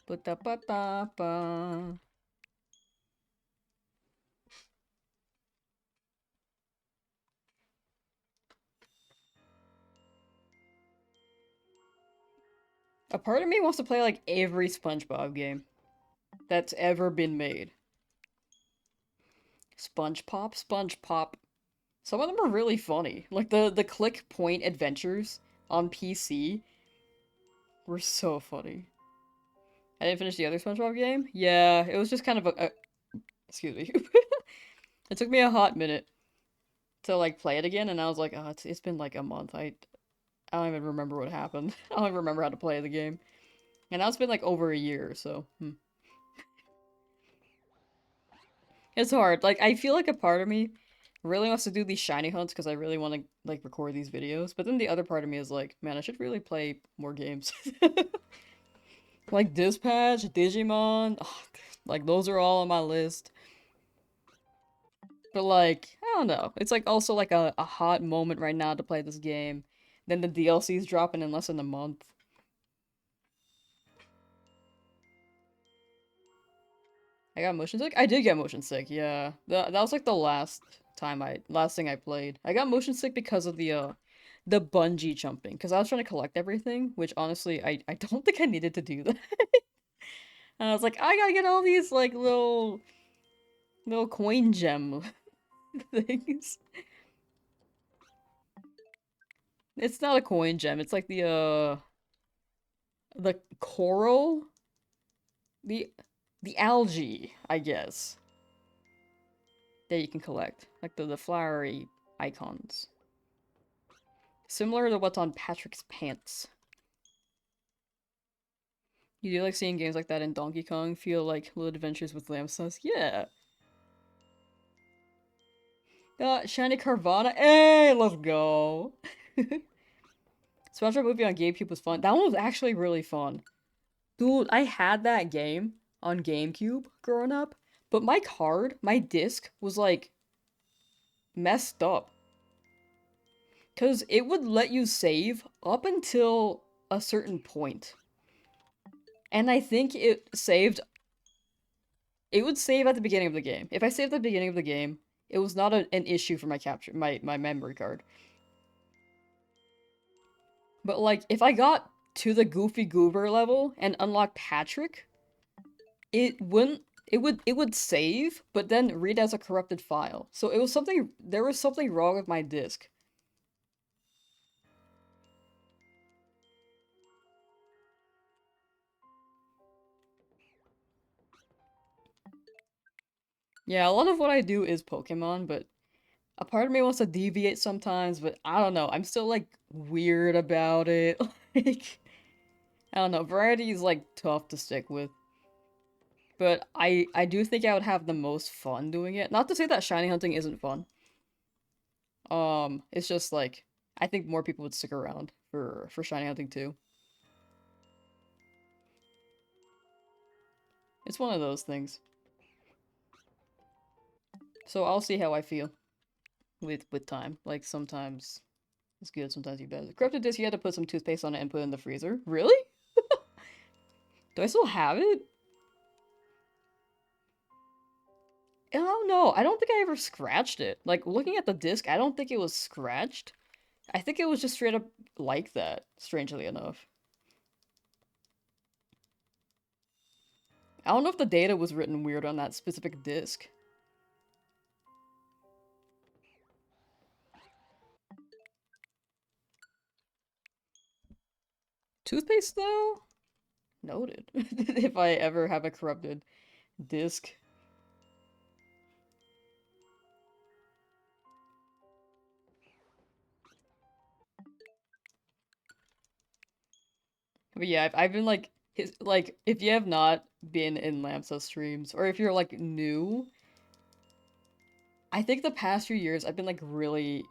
Ba-da-ba-da-ba. A part of me wants to play like every SpongeBob game that's ever been made. Sponge Pop, Sponge Pop. Some of them are really funny. Like the click point adventures on PC were so funny. I didn't finish the other SpongeBob game. Yeah, it was just kind of a excuse me. It took me a hot minute to like play it again, and I was like, oh, it's been like a month. I don't even remember what happened. I don't even remember how to play the game. And now it's been like over a year, so it's hard. Like I feel like a part of me really wants to do these shiny hunts because I really want to like record these videos. But then the other part of me is like, man, I should really play more games. Like Dispatch, Digimon, like those are all on my list. But like, I don't know. It's like also like a hot moment right now to play this game. Then the DLC's dropping in less than a month. I got motion sick? I did get motion sick, yeah. That was like the last thing I played. I got motion sick because of the bungee jumping. Because I was trying to collect everything, which honestly, I don't think I needed to do that. And I was like, I gotta get all these like little coin gem things. It's not a coin gem, it's like the coral? The the algae, I guess, that you can collect. Like the flowery icons. Similar to what's on Patrick's pants. You do like seeing games like that in Donkey Kong? Feel like Little Adventures with Lamsauce? Yeah. Shiny Carvana. Hey, let's go. SpongeBob movie on GameCube was fun. That one was actually really fun. Dude, I had that game on GameCube growing up, but my disc was like messed up. Because it would let you save up until a certain point. And I think it would save at the beginning of the game. If I saved at the beginning of the game, it was not an issue for my memory card. But like, if I got to the Goofy Goober level and unlocked Patrick, it wouldn't it would save, but then read as a corrupted file. So there was something wrong with my disk. Yeah, a lot of what I do is Pokemon, but a part of me wants to deviate sometimes, but I don't know. I'm still like weird about it. Like I don't know, variety is like tough to stick with. But I do think I would have the most fun doing it. Not to say that shiny hunting isn't fun. It's just like I think more people would stick around for shiny hunting too. It's one of those things. So I'll see how I feel with time. Like sometimes it's good, sometimes you bad. Corrupted disc, you had to put some toothpaste on it and put it in the freezer. Really? Do I still have it? I don't know. I don't think I ever scratched it. Like looking at the disc, I don't think it was scratched. I think it was just straight up like that, strangely enough. I don't know if the data was written weird on that specific disc. Toothpaste, though? Noted. If I ever have a corrupted disc. But yeah, I've been like, if you have not been in LAMSUS streams, or if you're like new, I think the past few years I've been like really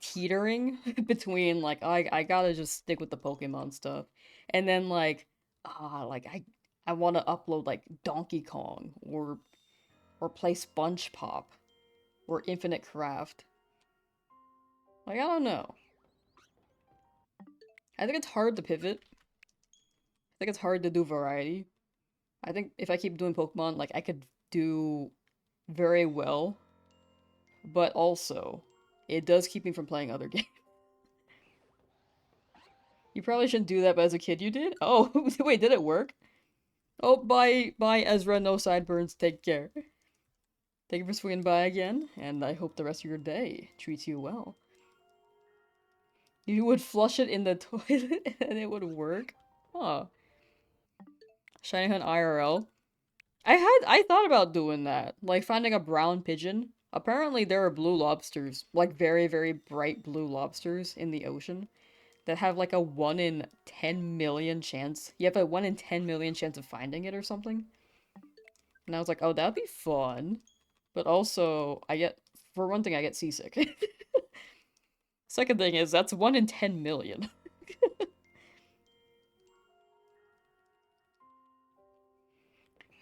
teetering between like, oh, I gotta just stick with the Pokemon stuff. And then like I want to upload like Donkey Kong or play SpongeBob or Infinite Craft. Like, I don't know. I think it's hard to pivot. I think it's hard to do variety. I think if I keep doing Pokemon, like, I could do very well. But also, it does keep me from playing other games. You probably shouldn't do that, but as a kid you did? Oh, wait, did it work? Oh, bye, Ezra, no sideburns, take care. Thank you for swinging by again, and I hope the rest of your day treats you well. You would flush it in the toilet and it would work? Huh. Shiny Hunt IRL. I thought about doing that. Like finding a brown pigeon. Apparently there are blue lobsters, like very, very bright blue lobsters in the ocean that have like a 1 in 10 million chance. You have a 1 in 10 million chance of finding it or something. And I was like, oh, that'd be fun. But also, for one thing, I get seasick. Second thing is, that's 1 in 10 million.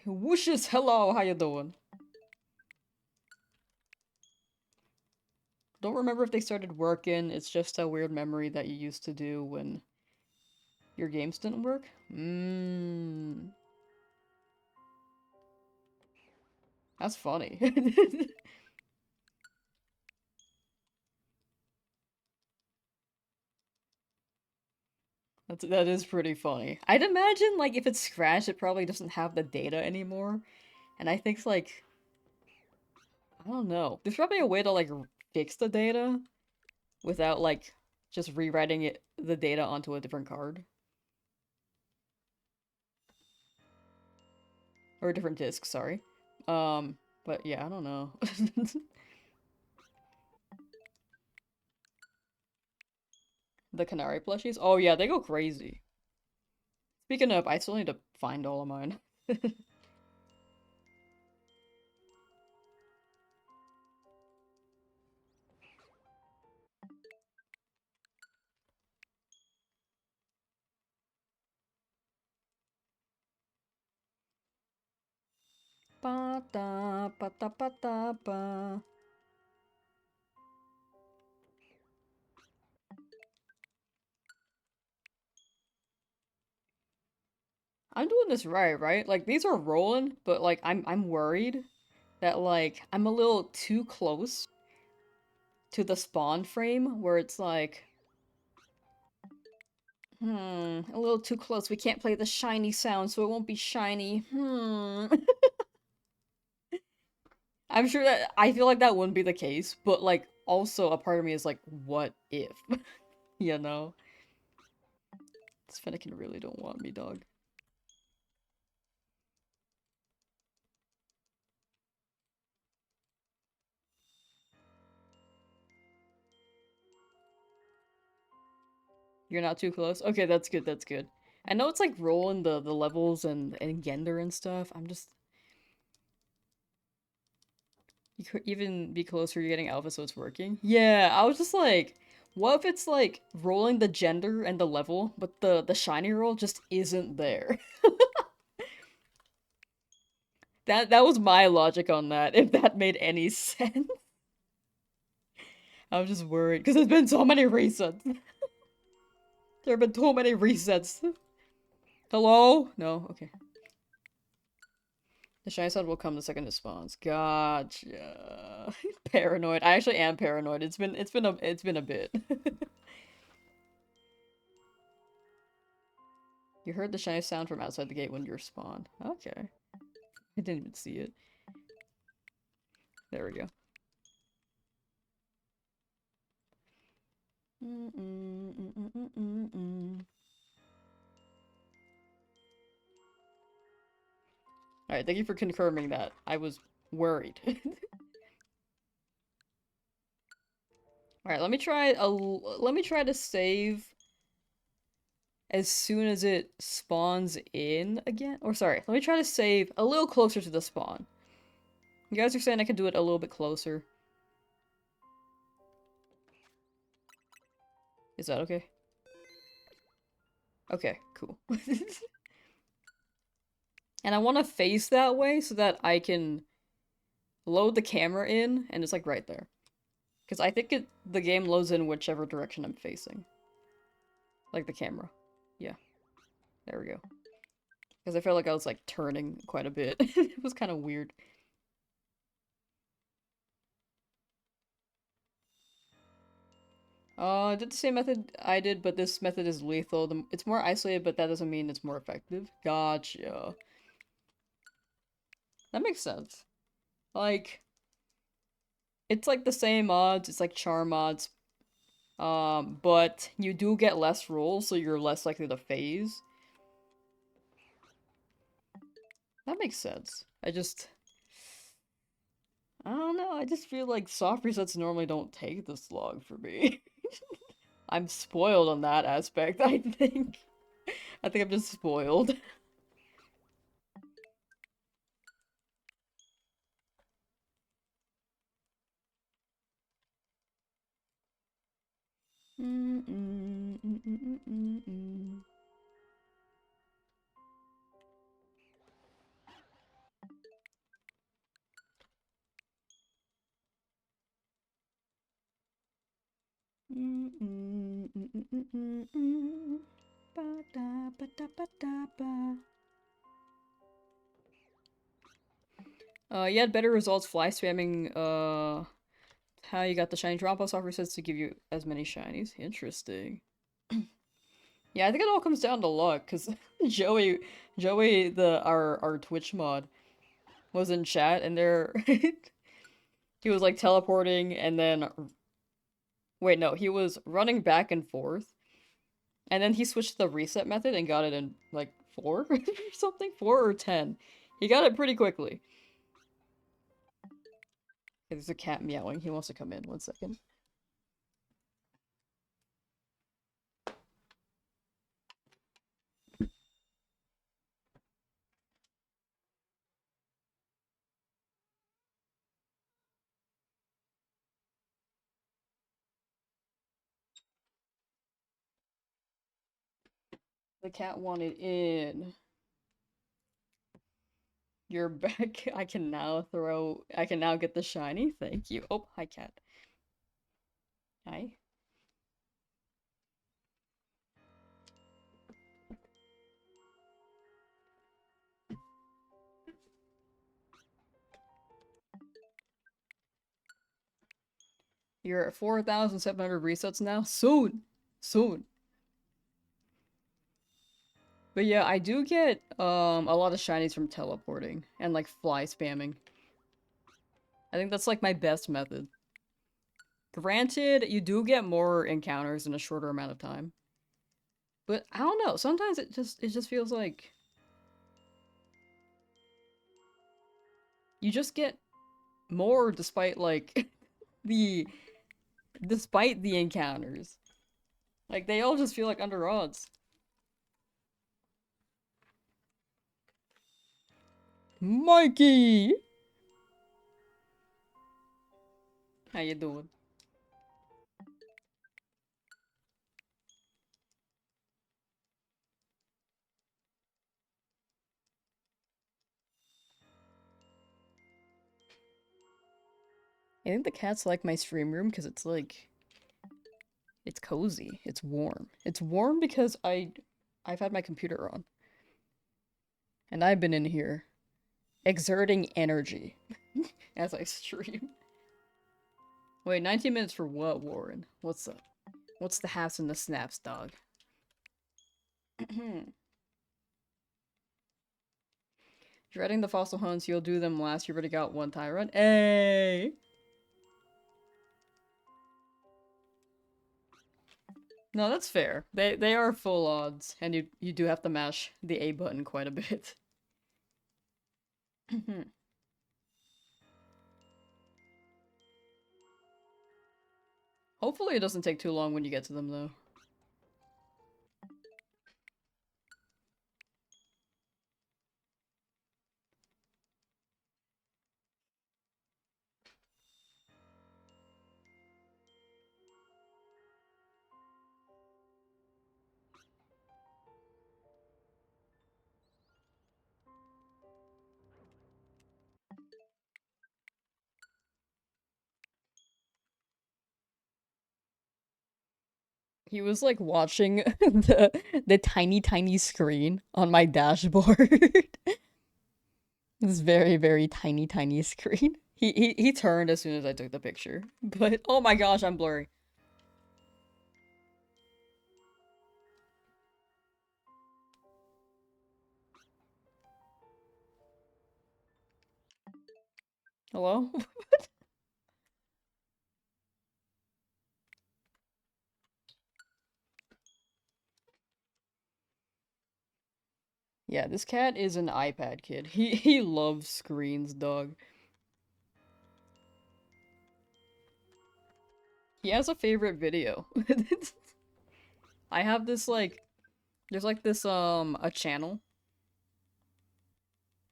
Whooshes, hello, how you doing? Don't remember if they started working, it's just a weird memory that you used to do when your games didn't work? That's funny. That is pretty funny. I'd imagine, like, if it's scratched, it probably doesn't have the data anymore. And I think, like, I don't know. There's probably a way to, like, fix the data without, like, just rewriting the data onto a different card. Or a different disk, sorry. But yeah, I don't know. The Canary plushies? Oh yeah, they go crazy. Speaking of, I still need to find all of mine. Ba da ba da ba da ba. I'm doing this right? Like these are rolling, but like I'm worried that like I'm a little too close to the spawn frame where it's like a little too close. We can't play the shiny sound, so it won't be shiny. I'm sure that I feel like that wouldn't be the case, but like also a part of me is like, what if? You know? This Fennekin really don't want me, dog. You're not too close? Okay, that's good, that's good. I know it's like rolling the levels and Gender and stuff. I'm just you could even be closer, you're getting alpha so it's working. Yeah, I was just like, what if it's like rolling the gender and the level, but the shiny roll just isn't there? That was my logic on that, if that made any sense. I was just worried, because there's been so many resets. There have been too many resets. Hello? No? Okay. The shiny side will come the second it spawns. Gotcha. Paranoid. I actually am paranoid. It's been a bit. You heard the shiny sound from outside the gate when you spawned. Okay. I didn't even see it. There we go. Alright, thank you for confirming that. I was worried. Alright, let me try to save as soon as it spawns in again. Or sorry, let me try to save a little closer to the spawn. You guys are saying I can do it a little bit closer. Is that okay? Okay, cool. And I want to face that way so that I can load the camera in and it's like right there. Because I think the game loads in whichever direction I'm facing. Like the camera. Yeah. There we go. Because I felt like I was like turning quite a bit. It was kind of weird. I did the same method I did, but this method is lethal. It's more isolated, but that doesn't mean it's more effective. Gotcha. That makes sense. Like, It's like the same mods, it's like charm mods. But you do get less rolls, so you're less likely to phase. That makes sense. I don't know, I just feel like soft resets normally don't take this long for me. I'm spoiled on that aspect, I think. I think I'm just spoiled. You had better results fly spamming, how you got the shiny drop software says to give you as many shinies. Interesting. Yeah, I think it all comes down to luck, because Joey, our Twitch mod, was in chat, and he was, like, teleporting, and then, wait, no, he was running back and forth, and then he switched the reset method and got it in, like, 4 or something? 4 or 10. He got it pretty quickly. Okay, there's a cat meowing. He wants to come in. 1 second. The cat wanted in. You're back. I can now get the shiny. Thank you. Oh, hi, cat. Hi. You're at 4,700 resets now? Soon! Soon. But yeah, I do get, a lot of shinies from teleporting and, like, fly spamming. I think that's, like, my best method. Granted, you do get more encounters in a shorter amount of time. But I don't know, sometimes it just feels like you just get more despite, like, the despite the encounters. Like, they all just feel like under odds. Mikey! How you doing? I think the cats like my stream room because it's like it's cozy. It's warm. It's warm because I've had my computer on. And I've been in here exerting energy as I stream. Wait, 19 minutes for what, Warren? What's up? What's the haps and the snaps, dog? Dreading the fossil hunts, you'll do them last. You already got one tie run. Hey! No, that's fair. They are full odds, and you do have to mash the A button quite a bit. Hopefully it doesn't take too long when you get to them, though. He was like watching the tiny screen on my dashboard. This very tiny screen. He turned as soon as I took the picture. But oh my gosh, I'm blurry. Hello? Yeah, this cat is an iPad kid. He loves screens, dog. He has a favorite video. I have this like there's like this a channel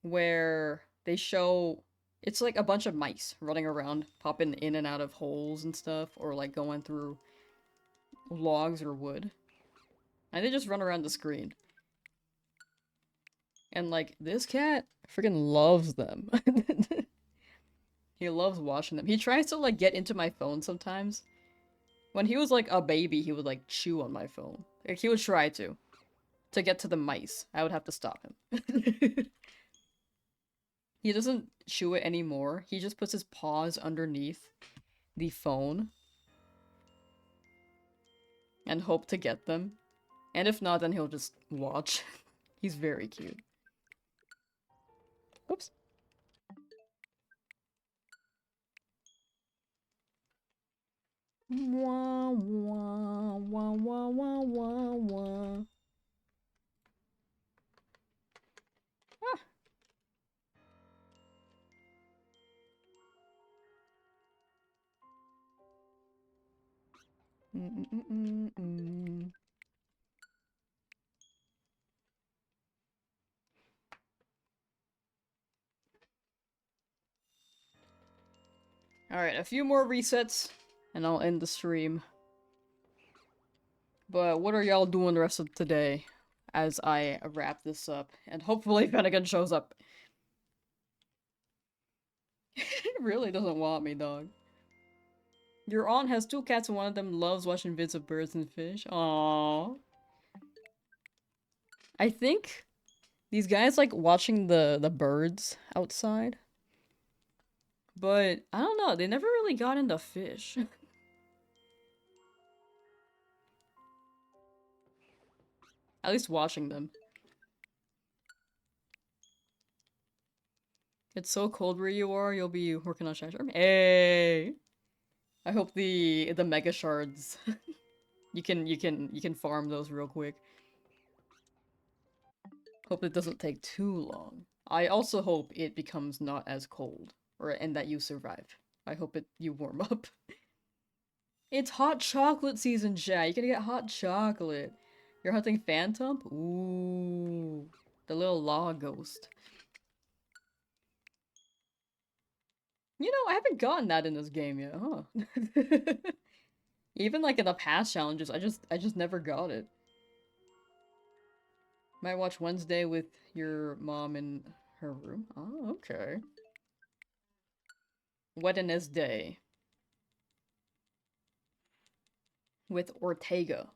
where they show it's like a bunch of mice running around, popping in and out of holes and stuff, or like going through logs or wood. And they just run around the screen. And like this cat freaking loves them. He loves watching them. He tries to like get into my phone sometimes. When he was like a baby, he would like chew on my phone. Like he would try to get to the mice. I would have to stop him. He doesn't chew it anymore. He just puts his paws underneath the phone and hope to get them. And if not, then he'll just watch. He's very cute. Oops. Wah, wah, wah, wah, wah, wah, wah. Ah. Mm, mm, mm, mm. Alright, a few more resets, and I'll end the stream. But what are y'all doing the rest of today as I wrap this up? And hopefully Finnegan shows up. He really doesn't want me, dog. Your aunt has two cats and one of them loves watching vids of birds and fish. Aww. I think these guys like watching the birds outside. But, I don't know, they never really got into fish. At least watching them. It's so cold where you are, you'll be working on Shine. Hey! I hope the mega shards you can farm those real quick. Hope it doesn't take too long. I also hope it becomes not as cold, and that you survive. I hope you warm up. It's hot chocolate season, chat. You can get hot chocolate. You're hunting Phantom? Ooh, the little law ghost. You know, I haven't gotten that in this game yet, huh? Even like in the past challenges, I just never got it. Might watch Wednesday with your mom in her room. Oh, okay. Wednesday with Ortega.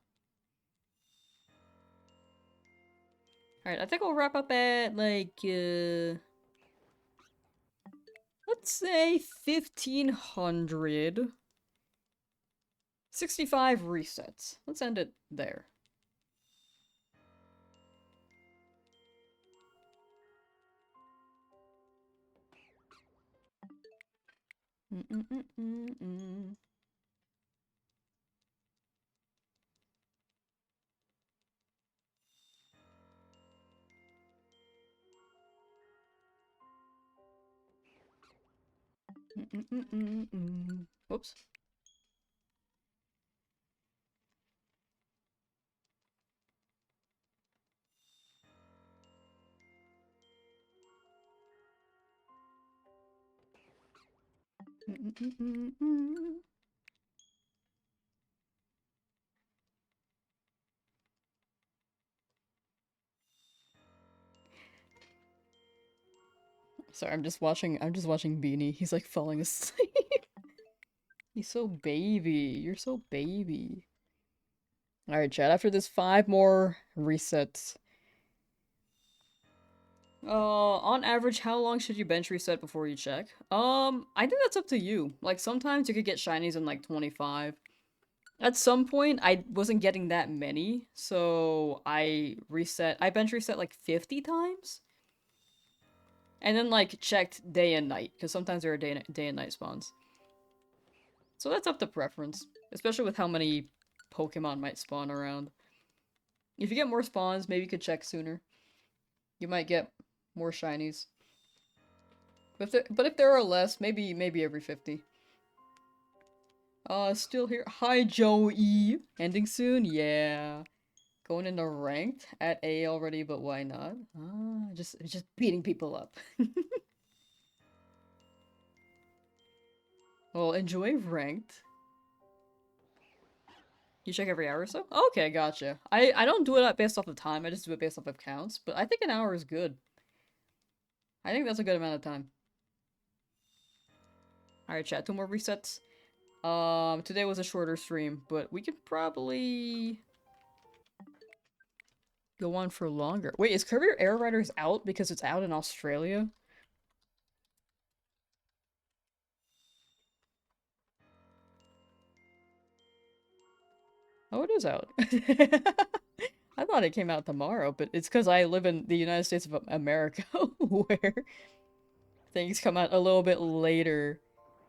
Alright, I think we'll wrap up at like let's say 1500. 65 resets. Let's end it there. Whoops. Sorry, I'm just watching Beanie. He's like falling asleep. He's so baby. You're so baby. Alright, chat, after this 5 more resets. On average, how long should you bench reset before you check? I think that's up to you. Like, sometimes you could get shinies in like 25. At some point, I wasn't getting that many, so I bench reset like 50 times? And then like checked day and night, because sometimes there are day and night spawns. So that's up to preference, especially with how many Pokemon might spawn around. If you get more spawns, maybe you could check sooner. You might get more shinies. But if there are less, maybe every 50. Still here. Hi, Joey. Ending soon? Yeah. Going into ranked at A already, but why not? Just beating people up. Well, enjoy ranked. You check every hour or so? Okay, gotcha. I don't do it based off of time, I just do it based off of counts, but I think an hour is good. I think that's a good amount of time. Alright, chat, 2 more resets. Today was a shorter stream, but we could probably go on for longer. Wait, is Courier Air Riders out because it's out in Australia? Oh, it is out. I thought it came out tomorrow, but it's because I live in the United States of America, where things come out a little bit later,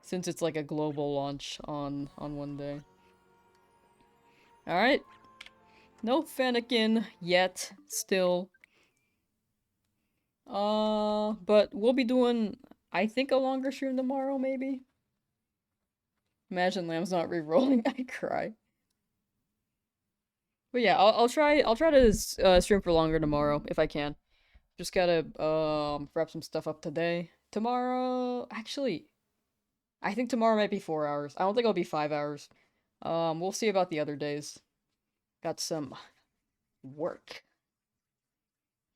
since it's like a global launch on one day. Alright. No Fennekin yet, still. But we'll be doing, I think, a longer stream tomorrow, maybe? Imagine Lamb's not re-rolling, I cry. But yeah, I'll try to stream for longer tomorrow, if I can. Just gotta, wrap some stuff up today. Tomorrow, actually, I think tomorrow might be 4 hours. I don't think it'll be 5 hours. We'll see about the other days. Got some work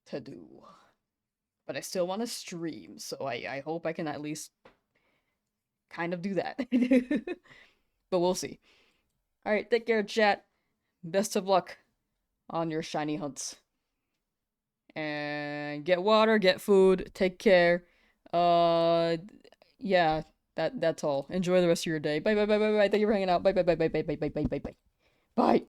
to do. But I still want to stream, so I hope I can at least kind of do that. But we'll see. Alright, take care, chat. Best of luck on your shiny hunts. And get water, get food, take care. Yeah, that's all. Enjoy the rest of your day. Bye bye bye bye bye. Thank you for hanging out. Bye bye bye bye bye bye bye bye bye bye. Bye.